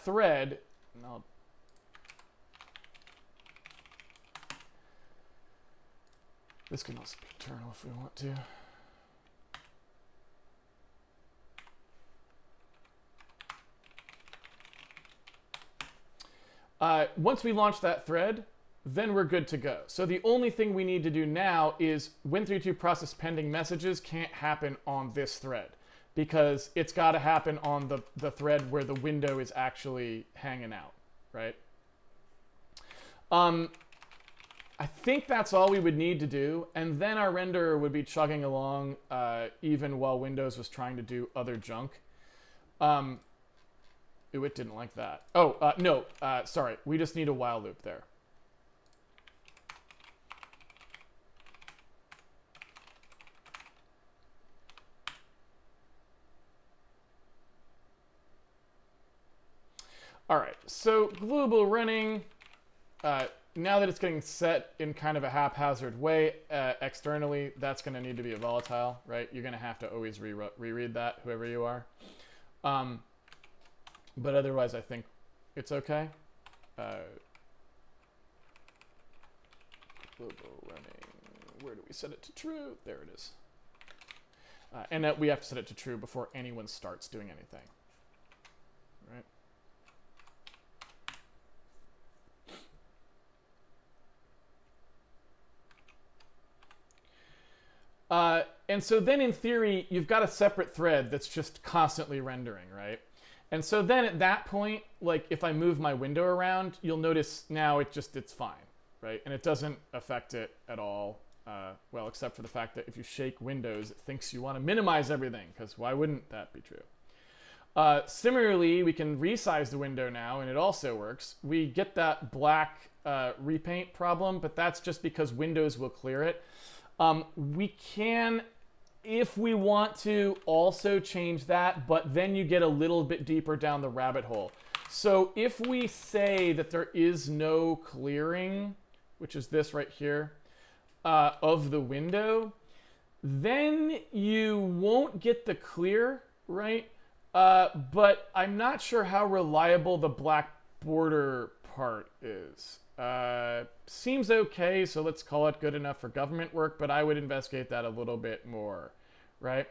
thread, and this can also be internal if we want to. Once we launch that thread, then we're good to go. So the only thing we need to do now is Win32 process pending messages can't happen on this thread because it's got to happen on the thread where the window is actually hanging out, right? I think that's all we would need to do, and then our renderer would be chugging along even while Windows was trying to do other junk. Ooh, it didn't like that. Oh, no, sorry. We just need a while loop there. All right, so global running, now that it's getting set in kind of a haphazard way externally, that's going to need to be a volatile, right? You're going to have to always reread that, whoever you are. But otherwise, I think it's okay. Global running, where do we set it to true? There it is. And that we have to set it to true before anyone starts doing anything, right? And so then in theory, you've got a separate thread that's just constantly rendering, right? And so then at that point, like if I move my window around, you'll notice now it's fine, right? And it doesn't affect it at all. Well, except for the fact that if you shake Windows, it thinks you want to minimize everything, because why wouldn't that be true? Similarly, we can resize the window now, and it also works. We get that black repaint problem, but that's just because Windows will clear it. We can, if we want to, also change that, but then you get a little bit deeper down the rabbit hole. So if we say that there is no clearing, which is this right here, of the window, then you won't get the clear, right? But I'm not sure how reliable the black border part is. Seems okay, so let's call it good enough for government work, but I would investigate that a little bit more, right?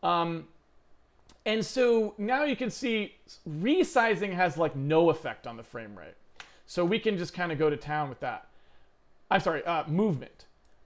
And so now you can see resizing has like no effect on the frame rate. So we can just kind of go to town with that. I'm sorry, movement.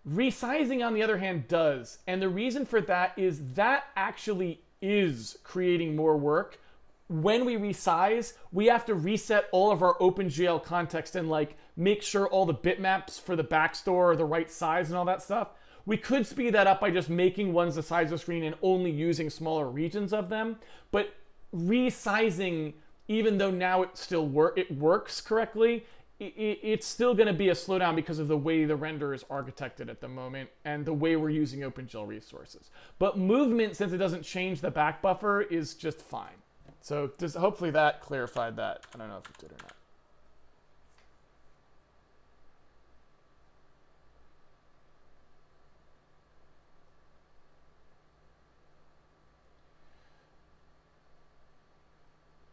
Resizing, on the other hand, does. And the reason for that is that actually is creating more work. When we resize, we have to reset all of our OpenGL context and like make sure all the bitmaps for the backstore are the right size and all that stuff. We could speed that up by just making ones the size of the screen and only using smaller regions of them. But resizing, even though now it works correctly, it's still going to be a slowdown because of the way the render is architected at the moment and the way we're using OpenGL resources. But movement, since it doesn't change the back buffer, is just fine. So hopefully that clarified that. I don't know if it did or not.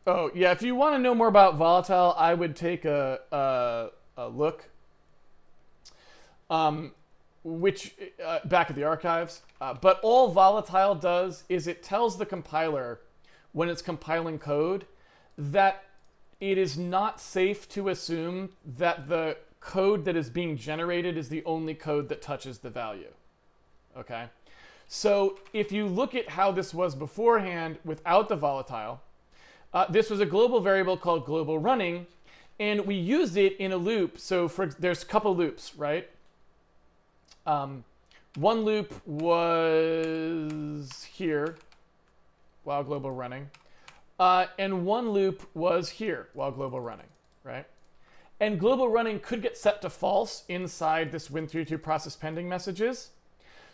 Oh, yeah, if you want to know more about volatile, I would take a look, back at the archives. But all volatile does is it tells the compiler, when it's compiling code, that it is not safe to assume that the code that is being generated is the only code that touches the value. Okay? So if you look at how this was beforehand without the volatile, this was a global variable called global running, and we used it in a loop. So there's a couple loops, right? One loop was here while global running, and one loop was here while global running, right? And global running could get set to false inside this Win32 process pending messages.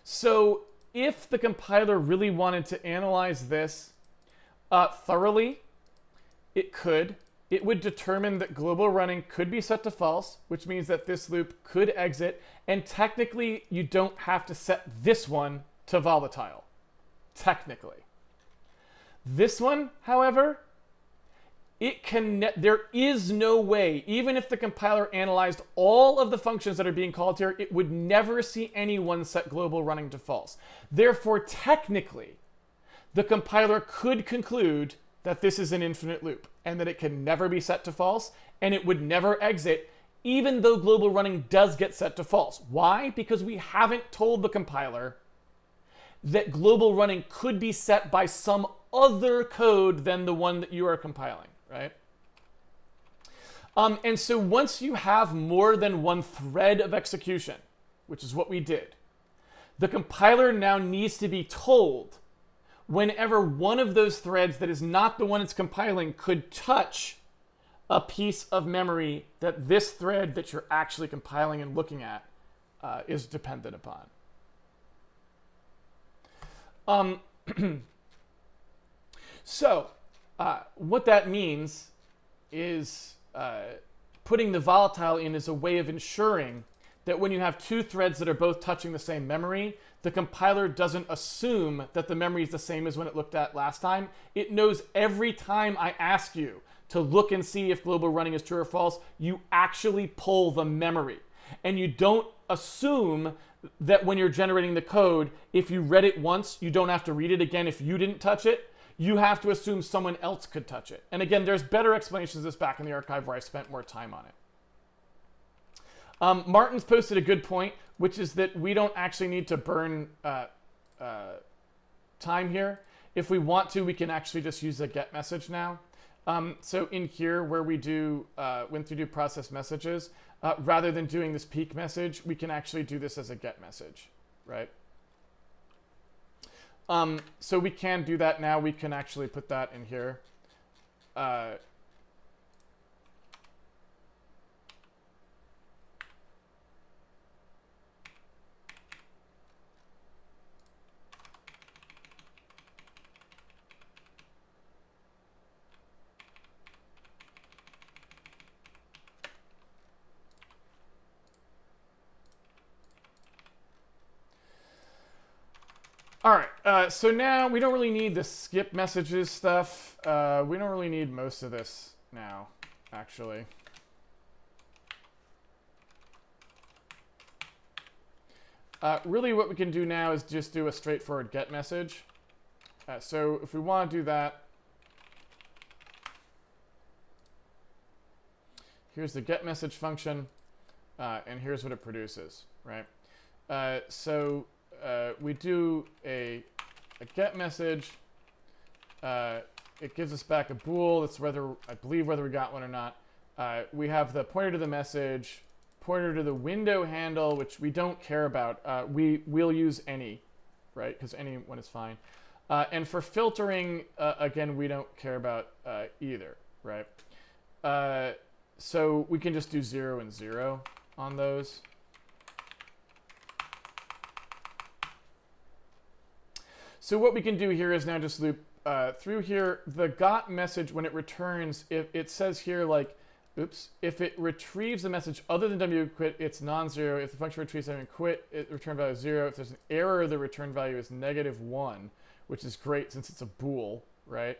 So if the compiler really wanted to analyze this thoroughly, it could. It would determine that global running could be set to false, which means that this loop could exit. And technically, you don't have to set this one to volatile. Technically. This one, however, there is no way, even if the compiler analyzed all of the functions that are being called here, it would never see anyone set global running to false. Therefore, technically, the compiler could conclude that this is an infinite loop and that it can never be set to false and it would never exit, even though global running does get set to false. Why? Because we haven't told the compiler that global running could be set by some other code than the one that you are compiling, right? And so once you have more than one thread of execution, which is what we did, the compiler now needs to be told whenever one of those threads that is not the one it's compiling could touch a piece of memory that this thread that you're actually compiling and looking at is dependent upon. So what that means is putting the volatile in is a way of ensuring that when you have two threads that are both touching the same memory, the compiler doesn't assume that the memory is the same as when it looked at last time. It knows every time I ask you to look and see if global running is true or false, you actually pull the memory. And you don't assume that when you're generating the code, if you read it once, you don't have to read it again if you didn't touch it. You have to assume someone else could touch it. And again, there's better explanations of this back in the archive where I spent more time on it. Martin's posted a good point, which is that we don't actually need to burn time here. If we want to, we can actually just use a get message now. So in here where we do Win32 process messages, rather than doing this peak message, we can actually do this as a get message, right? So we can do that now. We can actually put that in here. All right, so now we don't really need the skip messages stuff. We don't really need most of this now, actually. Really what we can do now is just do a straightforward get message. So if we want to do that, here's the get message function, and here's what it produces, right? We do a get message. It gives us back a bool. That's whether, I believe, whether we got one or not. We have the pointer to the message, pointer to the window handle, which we don't care about. We'll use any, right? Because any one is fine. And for filtering, again, we don't care about either, right? So we can just do 0 and 0 on those. So what we can do here is now just loop through here. The got message, when it returns, if it says here like, oops, if it retrieves the message other than wquit, it's non-zero. If the function retrieves wquit, it return value is 0. If there's an error, the return value is -1, which is great since it's a bool, right?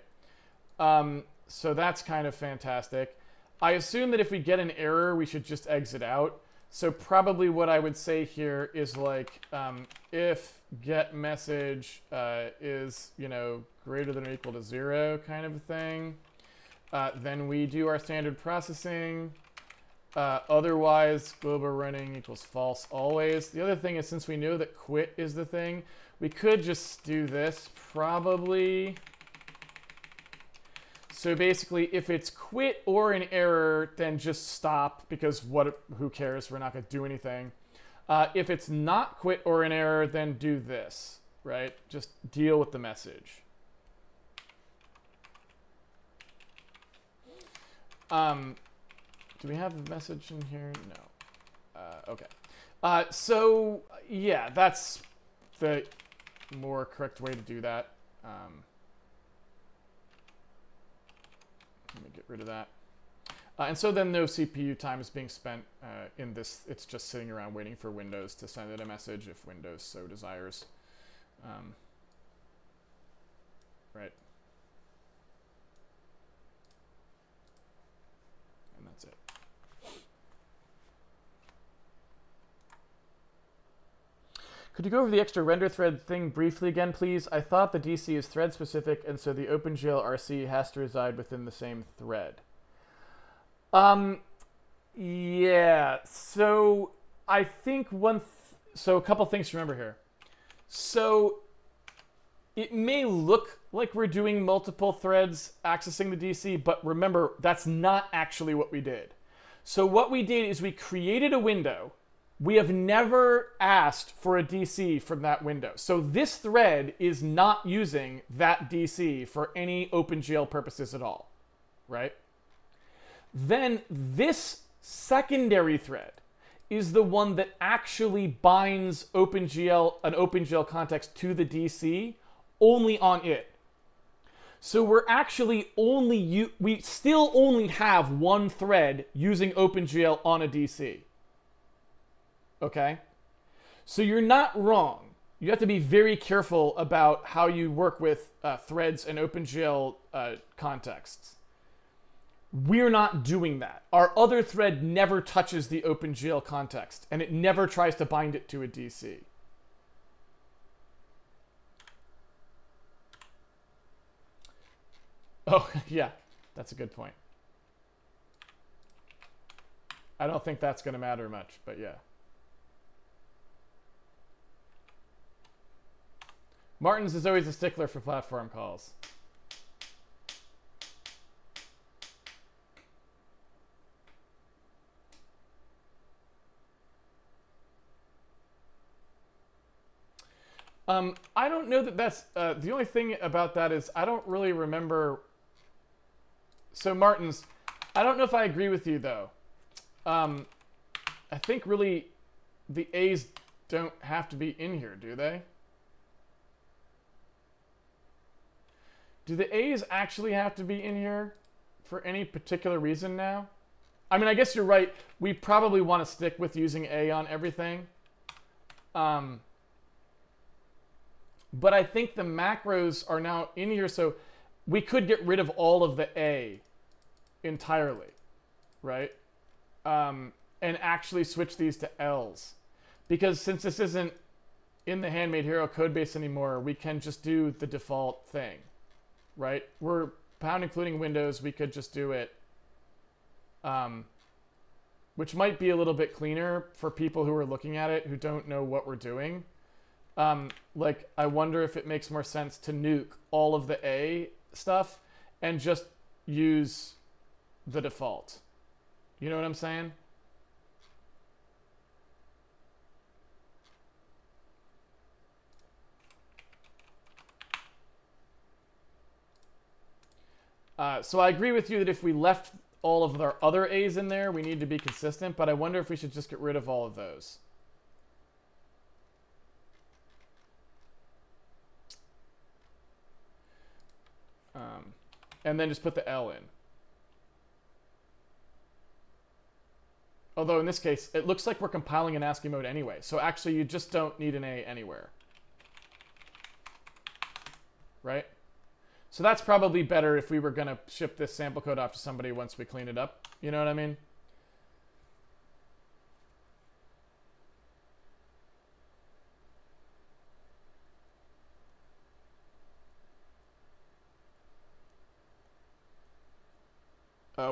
So that's kind of fantastic. I assume that if we get an error, we should just exit out. So probably what I would say here is like, if get message is, you know, greater than or equal to 0 kind of a thing, then we do our standard processing. Otherwise, global running equals false always. The other thing is, since we know that quit is the thing, we could just do this probably. So basically, if it's quit or an error, then just stop, because who cares? We're not going to do anything. If it's not quit or an error, then do this, right? Just deal with the message. Do we have a message in here? No. Okay. So, yeah, that's the more correct way to do that. Let me get rid of that. And so then no CPU time is being spent in this. It's just sitting around waiting for Windows to send it a message if Windows so desires. Right. And that's it. Could you go over the extra render thread thing briefly again, please? I thought the DC is thread specific, and so the OpenGL RC has to reside within the same thread. Yeah, so I think so a couple things to remember here. So it may look like we're doing multiple threads accessing the DC, but remember, that's not actually what we did. So what we did is we created a window. We have never asked for a DC from that window. So this thread is not using that DC for any OpenGL purposes at all, right? Then this secondary thread is the one that actually binds an OpenGL context to the DC only on it. So we're actually we still only have one thread using OpenGL on a DC. Okay? So you're not wrong. You have to be very careful about how you work with threads and OpenGL contexts. We're not doing that. Our other thread never touches the OpenGL context, and it never tries to bind it to a DC. Oh, yeah, that's a good point. I don't think that's going to matter much, but yeah. Martins is always a stickler for platform calls. I don't know that that's... the only thing about that is I don't really remember... So, Martins, I don't know if I agree with you, though. I think, really, the A's don't have to be in here, do they? Do the A's actually have to be in here for any particular reason now? I mean, I guess you're right. We probably want to stick with using A on everything. But I think the macros are now in here, so we could get rid of all of the A entirely, right? And actually switch these to L's. Because since this isn't in the Handmade Hero codebase anymore, we can just do the default thing, right? We're pound including Windows, we could just do it, which might be a little bit cleaner for people who are looking at it who don't know what we're doing. Like, I wonder if it makes more sense to nuke all of the A stuff and just use the default. You know what I'm saying? So I agree with you that if we left all of our other A's in there, we need to be consistent, but I wonder if we should just get rid of all of those. And then just put the L in. Although in this case, it looks like we're compiling in ASCII mode anyway. So actually, you just don't need an A anywhere. Right? So that's probably better if we were going to ship this sample code off to somebody once we clean it up. You know what I mean?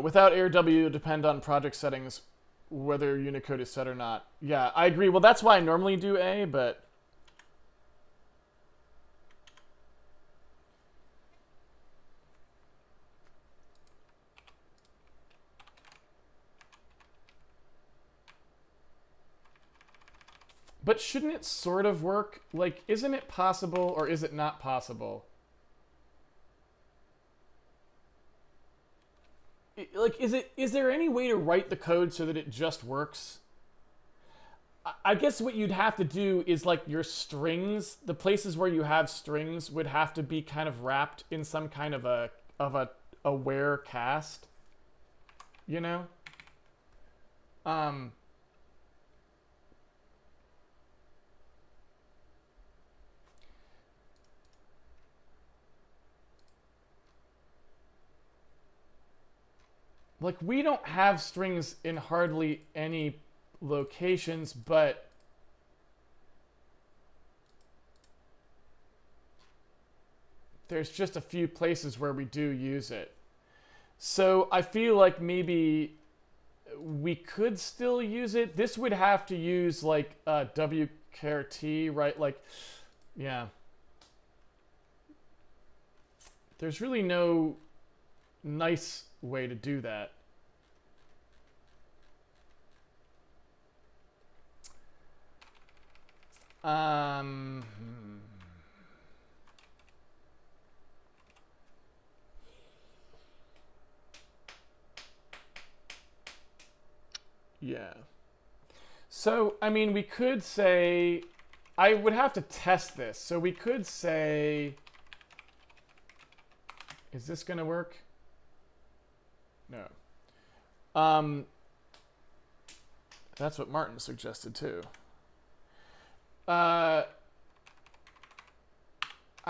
Without AirW, depend on project settings, whether Unicode is set or not. Yeah, I agree. Well, that's why I normally do A, but... But shouldn't it sort of work? Like, isn't it possible, or is it not possible? Like, is there any way to write the code so that it just works? I guess what you'd have to do is, like, your strings, the places where you have strings would have to be kind of wrapped in some kind of a aware cast, you know? Like, we don't have strings in hardly any locations, but there's just a few places where we do use it. So I feel like maybe we could still use it. This would have to use, like, WKRT, right? Like, yeah. There's really no nice way to do that. Yeah. So, I mean, we could say, I would have to test this. So we could say, is this going to work? No. That's what Martin suggested too. I'm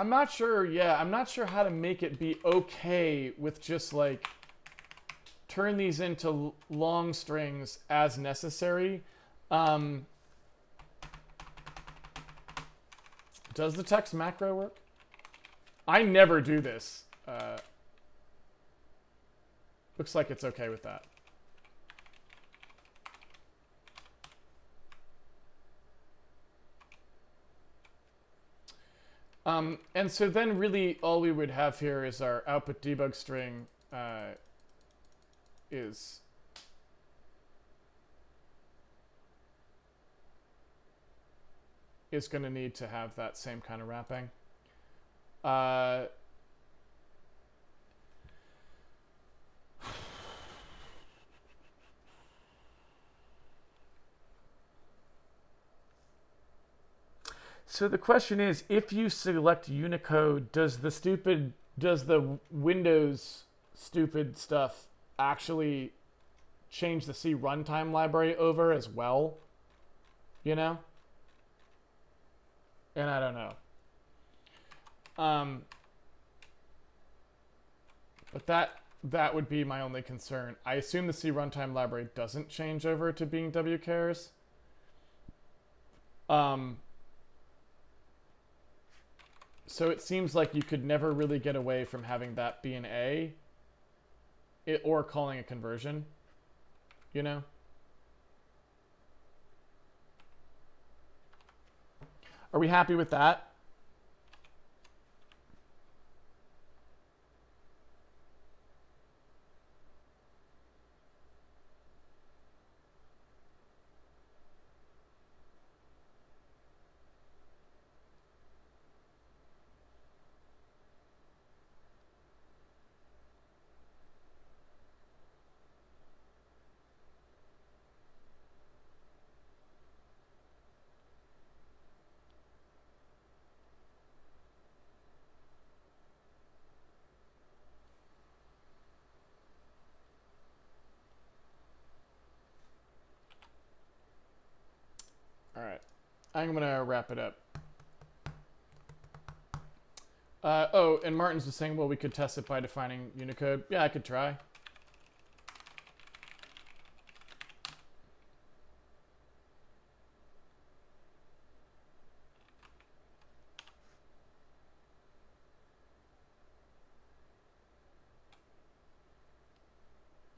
not sure. Yeah, I'm not sure how to make it be okay with just like turn these into long strings as necessary. Does the text macro work? I never do this. Looks like it's okay with that. And so then really all we would have here is our output debug string is going to need to have that same kind of wrapping. So the question is, if you select Unicode, does the Windows stupid stuff actually change the C runtime library over as well? You know? And I don't know. But that would be my only concern. I assume the C runtime library doesn't change over to being wchars. So it seems like you could never really get away from having that be an A, or calling a conversion, you know? Are we happy with that? All right, I'm gonna wrap it up. Oh, and Martin's was saying, well, we could test it by defining Unicode. Yeah, I could try.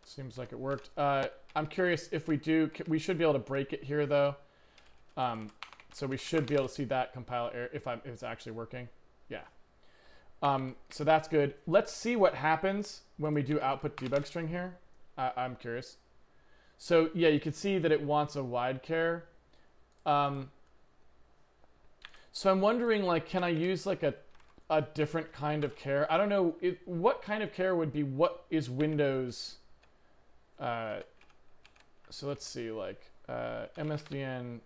Seems like it worked. I'm curious if we do, we should be able to break it here though. So we should be able to see that compile error if it's actually working. Yeah. So that's good. Let's see what happens when we do output debug string here. I'm curious. So yeah, you can see that it wants a wide char. So I'm wondering, like, can I use like a different kind of char? I don't know. What kind of char would be, what is Windows? So let's see, like MSDN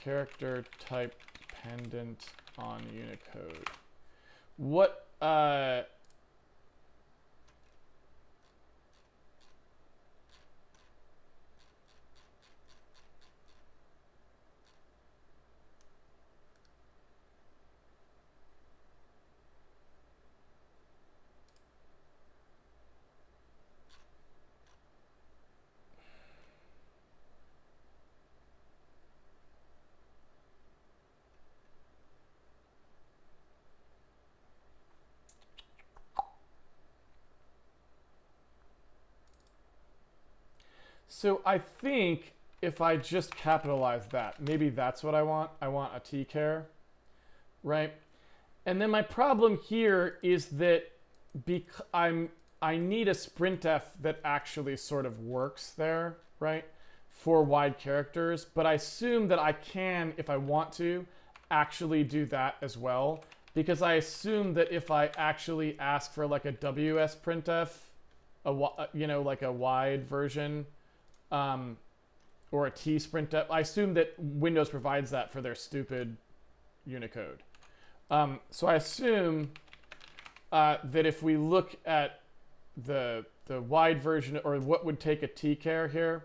character type dependent on Unicode. What So I think if I just capitalize that, maybe that's what I want. I want a tchar, right? And then my problem here is that I need a sprintf that actually sort of works there, right? For wide characters, but I assume that I can, if I want to, actually do that as well. Because I assume that if I actually ask for like a WS printf, you know, like a wide version, or a T sprintf. I assume that Windows provides that for their stupid Unicode. So I assume that if we look at the wide version, or what would take a tchar here,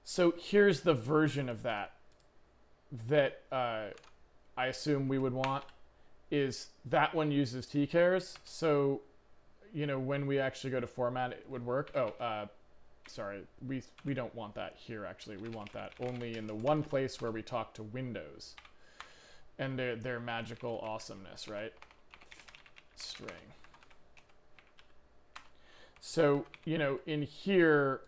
so here's the version of that I assume we would want, is that one uses tchars. So, you know, when we actually go to format, it would work. Oh, sorry, we don't want that here, actually. We want that only in the one place where we talk to Windows and their magical awesomeness, right? String. So, you know, in here,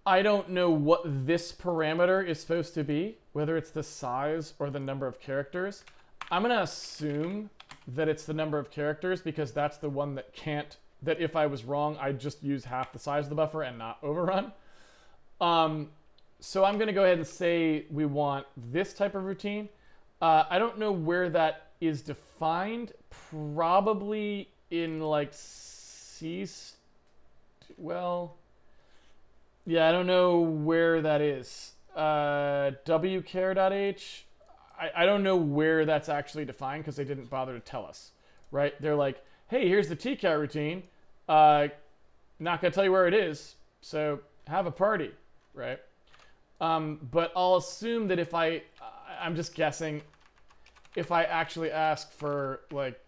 I don't know what this parameter is supposed to be, whether it's the size or the number of characters. I'm going to assume that it's the number of characters, because that's the one that can't, that if I was wrong, I'd just use half the size of the buffer and not overrun. So I'm going to go ahead and say we want this type of routine. I don't know where that is defined. Probably in like C, well... Yeah, I don't know where that is. Wchar.h. I don't know where that's actually defined because they didn't bother to tell us, right? They're like, hey, here's the TCAR routine. Not gonna tell you where it is, so have a party, right? But I'll assume that if I'm just guessing, if I actually ask for like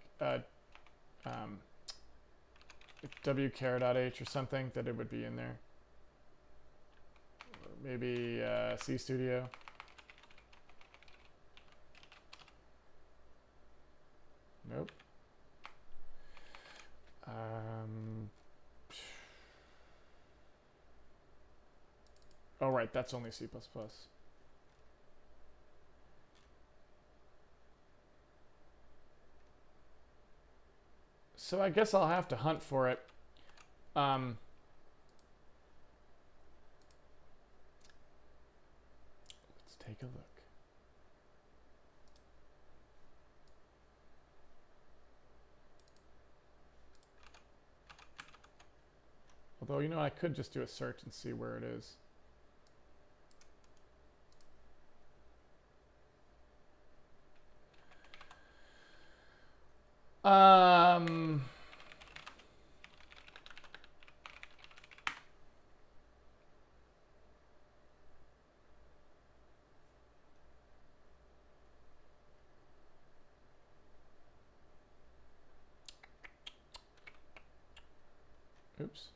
wchar.h or something, that it would be in there. Or maybe C Studio. Nope. Oh, right, that's only C++. So I guess I'll have to hunt for it. Let's take a look. Although, you know, I could just do a search and see where it is. Oops.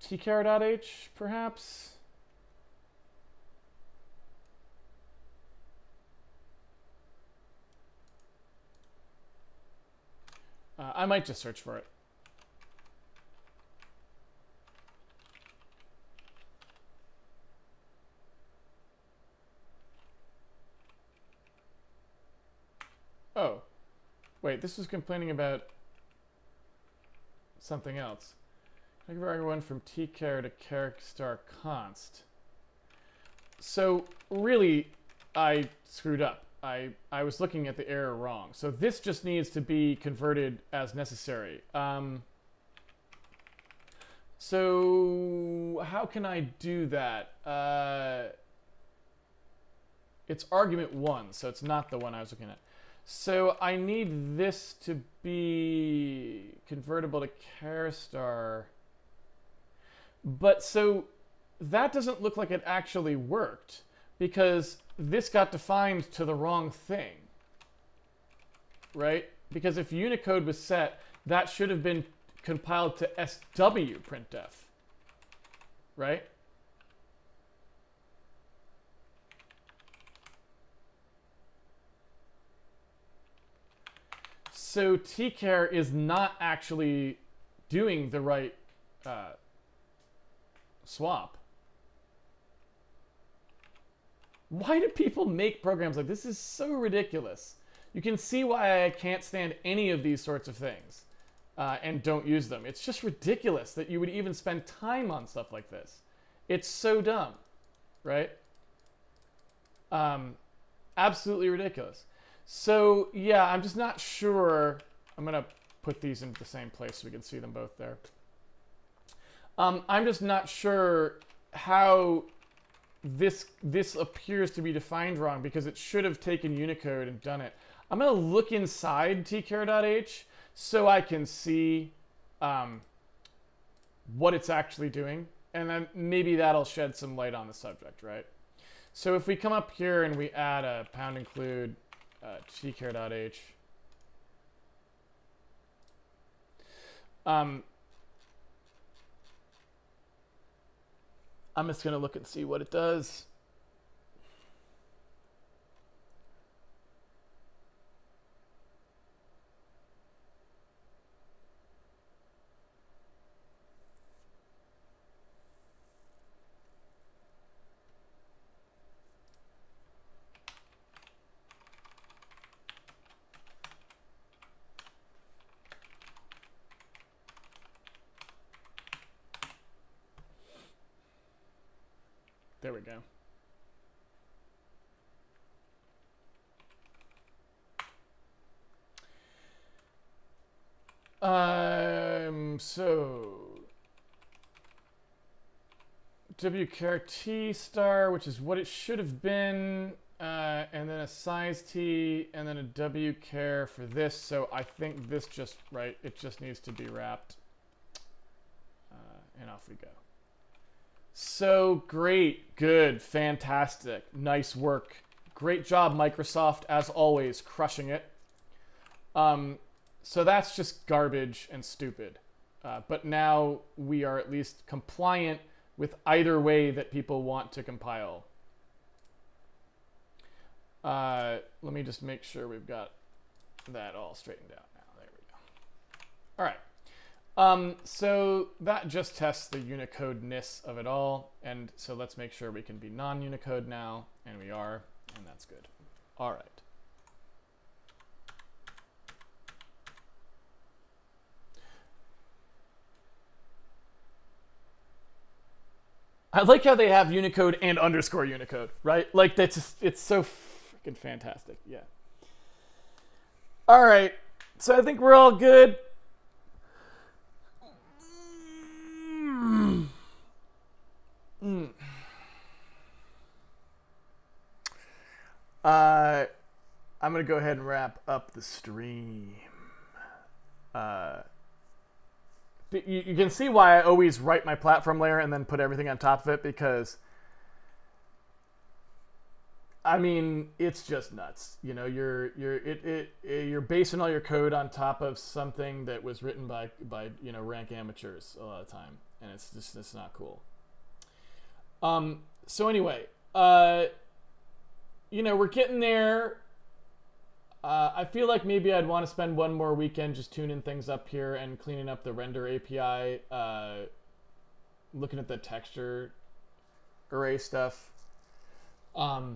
tchar.h, perhaps? I might just search for it. Oh, wait, this was complaining about something else. Thank you for everyone from tchar to char const. So really, I screwed up. I was looking at the error wrong. So this just needs to be converted as necessary. So how can I do that? It's argument 1, so it's not the one I was looking at. So I need this to be convertible to char. But so that doesn't look like it actually worked because this got defined to the wrong thing, right? Because if Unicode was set, that should have been compiled to SW printf, right? So tchar is not actually doing the right swap. Why do people make programs like this? This is so ridiculous. You can see why I can't stand any of these sorts of things and don't use them. It's just ridiculous that you would even spend time on stuff like this. It's so dumb, right? Absolutely ridiculous. So yeah, I'm just not sure. I'm gonna put these into the same place so we can see them both there. I'm just not sure how this appears to be defined wrong because it should have taken Unicode and done it. I'm gonna look inside tchar.h so I can see what it's actually doing, and then maybe that'll shed some light on the subject, right? So if we come up here and we add a pound include tchar.h, I'm just going to look and see what it does. There we go. So WChar T star, which is what it should have been, and then a size T, and then a WChar for this. So I think this just, right, it just needs to be wrapped. And off we go. So great, good, fantastic, nice work. Great job, Microsoft, as always, crushing it. So that's just garbage and stupid. But now we are at least compliant with either way that people want to compile. Let me just make sure we've got that all straightened out now. There we go. All right. So that just tests the Unicode-ness of it all. And so let's make sure we can be non-Unicode now. And we are, and that's good. All right. I like how they have Unicode and underscore Unicode, right? Like that's just, it's so freaking fantastic. Yeah. All right. So I think we're all good. I'm going to go ahead and wrap up the stream. You can see why I always write my platform layer and then put everything on top of it, because I mean, it's just nuts. You know, you're basing all your code on top of something that was written by you know, rank amateurs a lot of the time, and it's not cool. So anyway, you know, we're getting there. I feel like maybe I'd want to spend one more weekend just tuning things up here and cleaning up the render API, looking at the texture array stuff. But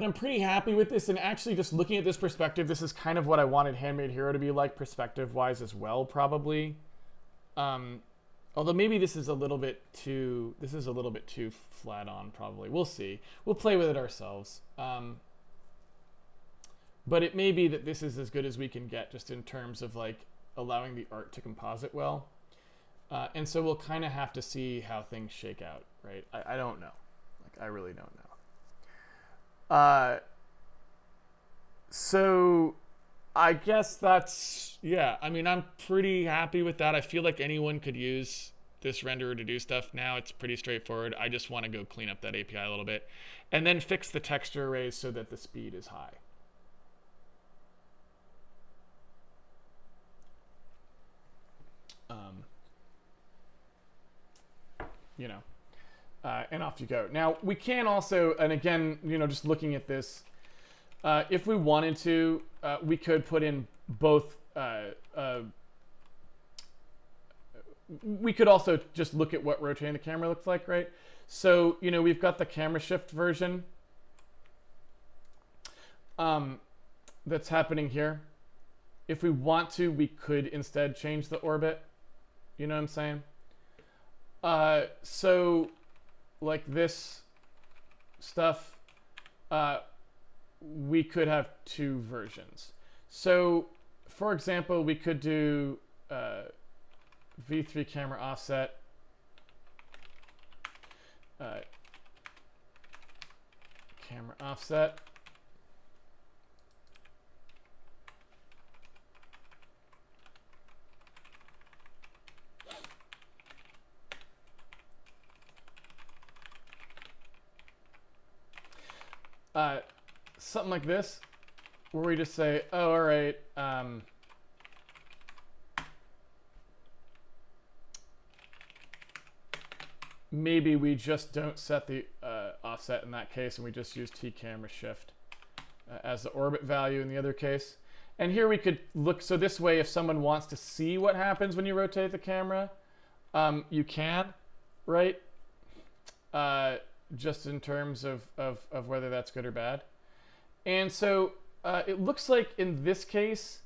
I'm pretty happy with this, and actually just looking at this perspective, this is kind of what I wanted Handmade Hero to be like perspective-wise as well, probably. Although maybe this is a little bit too flat on, probably. We'll see. We'll play with it ourselves. But it may be that this is as good as we can get just in terms of like allowing the art to composite well. And so we'll kind of have to see how things shake out, right? I don't know. Like, I really don't know. So I guess that's, yeah, I mean, I'm pretty happy with that. I feel like anyone could use this renderer to do stuff now. It's pretty straightforward. I just want to go clean up that API a little bit and then fix the texture arrays so that the speed is high. You know, and off you go. Now we can also, and again, you know, just looking at this, if we wanted to, we could put in both. We could also just look at what rotating the camera looks like, right? So, you know, we've got the camera shift version that's happening here. If we want to, we could instead change the orbit. You know what I'm saying? So like this stuff, we could have two versions. So for example, we could do V3 camera offset, camera offset, something like this, where we just say, oh, all right, maybe we just don't set the offset in that case, and we just use T camera shift as the orbit value in the other case. And here we could look, so this way, if someone wants to see what happens when you rotate the camera, you can, right? Just in terms of whether that's good or bad. And so it looks like in this case,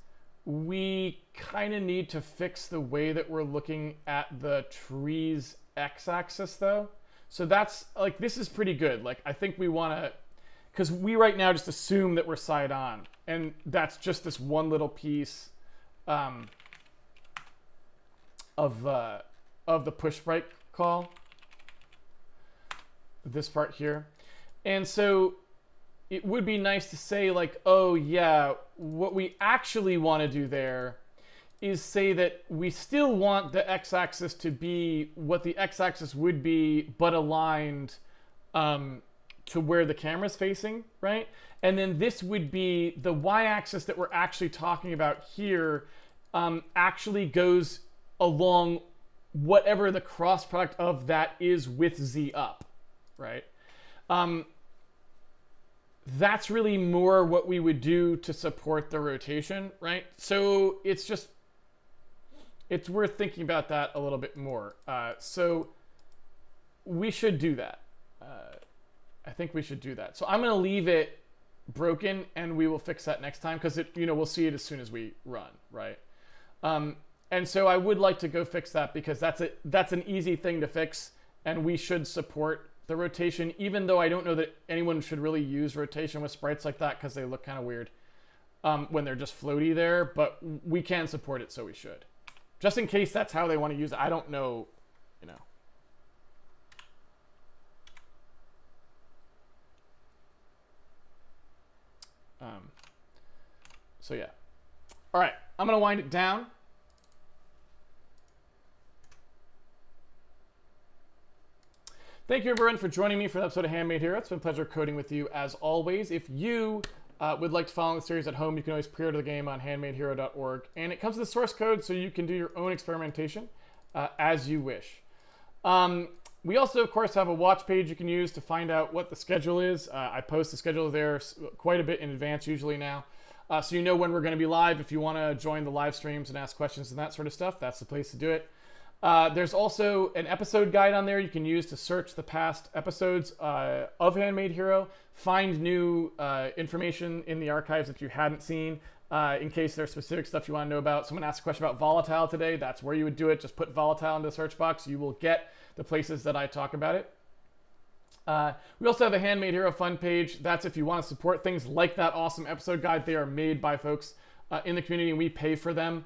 we kind of need to fix the way that we're looking at the tree's x-axis though. So that's like, this is pretty good. Like, I think we want to, because we right now just assume that we're side on, and that's just this one little piece of the push right call. this part here. And so it would be nice to say like, oh yeah, what we actually want to do there is say that we still want the x-axis to be what the x-axis would be, but aligned to where the camera's facing, right? And then this would be the y-axis that we're actually talking about here, actually goes along whatever the cross product of that is with z up, right? That's really more what we would do to support the rotation, right? So it's worth thinking about that a little bit more. So we should do that. I think we should do that. So I'm going to leave it broken, and we will fix that next time because we'll see it as soon as we run, right? And so I would like to go fix that because that's an easy thing to fix, and we should support the rotation, even though I don't know that anyone should really use rotation with sprites like that because they look kind of weird when they're just floaty there, but we can support it, so we should. Just in case that's how they want to use it. I don't know, So yeah. All right, I'm going to wind it down. Thank you, everyone, for joining me for an episode of Handmade Hero. It's been a pleasure coding with you, as always. If you would like to follow the series at home, you can always pre-order the game on handmadehero.org. And it comes with the source code, so you can do your own experimentation as you wish. We also, of course, have a watch page you can use to find out what the schedule is. I post the schedule there quite a bit in advance usually now. So you know when we're going to be live. If you want to join the live streams and ask questions and that sort of stuff, that's the place to do it. There's also an episode guide on there you can use to search the past episodes of Handmade Hero, find new information in the archives that you hadn't seen, in case there's specific stuff you want to know about. Someone asked a question about volatile today. That's where you would do it. Just put volatile into the search box. You will get the places that I talk about it. We also have a Handmade Hero fund page. That's if you want to support things like that awesome episode guide. They are made by folks in the community, and we pay for them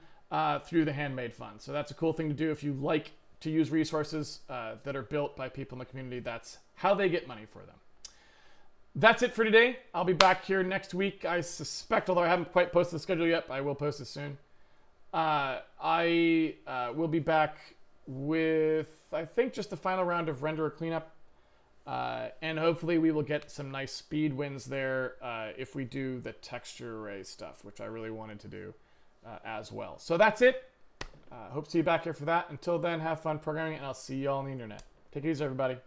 through the Handmade Fund. So that's a cool thing to do if you like to use resources that are built by people in the community. That's how they get money for them. That's it for today. I'll be back here next week. I suspect, although I haven't quite posted the schedule yet, I will post it soon. I will be back with, I think, just the final round of renderer cleanup. And hopefully we will get some nice speed wins there if we do the texture array stuff, which I really wanted to do as well. So that's it. Hope to see you back here for that. Until then, have fun programming, and I'll see you all on the internet. Take it easy, everybody.